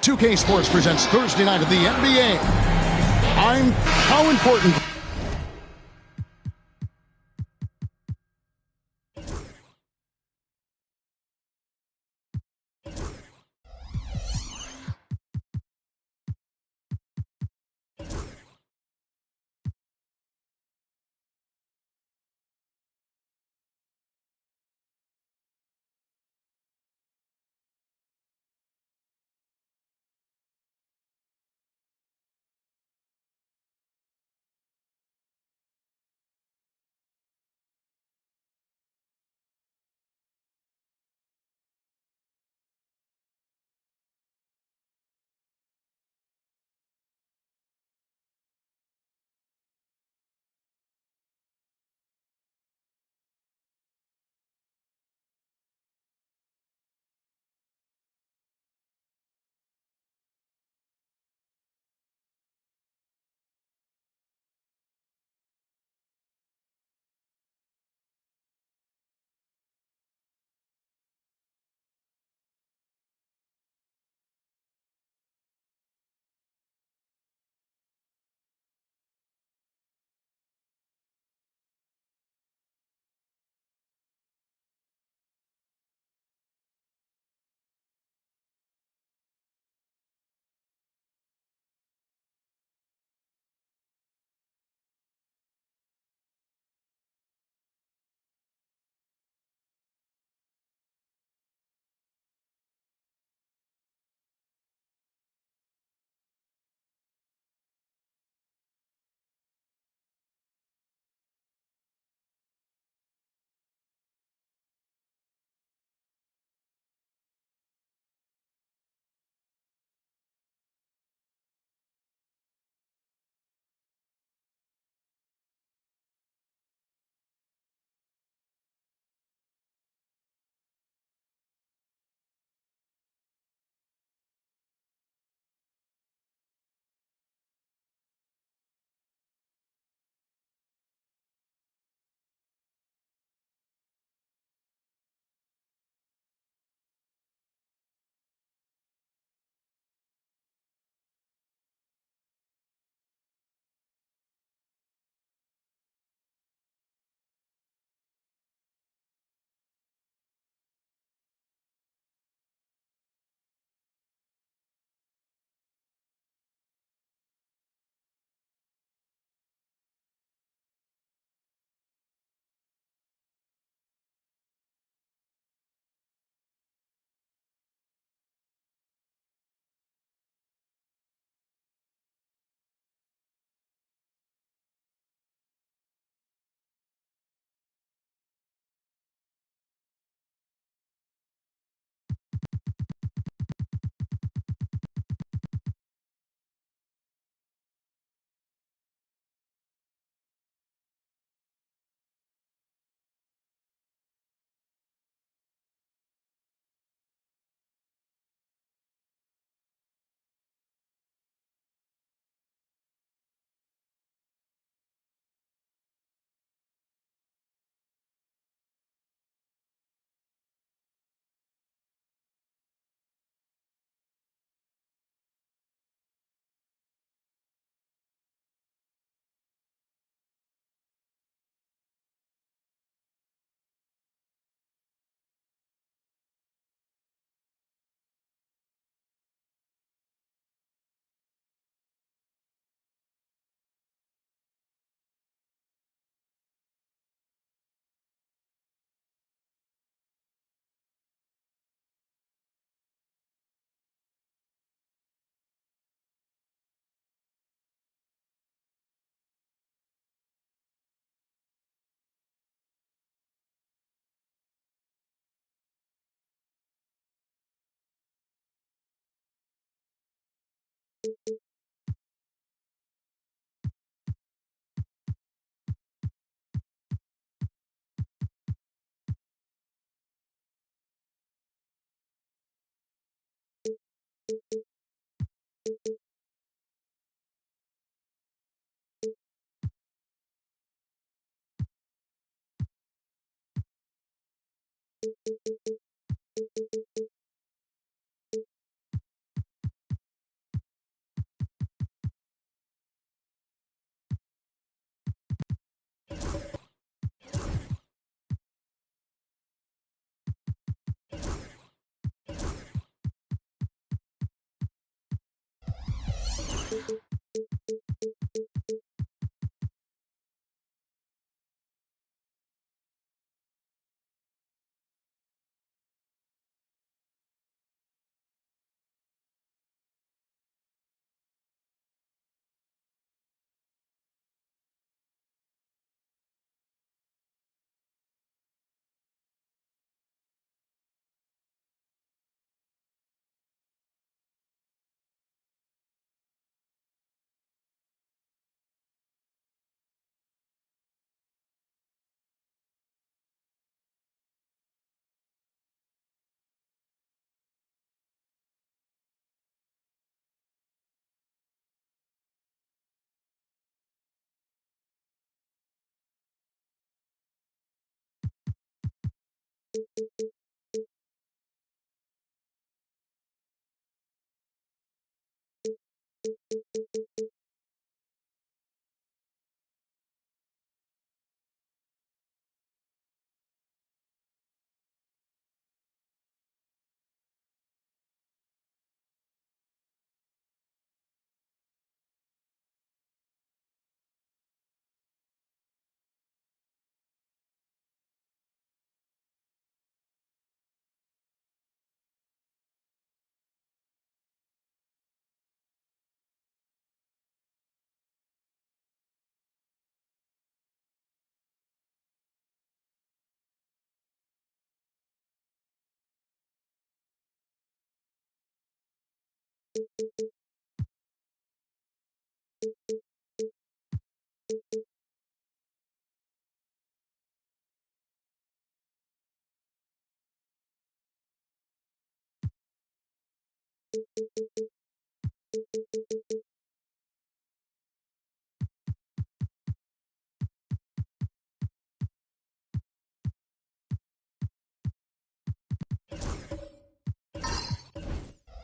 L: "2K Sports presents Thursday night of the NBA. How important...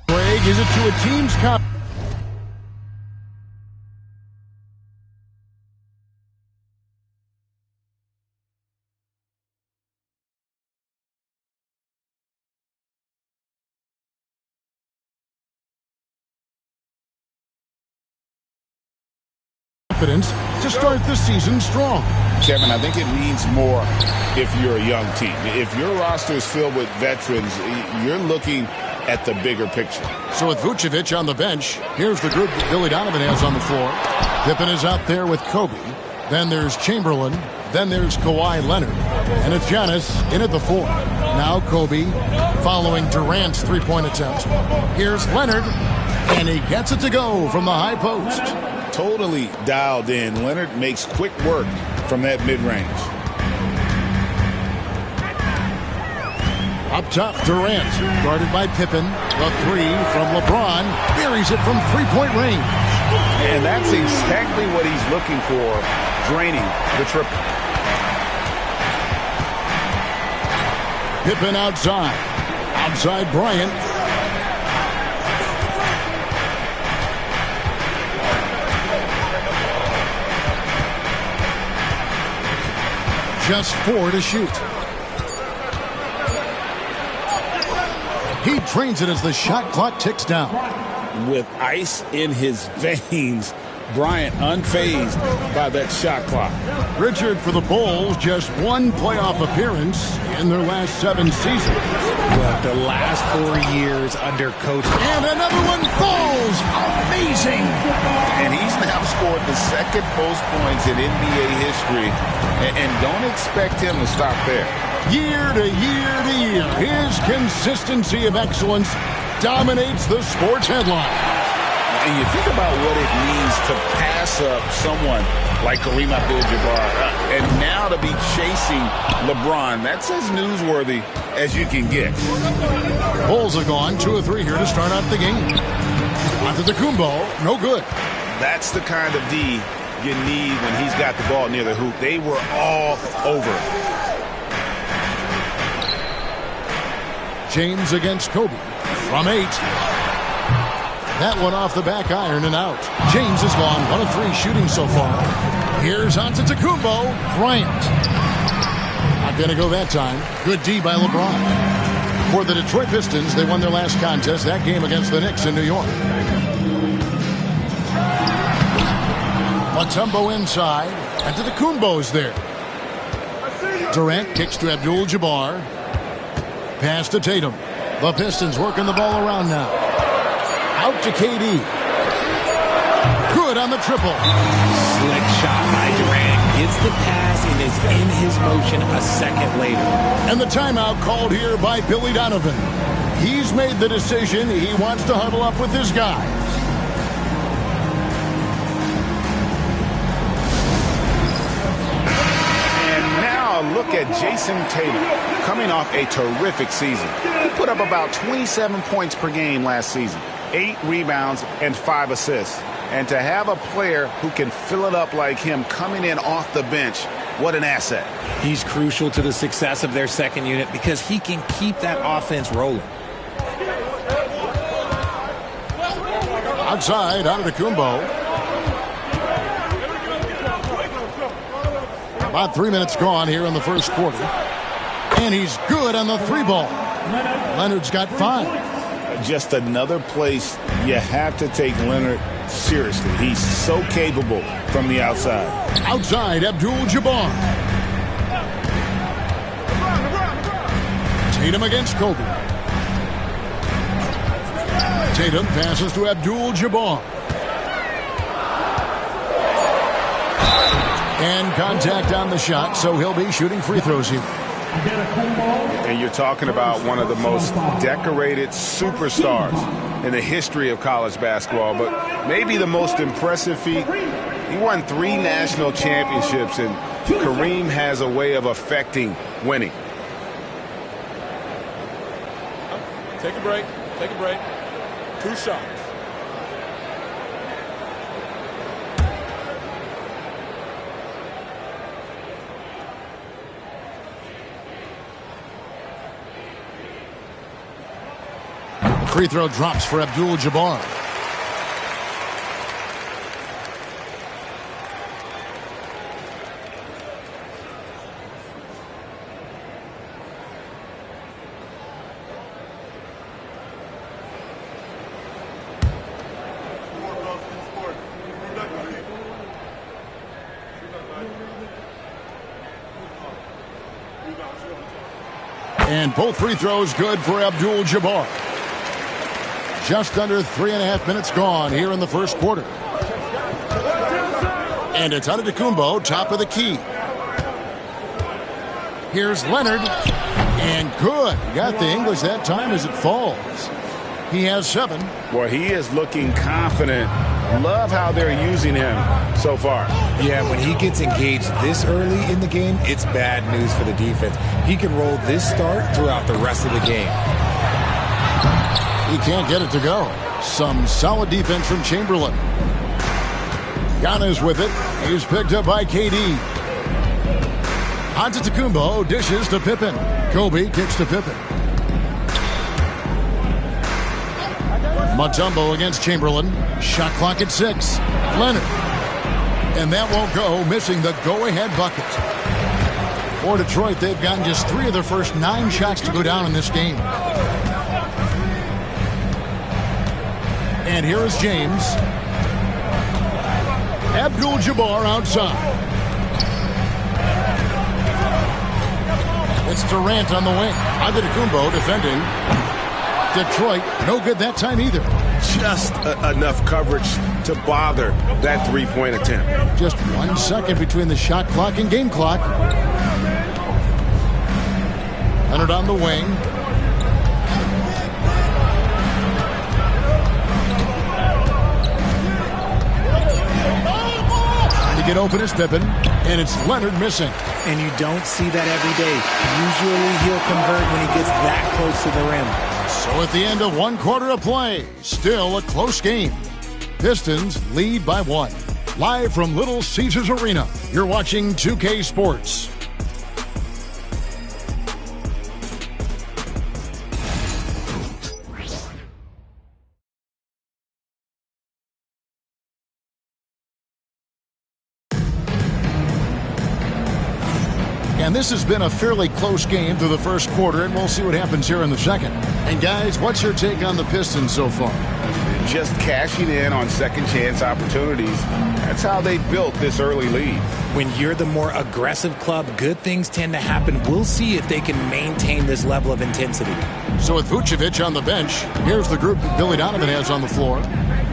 L: Greg, is it to a team's confidence to start the season strong?
M: Kevin, I think it means more if you're a young team. If your roster is filled with veterans, you're looking at the bigger picture.
L: So with Vucevic on the bench, here's the group that Billy Donovan has on the floor. Pippen is out there with Kobe. Then there's Chamberlain. Then there's Kawhi Leonard. And it's Giannis in at the 4. Now Kobe following Durant's three-point attempt. Here's Leonard, and he gets it to go from the high post.
M: Totally dialed in. Leonard makes quick work from that mid-range.
L: Up top, Durant, guarded by Pippen. The 3 from LeBron, buries it from three-point range.
M: And that's exactly what he's looking for, draining the triple.
L: Pippen outside. Outside Bryant. Just 4 to shoot. He drains it as the shot clock ticks down.
M: With ice in his veins, Bryant unfazed by that shot clock.
L: Richard for the Bulls, just 1 playoff appearance in their last 7 seasons.
S: Well, the last 4 years under coach.
L: And another one falls. Amazing.
M: And he's now scored the second most points in NBA history. And don't expect him to stop there.
L: Year to year to year, his consistency of excellence dominates the sports headline.
M: And you think about what it means to pass up someone like Kareem Abdul-Jabbar, and now to be chasing LeBron. That's as newsworthy as you can get.
L: Bulls are gone 2 of 3 here to start out the game. Antetokounmpo, no good.
M: That's the kind of D you need when he's got the ball near the hoop. They were all over.
L: James against Kobe. From 8. That one off the back iron and out. James has gone 1 of 3 shooting so far. Here's Antetokounmpo. Bryant. Not going to go that time. Good D by LeBron. For the Detroit Pistons, they won their last contest, that game against the Knicks in New York. Mutombo inside. Antetokounmpo's there. Durant kicks to Abdul-Jabbar. Pass to Tatum. The Pistons working the ball around now. Out to KD. Good on the triple.
S: Slick shot by Durant. Gets the pass and is in his motion a second later.
L: And the timeout called here by Billy Donovan. He's made the decision. He wants to huddle up with his guys.
N: Look at Jason Tatum coming off a terrific season. He put up about 27 points per game last season, 8 rebounds and 5 assists. And to have a player who can fill it up like him coming in off the bench, what an asset.
S: He's crucial to the success of their second unit because he can keep that offense rolling.
L: Outside, Antetokounmpo. About 3 minutes gone here in the first quarter. And he's good on the 3-ball. Leonard's got 5.
N: Just another place you have to take Leonard seriously. He's so capable from the outside.
L: Outside, Abdul-Jabbar. Tatum against Kobe. Tatum passes to Abdul-Jabbar. And contact on the shot, so he'll be shooting free throws here.
N: And you're talking about one of the most decorated superstars in the history of college basketball, but maybe the most impressive feat. He won 3 national championships, and Kareem has a way of affecting winning.
C: Take a break. Take a break. 2 shots.
L: Free throw drops for Abdul-Jabbar. And both free throws good for Abdul-Jabbar. Just under 3.5 minutes gone here in the first quarter. And it's Antetokounmpo, top of the key. Here's Leonard. And good. He got the English that time as it falls. He has 7.
N: Well, he is looking confident. Love how they're using him so far.
S: Yeah, when he gets engaged this early in the game, it's bad news for the defense. He can roll this start throughout the rest of the game.
L: He can't get it to go. Some solid defense from Chamberlain. Giannis with it. He's picked up by KD. Antetokounmpo dishes to Pippen. Kobe kicks to Pippen. Mutombo against Chamberlain. Shot clock at 6. Leonard. And that won't go, missing the go-ahead bucket. For Detroit, they've gotten just 3 of their first 9 shots to go down in this game. And here is James. Abdul-Jabbar outside. It's Durant on the wing. Antetokounmpo defending. Detroit, no good that time either.
N: Just enough coverage to bother that 3-point attempt.
L: Just 1 second between the shot clock and game clock. Leonard on the wing. To get open is Pippen, and it's Leonard missing.
S: And you don't see that every day. Usually he'll convert when he gets that close to the rim.
L: So at the end of 1 quarter of play, still a close game. Pistons lead by 1. Live from Little Caesars Arena, you're watching 2K Sports. And this has been a fairly close game through the first quarter, and we'll see what happens here in the second. And guys, what's your take on the Pistons so far?
N: Just cashing in on second chance opportunities. That's how they built this early lead.
S: When you're the more aggressive club, good things tend to happen. We'll see if they can maintain this level of intensity.
L: So with Vucevic on the bench, here's the group that Billy Donovan has on the floor.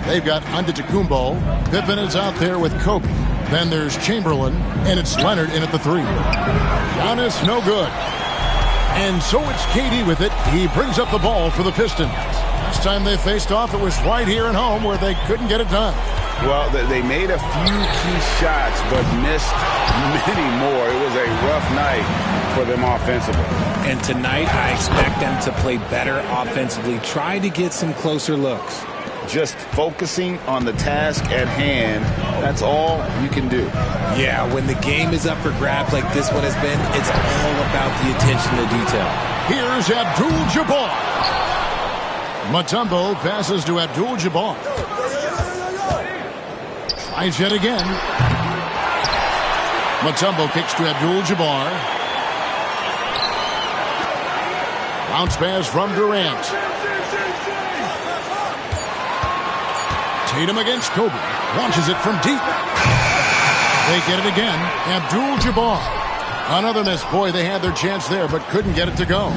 L: They've got Antetokounmpo. Pippen is out there with Kobe. Then there's Chamberlain, and it's Leonard in at the 3. Giannis, no good. And so it's KD with it. He brings up the ball for the Pistons. Last time they faced off, it was right here at home where they couldn't get it done.
N: Well, they made a few key shots, but missed many more. It was a rough night for them offensively.
S: And tonight, I expect them to play better offensively. Try to get some closer looks.
N: Just focusing on the task at hand, that's all you can do.
S: Yeah, when the game is up for grabs like this one has been, it's all about the attention to detail.
L: Here's Abdul-Jabbar. Mutombo passes to Abdul-Jabbar. Tries yet again. Mutombo kicks to Abdul-Jabbar. Bounce pass from Durant. Tatum against Kobe. Launches it from deep. They get it again. Abdul-Jabbar. Another miss. Boy, they had their chance there, but couldn't get it to go.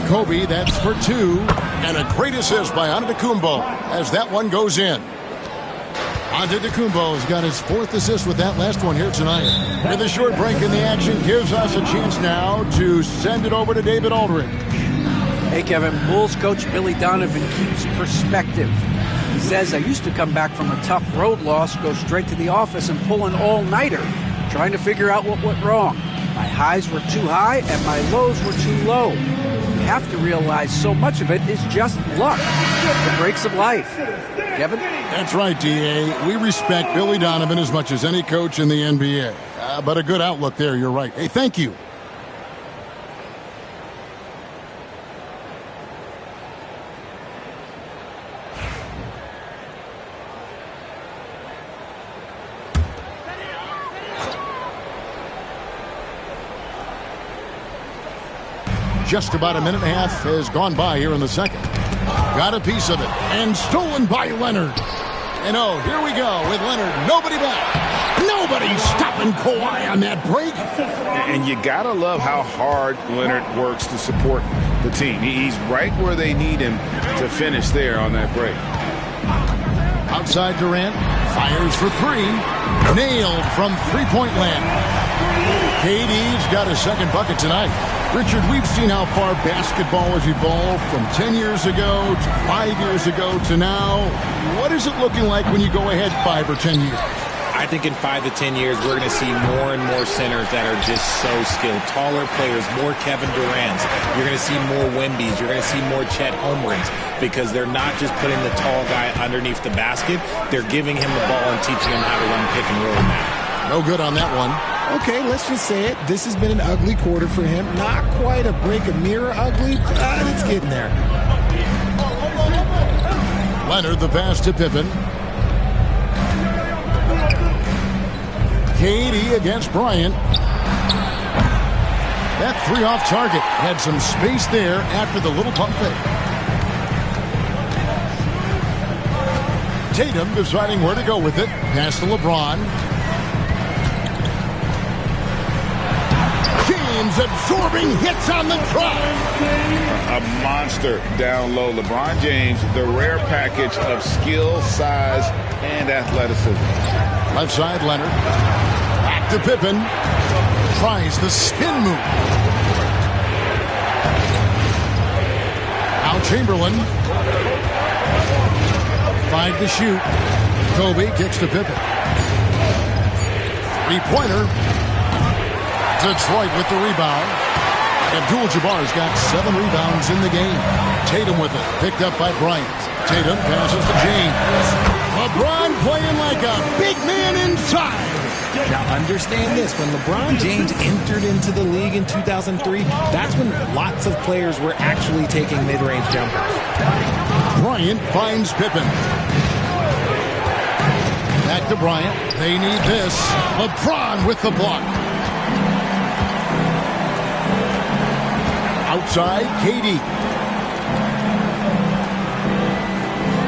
L: Kobe, that's for 2. And a great assist by Antetokounmpo as that one goes in. Antetokounmpo has got his 4th assist with that last one here tonight. With a short break in the action, gives us a chance now to send it over to David Aldridge.
O: Hey, Kevin, Bulls coach Billy Donovan keeps perspective. He says, I used to come back from a tough road loss, go straight to the office and pull an all-nighter, trying to figure out what went wrong. My highs were too high and my lows were too low. You have to realize so much of it is just luck, the breaks of life. Kevin?
L: That's right, D.A. We respect Billy Donovan as much as any coach in the NBA. But a good outlook there, you're right. Hey, thank you. Just about a minute and a half has gone by here in the second. Got a piece of it. And stolen by Leonard. And oh, here we go with Leonard. Nobody back. Nobody stopping Kawhi on that break.
N: And you got to love how hard Leonard works to support the team. He's right where they need him to finish there on that break.
L: Outside Durant. Fires for 3. Nailed from three-point land. KD's got a second bucket tonight. Richard, we've seen how far basketball has evolved from 10 years ago to 5 years ago to now. What is it looking like when you go ahead 5 or 10 years?
S: I think in 5 to 10 years, we're going to see more and more centers that are just so skilled. Taller players, more Kevin Durants. You're going to see more Wembys. You're going to see more Chet Holmgrens because they're not just putting the tall guy underneath the basket. They're giving him the ball and teaching him how to run pick and roll now.
L: No good on that one.
T: Okay, let's just say it. This has been an ugly quarter for him. Not quite a break a mirror ugly, but it's getting there.
L: Leonard, the pass to Pippen. KD against Bryant. That 3 off target. Had some space there after the little pump fake. Tatum deciding where to go with it. Pass to LeBron. Absorbing hits on the drive.
N: A monster down low. LeBron James, the rare package of skill, size, and athleticism.
L: Left side, Leonard. Back to Pippen. Tries the spin move. Now Chamberlain. 5 to shoot. Kobe kicks to Pippen. 3-pointer. Detroit with the rebound. Abdul-Jabbar's got 7 rebounds in the game. Tatum with it. Picked up by Bryant. Tatum passes to James. LeBron playing like a big man inside.
S: Now understand this. When LeBron James entered into the league in 2003, that's when lots of players were actually taking mid-range jumpers.
L: Bryant finds Pippen. Back to Bryant. They need this. LeBron with the block. outside, KD.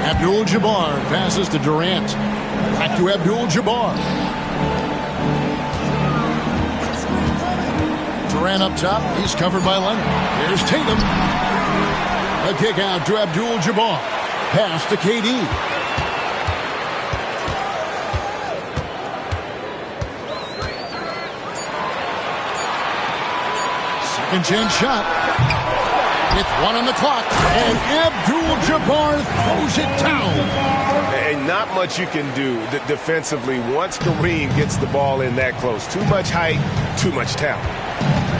L: Abdul-Jabbar passes to Durant. Back to Abdul-Jabbar. Durant up top. He's covered by Leonard. Here's Tatum. A kick out to Abdul-Jabbar. Pass to KD. Second chance shot. With 1 on the clock. And Abdul-Jabbar throws it down.
N: And not much you can do defensively once Kareem gets the ball in that close. Too much height, too much talent.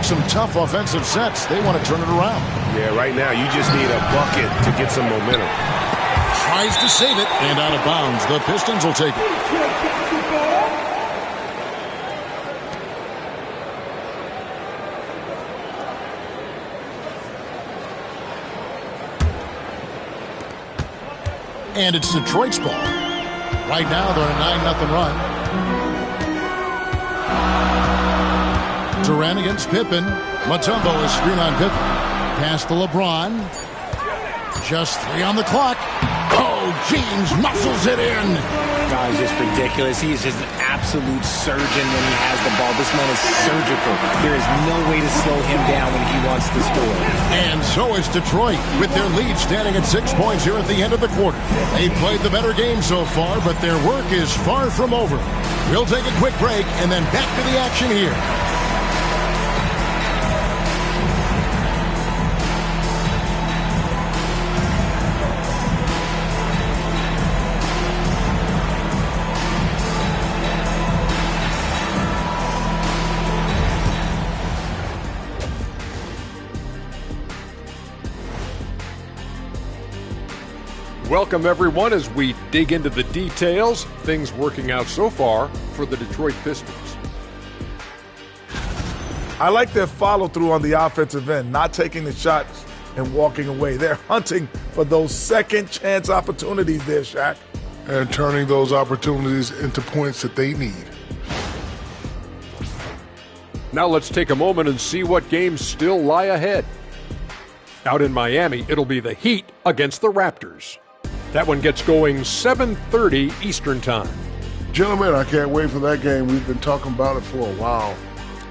L: Some tough offensive sets. They want to turn it around.
N: Yeah, right now you just need a bucket to get some momentum.
L: Tries to save it and out of bounds. The Pistons will take it. And it's Detroit's ball. Right now they're on a 9-0 run. Durant against Pippen. Mutombo is screen on Pippen. Pass to LeBron. Just 3 on the clock. Oh, James muscles it in.
S: God, he's just ridiculous. He is just an absolute surgeon when he has the ball. This man is surgical. There is no way to slow him down when he wants to score.
L: And so is Detroit, with their lead standing at 6 points here at the end of the quarter. They've played the better game so far, but their work is far from over. We'll take a quick break and then back to the action here.
I: Welcome, everyone, as we dig into the details. Things working out so far for the Detroit Pistons.
P: I like their follow-through on the offensive end, not taking the shots and walking away. They're hunting for those second-chance opportunities there, Shaq.
J: And turning those opportunities into points that they need.
I: Now let's take a moment and see what games still lie ahead. Out in Miami, it'll be the Heat against the Raptors. That one gets going 7:30 Eastern Time.
J: Gentlemen, I can't wait for that game. We've been talking about it for a while.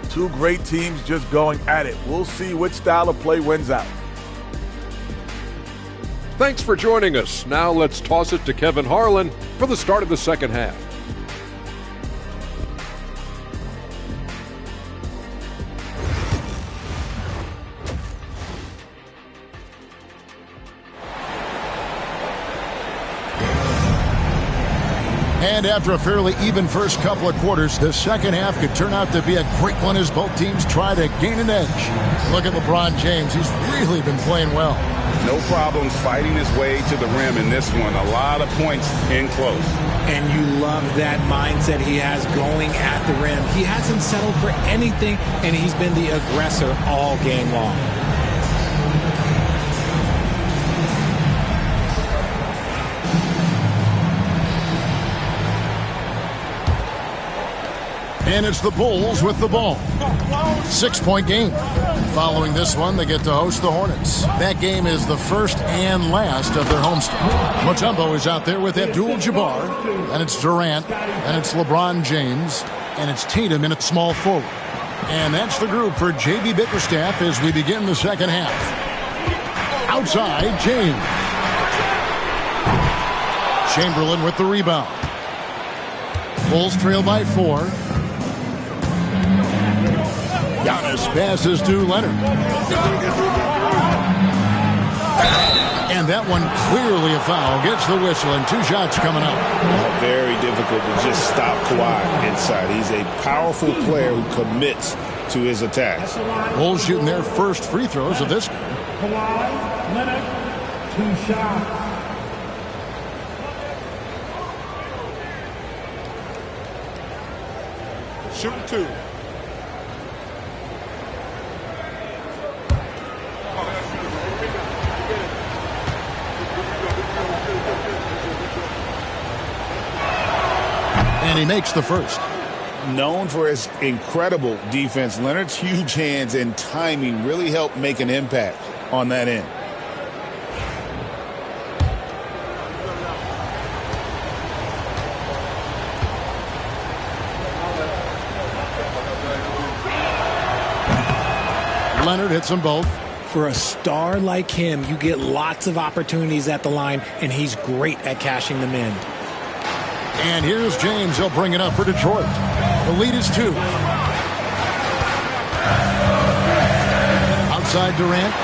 P: Two great teams just going at it. We'll see which style of play wins out.
I: Thanks for joining us. Now let's toss it to Kevin Harlan for the start of the second half.
L: And after a fairly even first couple of quarters, the second half could turn out to be a great one as both teams try to gain an edge. Look at LeBron James. He's really been playing well.
M: No problems fighting his way to the rim in this one. A lot of points in close.
S: And you love that mindset he has going at the rim. He hasn't settled for anything, and he's been the aggressor all game long.
L: And it's the Bulls with the ball. 6-point game. Following this one, they get to host the Hornets. That game is the first and last of their homestand. Mutombo is out there with Abdul-Jabbar. And it's Durant. And it's LeBron James. And it's Tatum in at small forward. And that's the group for J.B. Bickerstaff as we begin the second half. Outside, James. Chamberlain with the rebound. Bulls trail by 4. Giannis passes to Leonard. And that one clearly a foul. Gets the whistle and 2 shots coming up.
M: Very difficult to just stop Kawhi inside. He's a powerful player who commits to his attacks.
L: Bulls shooting their first free throws of this game.
G: Kawhi Leonard, 2 shots.
P: Shooting 2.
L: And he makes the first.
M: Known for his incredible defense, Leonard's huge hands and timing really helped make an impact on that end.
L: Leonard hits them both.
T: For a star like him, you get lots of opportunities at the line, and he's great at cashing them in.
L: And here's James. He'll bring it up for Detroit. The lead is 2. Outside Durant.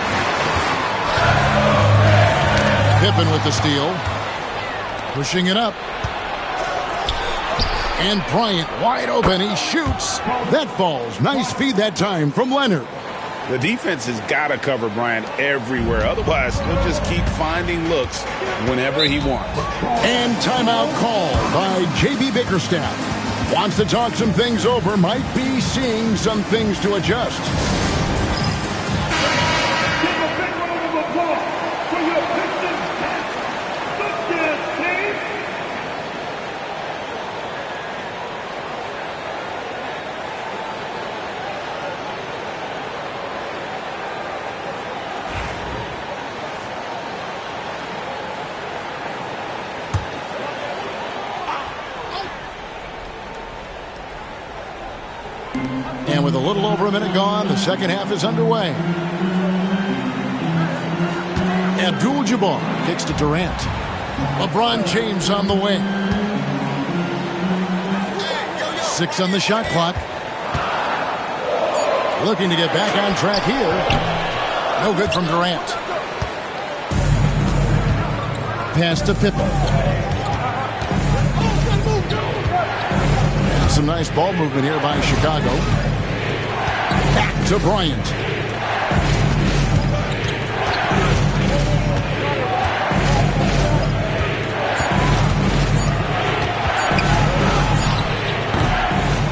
L: Pippen with the steal. Pushing it up. And Bryant wide open. He shoots. That falls. Nice feed that time from Leonard.
M: The defense has got to cover Bryant everywhere. Otherwise, he'll just keep finding looks whenever he wants.
L: And timeout called by J.B. Bickerstaff. Wants to talk some things over. Might be seeing some things to adjust. And with a little over a minute gone, the second half is underway. Abdul-Jabbar kicks to Durant. LeBron James on the wing. 6 on the shot clock. Looking to get back on track here. No good from Durant. Pass to Pippen. Some nice ball movement here by Chicago. Back to Bryant.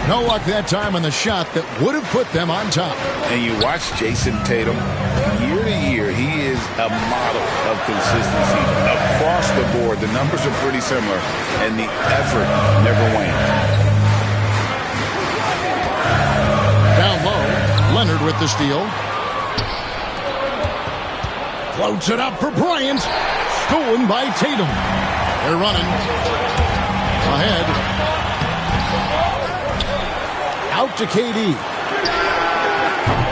L: No luck that time on the shot that would have put them on top.
M: And you watch Jason Tatum. Year to year, he is a model of consistency. Across the board, the numbers are pretty similar, and the effort never wanes.
L: Down low, Leonard with the steal. Floats it up for Bryant. Stolen by Tatum. They're running. Ahead. Out to KD.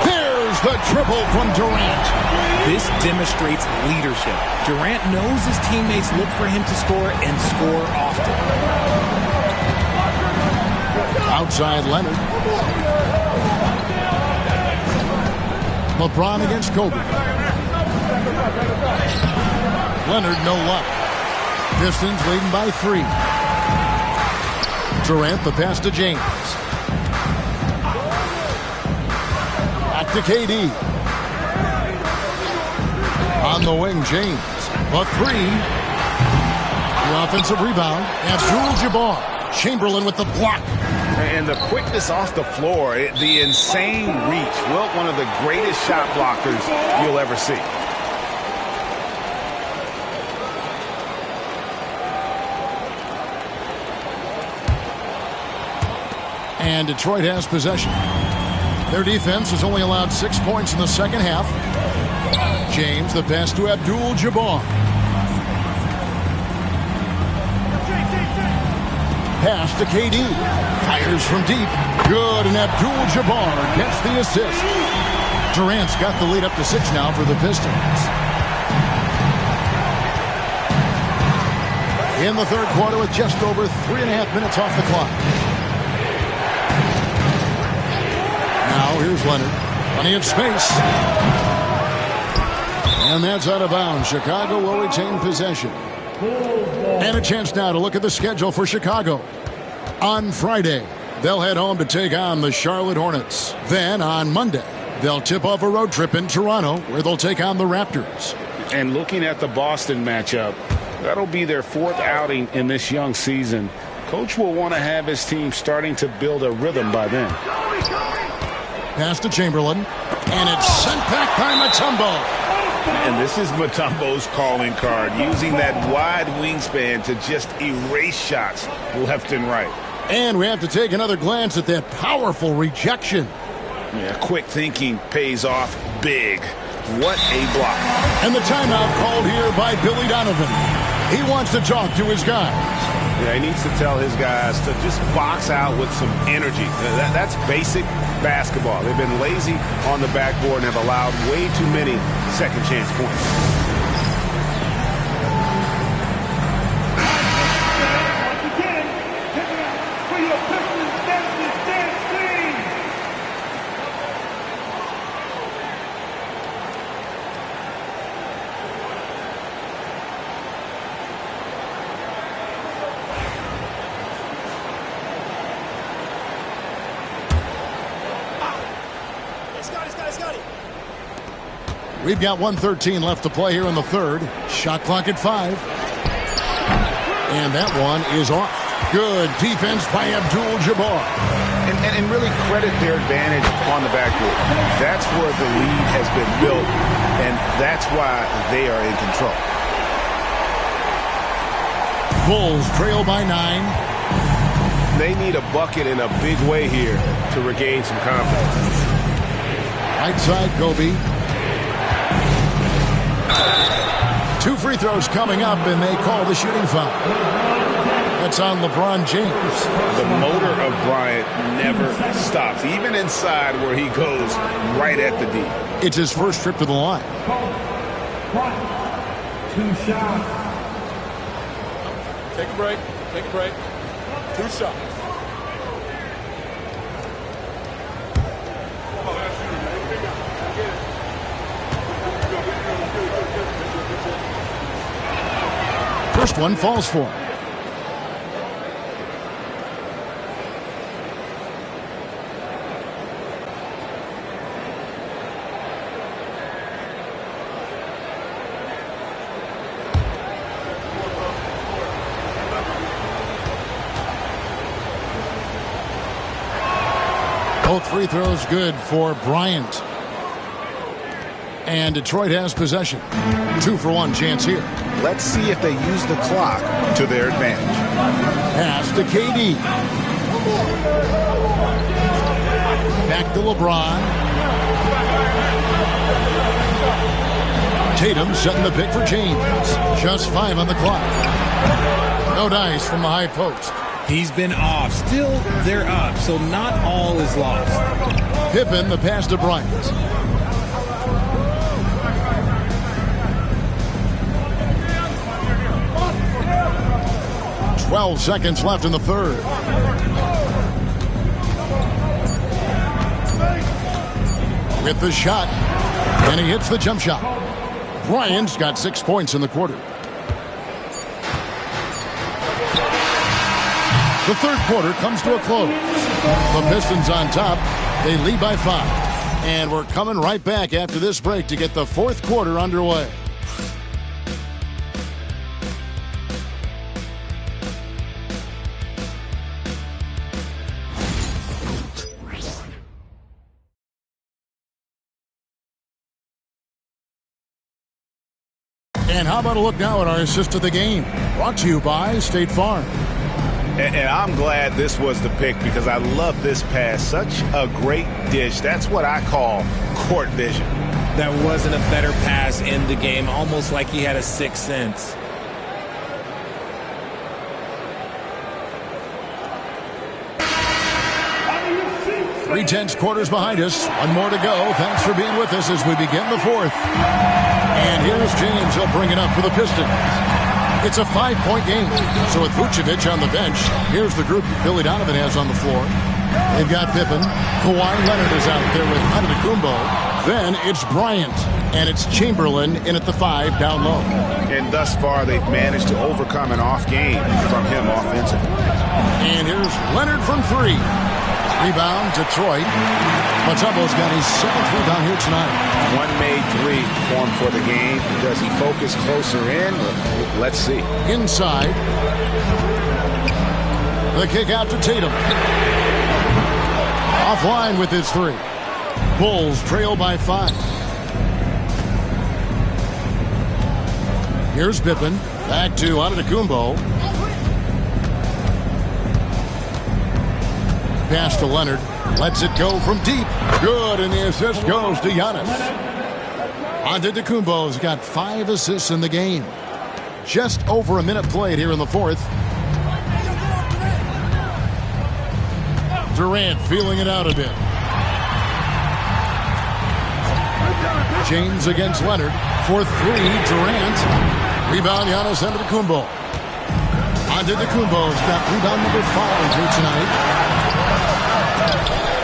L: There's the triple from Durant.
T: This demonstrates leadership. Durant knows his teammates look for him to score and score often.
L: Outside Leonard. LeBron against Kobe. Leonard, no luck. Pistons leading by 3. Durant, the pass to James. Back to KD. On the wing, James. But 3. The offensive rebound. Abdul-Jabbar. Chamberlain with the block.
M: And the quickness off the floor, the insane reach. Well, one of the greatest shot blockers you'll ever see.
L: And Detroit has possession. Their defense has only allowed 6 points in the second half. James, the pass to Abdul-Jabbar. Pass to KD. Fires from deep. Good, and Abdul-Jabbar gets the assist. Durant's got the lead up to 6 now for the Pistons. In the third quarter with just over 3.5 minutes off the clock. Now here's Leonard. Plenty of space. And that's out of bounds. Chicago will retain possession. And a chance now to look at the schedule for Chicago. On Friday, they'll head home to take on the Charlotte Hornets. Then on Monday, they'll tip off a road trip in Toronto where they'll take on the Raptors.
M: And looking at the Boston matchup, that'll be their 4th outing in this young season. Coach will want to have his team starting to build a rhythm by then.
L: Pass to Chamberlain. And it's sent back by Mutombo.
M: And this is Mutombo's calling card, using that wide wingspan to just erase shots left and right.
L: And we have to take another glance at that powerful rejection.
N: Yeah, quick thinking pays off big. What a block.
L: And the timeout called here by Billy Donovan. He wants to talk to his guys.
N: Yeah, he needs to tell his guys to just box out with some energy. That's basic basketball. They've been lazy on the backboard and have allowed way too many second chance points.
L: We've got 1:13 left to play here in the third. Shot clock at 5. And that one is off. Good defense by Abdul-Jabbar.
N: And really credit their advantage on the backboard. That's where the lead has been built, and that's why they are in control.
L: Bulls trail by 9.
N: They need a bucket in a big way here to regain some confidence.
L: Right side, Kobe. 2 free throws coming up, and they call the shooting foul. That's on LeBron James.
N: The motor of Bryant never stops, even inside where he goes right at the D.
L: It's his first trip to the line.
G: 2 shots.
I: Take a break. Take a break. 2 shots.
L: First one falls for him. Both free throws good for Bryant. And Detroit has possession. 2-for-1 chance here.
N: Let's see if they use the clock to their advantage.
L: Pass to KD. Back to LeBron. Tatum setting the pick for James. Just 5 on the clock. No dice from the high post.
S: He's been off. Still, they're up, so not all is lost.
L: Pippen, the pass to Bryant. 12 seconds left in the third. With the shot, and he hits the jump shot. Bryant's got 6 points in the quarter. The third quarter comes to a close. The Pistons on top. They lead by 5. And we're coming right back after this break to get the fourth quarter underway. And how about a look now at our assist of the game? Brought to you by State Farm.
N: And I'm glad this was the pick because I love this pass. Such a great dish. That's what I call court vision.
S: That wasn't a better pass in the game, almost like he had a sixth sense.
L: Three-tenths quarters behind us. One more to go. Thanks for being with us as we begin the fourth. And here's James. He'll bring it up for the Pistons. It's a 5-point game. So with Vucevic on the bench, here's the group Billy Donovan has on the floor. They've got Pippen. Kawhi Leonard is out there with Antetokounmpo. Then it's Bryant. And it's Chamberlain in at the 5 down low.
N: And thus far, they've managed to overcome an off game from him offensively.
L: And here's Leonard from 3. Rebound, Detroit. Mutombo's got his 7th rebound here tonight.
N: One made 3 for him for the game. Does he focus closer in? Let's see.
L: Inside. The kick out to Tatum. Offline with his 3. Bulls trail by 5. Here's Pippen. Back to Antetokounmpo. pass to Leonard. Lets it go from deep. Good, and the assist goes to Giannis. Antetokounmpo's got 5 assists in the game. Just over a minute played here in the fourth. Durant feeling it out a bit. James against Leonard. For 3, Durant. Rebound, Giannis Antetokounmpo. Antetokounmpo's got rebound number 5 here tonight.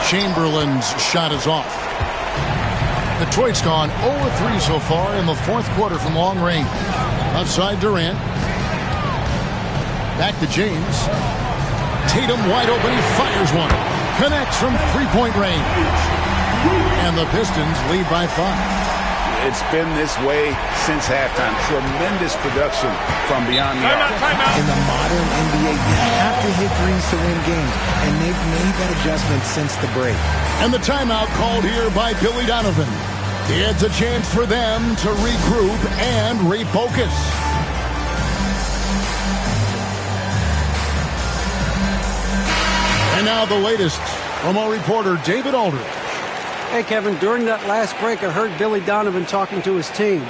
L: Chamberlain's shot is off. Detroit's gone 0-3 so far in the fourth quarter from long range. Outside Durant. Back to James. Tatum wide open. He fires one. Connects from three-point range. And the Pistons lead by 5.
N: It's been this way since halftime. Tremendous production from beyond the arc.
T: In the modern NBA, you have to hit threes to win games, and they've made that adjustment since the break.
L: And the timeout called here by Billy Donovan. It's a chance for them to regroup and refocus. And now the latest from our reporter, David Aldridge.
O: Hey, Kevin, during that last break, I heard Billy Donovan talking to his team.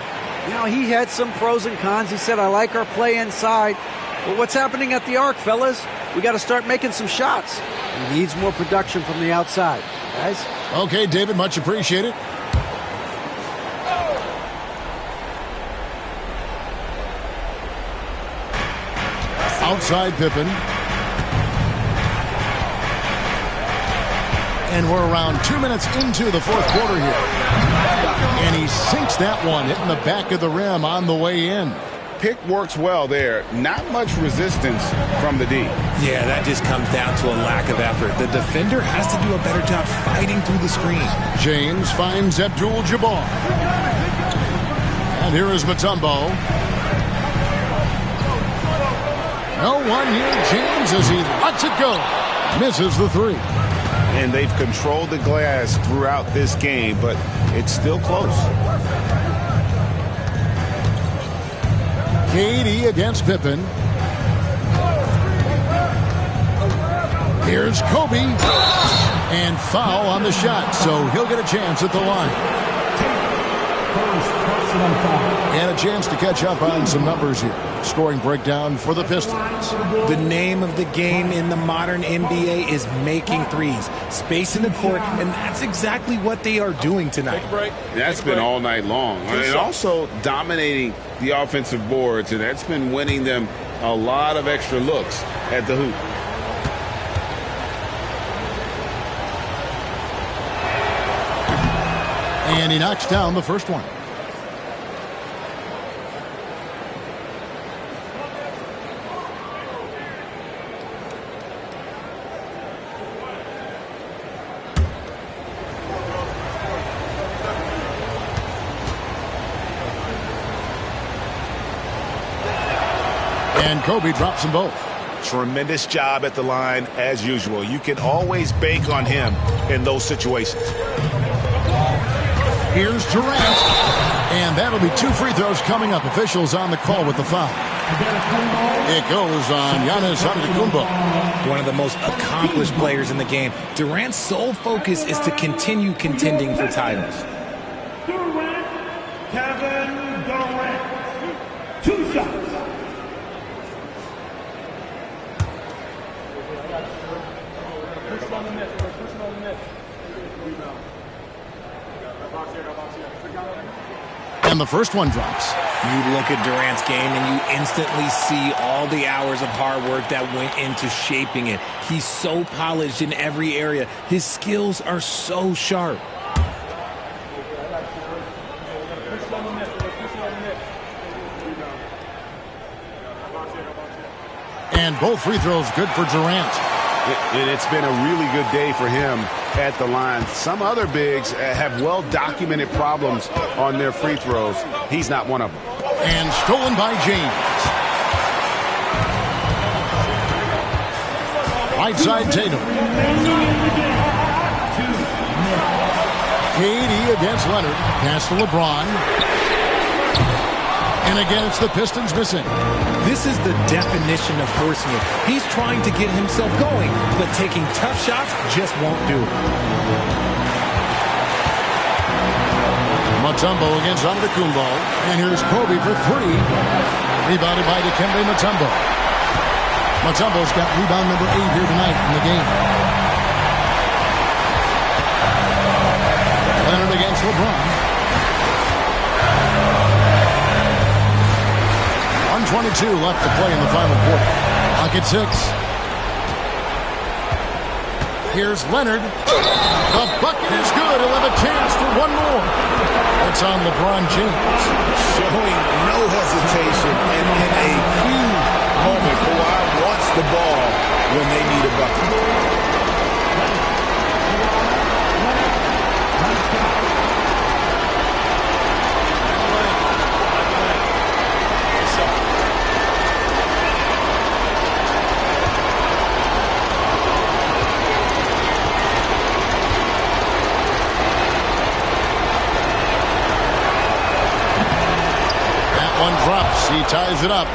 O: You know, he had some pros and cons. He said, I like our play inside. But what's happening at the arc, fellas? We got to start making some shots. He needs more production from the outside. Guys?
L: Okay, David, much appreciated. Outside Pippen. And we're around 2 minutes into the fourth quarter here. And he sinks that one, hitting the back of the rim on the way in.
N: Pick works well there. Not much resistance from the D.
S: Yeah, that just comes down to a lack of effort. The defender has to do a better job fighting through the screen.
L: James finds Abdul-Jabbar. And here is Mutombo. No one near James as he lets it go. Misses the 3.
N: And they've controlled the glass throughout this game, but it's still close.
L: KD against Pippen. Here's Kobe. And foul on the shot, so he'll get a chance at the line. And a chance to catch up on some numbers here. Scoring breakdown for the Pistons.
S: The name of the game in the modern NBA is making threes. Space in the court, and that's exactly what they are doing tonight.
N: That's been all night long. And also dominating the offensive boards, and that's been winning them a lot of extra looks at the hoop.
L: And he knocks down the first one. And Kobe drops them both.
N: Tremendous job at the line as usual. You can always bank on him in those situations.
L: Here's Durant. And that'll be 2 free throws coming up. Officials on the call with the foul. It goes on Giannis Antetokounmpo.
S: One of the most accomplished players in the game. Durant's sole focus is to continue contending for titles.
G: Kevin Durant. 2 shots.
L: And the first one drops.
S: You look at Durant's game and you instantly see all the hours of hard work that went into shaping it. He's so polished in every area. His skills are so sharp.
L: And both free throws good for Durant.
N: And it's been a really good day for him at the line. Some other bigs have well-documented problems on their free throws. He's not one of them.
L: And stolen by James. Right side Tatum. KD against Leonard. Pass to LeBron. And again, it's the Pistons missing.
S: This is the definition of forcing it. He's trying to get himself going, but taking tough shots just won't do it.
L: Mutombo against Antetokounmpo. And here's Kobe for three. Rebounded by Dikembe Mutombo. Mutombo's got rebound number 8 here tonight in the game. Leonard against LeBron. 1:22 left to play in the final quarter. Clock at 6. Here's Leonard. The bucket is good. He'll have a chance for one more. It's on LeBron James.
M: Showing no hesitation and in a huge moment. Kawhi wants the ball when they need a bucket.
L: Drops. He ties it up.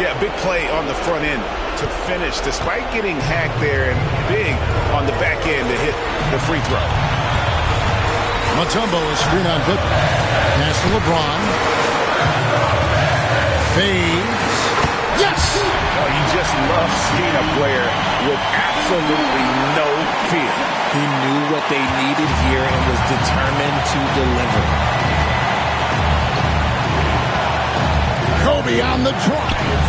M: Yeah, big play on the front end to finish, despite getting hacked there, and big on the back end to hit the free throw.
L: Mutombo is screen on Pippen. Pass to LeBron. Fades. Yes!
M: Oh, you just love seeing a player with absolutely no fear.
S: He knew what they needed here and was determined to deliver.
L: Kobe on the drive.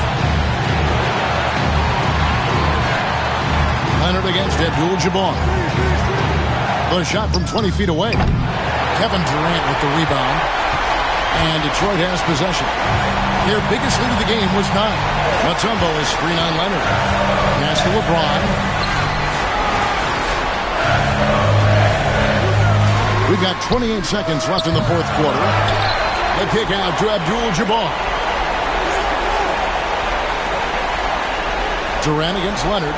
L: Leonard against Abdul-Jabbar. The shot from 20 feet away. Kevin Durant with the rebound. And Detroit has possession. Their biggest lead of the game was 9. Mutombo is screen on Leonard. Pass to LeBron. We've got 28 seconds left in the fourth quarter. The kick out to Abdul-Jabbar. Durant against Leonard.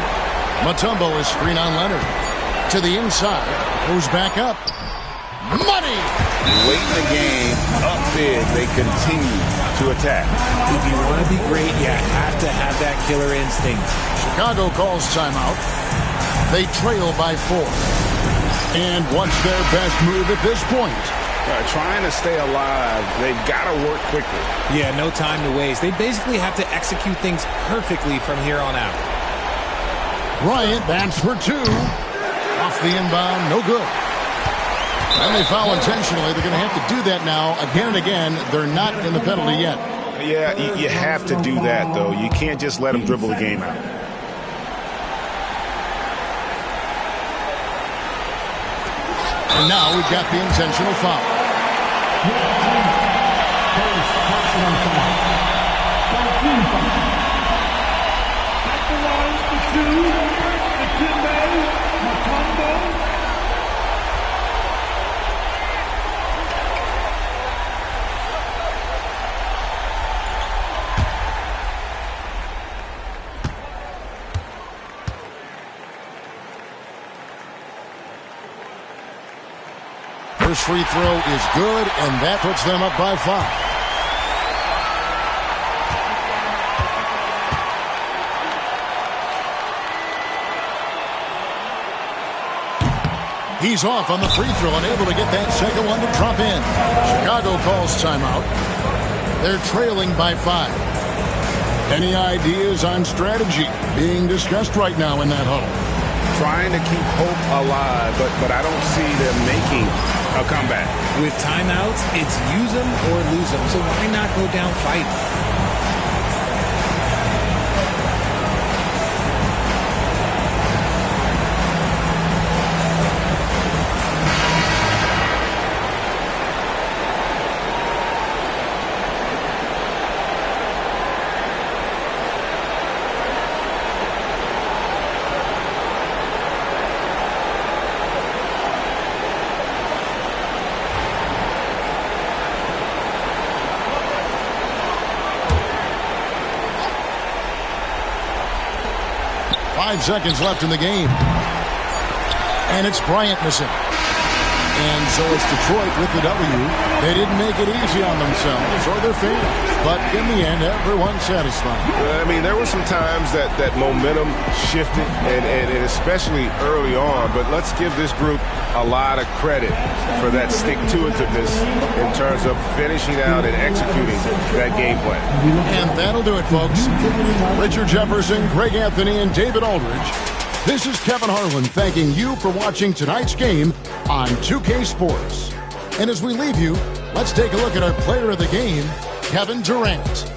L: Mutombo is screen on Leonard. To the inside. Goes back up. Money!
M: Late in the game, up big, they continue to attack.
S: If you want to be great, you have to have that killer instinct.
L: Chicago calls timeout. They trail by 4. And what's their best move at this point?
M: Trying to stay alive, they've got to work quickly.
S: Yeah, no time to waste. They basically have to execute things perfectly from here on out.
L: Bryant bats for 2. Off the inbound, no good. And they foul intentionally. They're going to have to do that now again and again. They're not in the penalty yet.
M: Yeah, you have to do that, though. You can't just let them dribble the game out.
L: And now we've got the intentional foul.
G: At the line for 2, Dikembe Mutombo.
L: First free throw is good, and that puts them up by 5. He's off on the free throw and able to get that second one to drop in. Chicago calls timeout. They're trailing by 5. Any ideas on strategy being discussed right now in that huddle?
M: Trying to keep hope alive, but I don't see them making a comeback.
S: With timeouts, it's use them or lose them. So why not go down fighting? Five seconds left in the game. And it's Bryant missing.
L: And so it's Detroit with the W. They didn't make it easy on themselves or their fans, but in the end, everyone's satisfied.
U: I mean, there were some times that momentum shifted, and especially early on, but let's give this group a lot of credit for that stick-to-itiveness in terms of finishing out and executing that game plan.
L: And that'll do it, folks. Richard Jefferson, Greg Anthony, and David Aldridge. This is Kevin Harlan thanking you for watching tonight's game on 2K Sports. And as we leave you, let's take a look at our player of the game, Kevin Durant.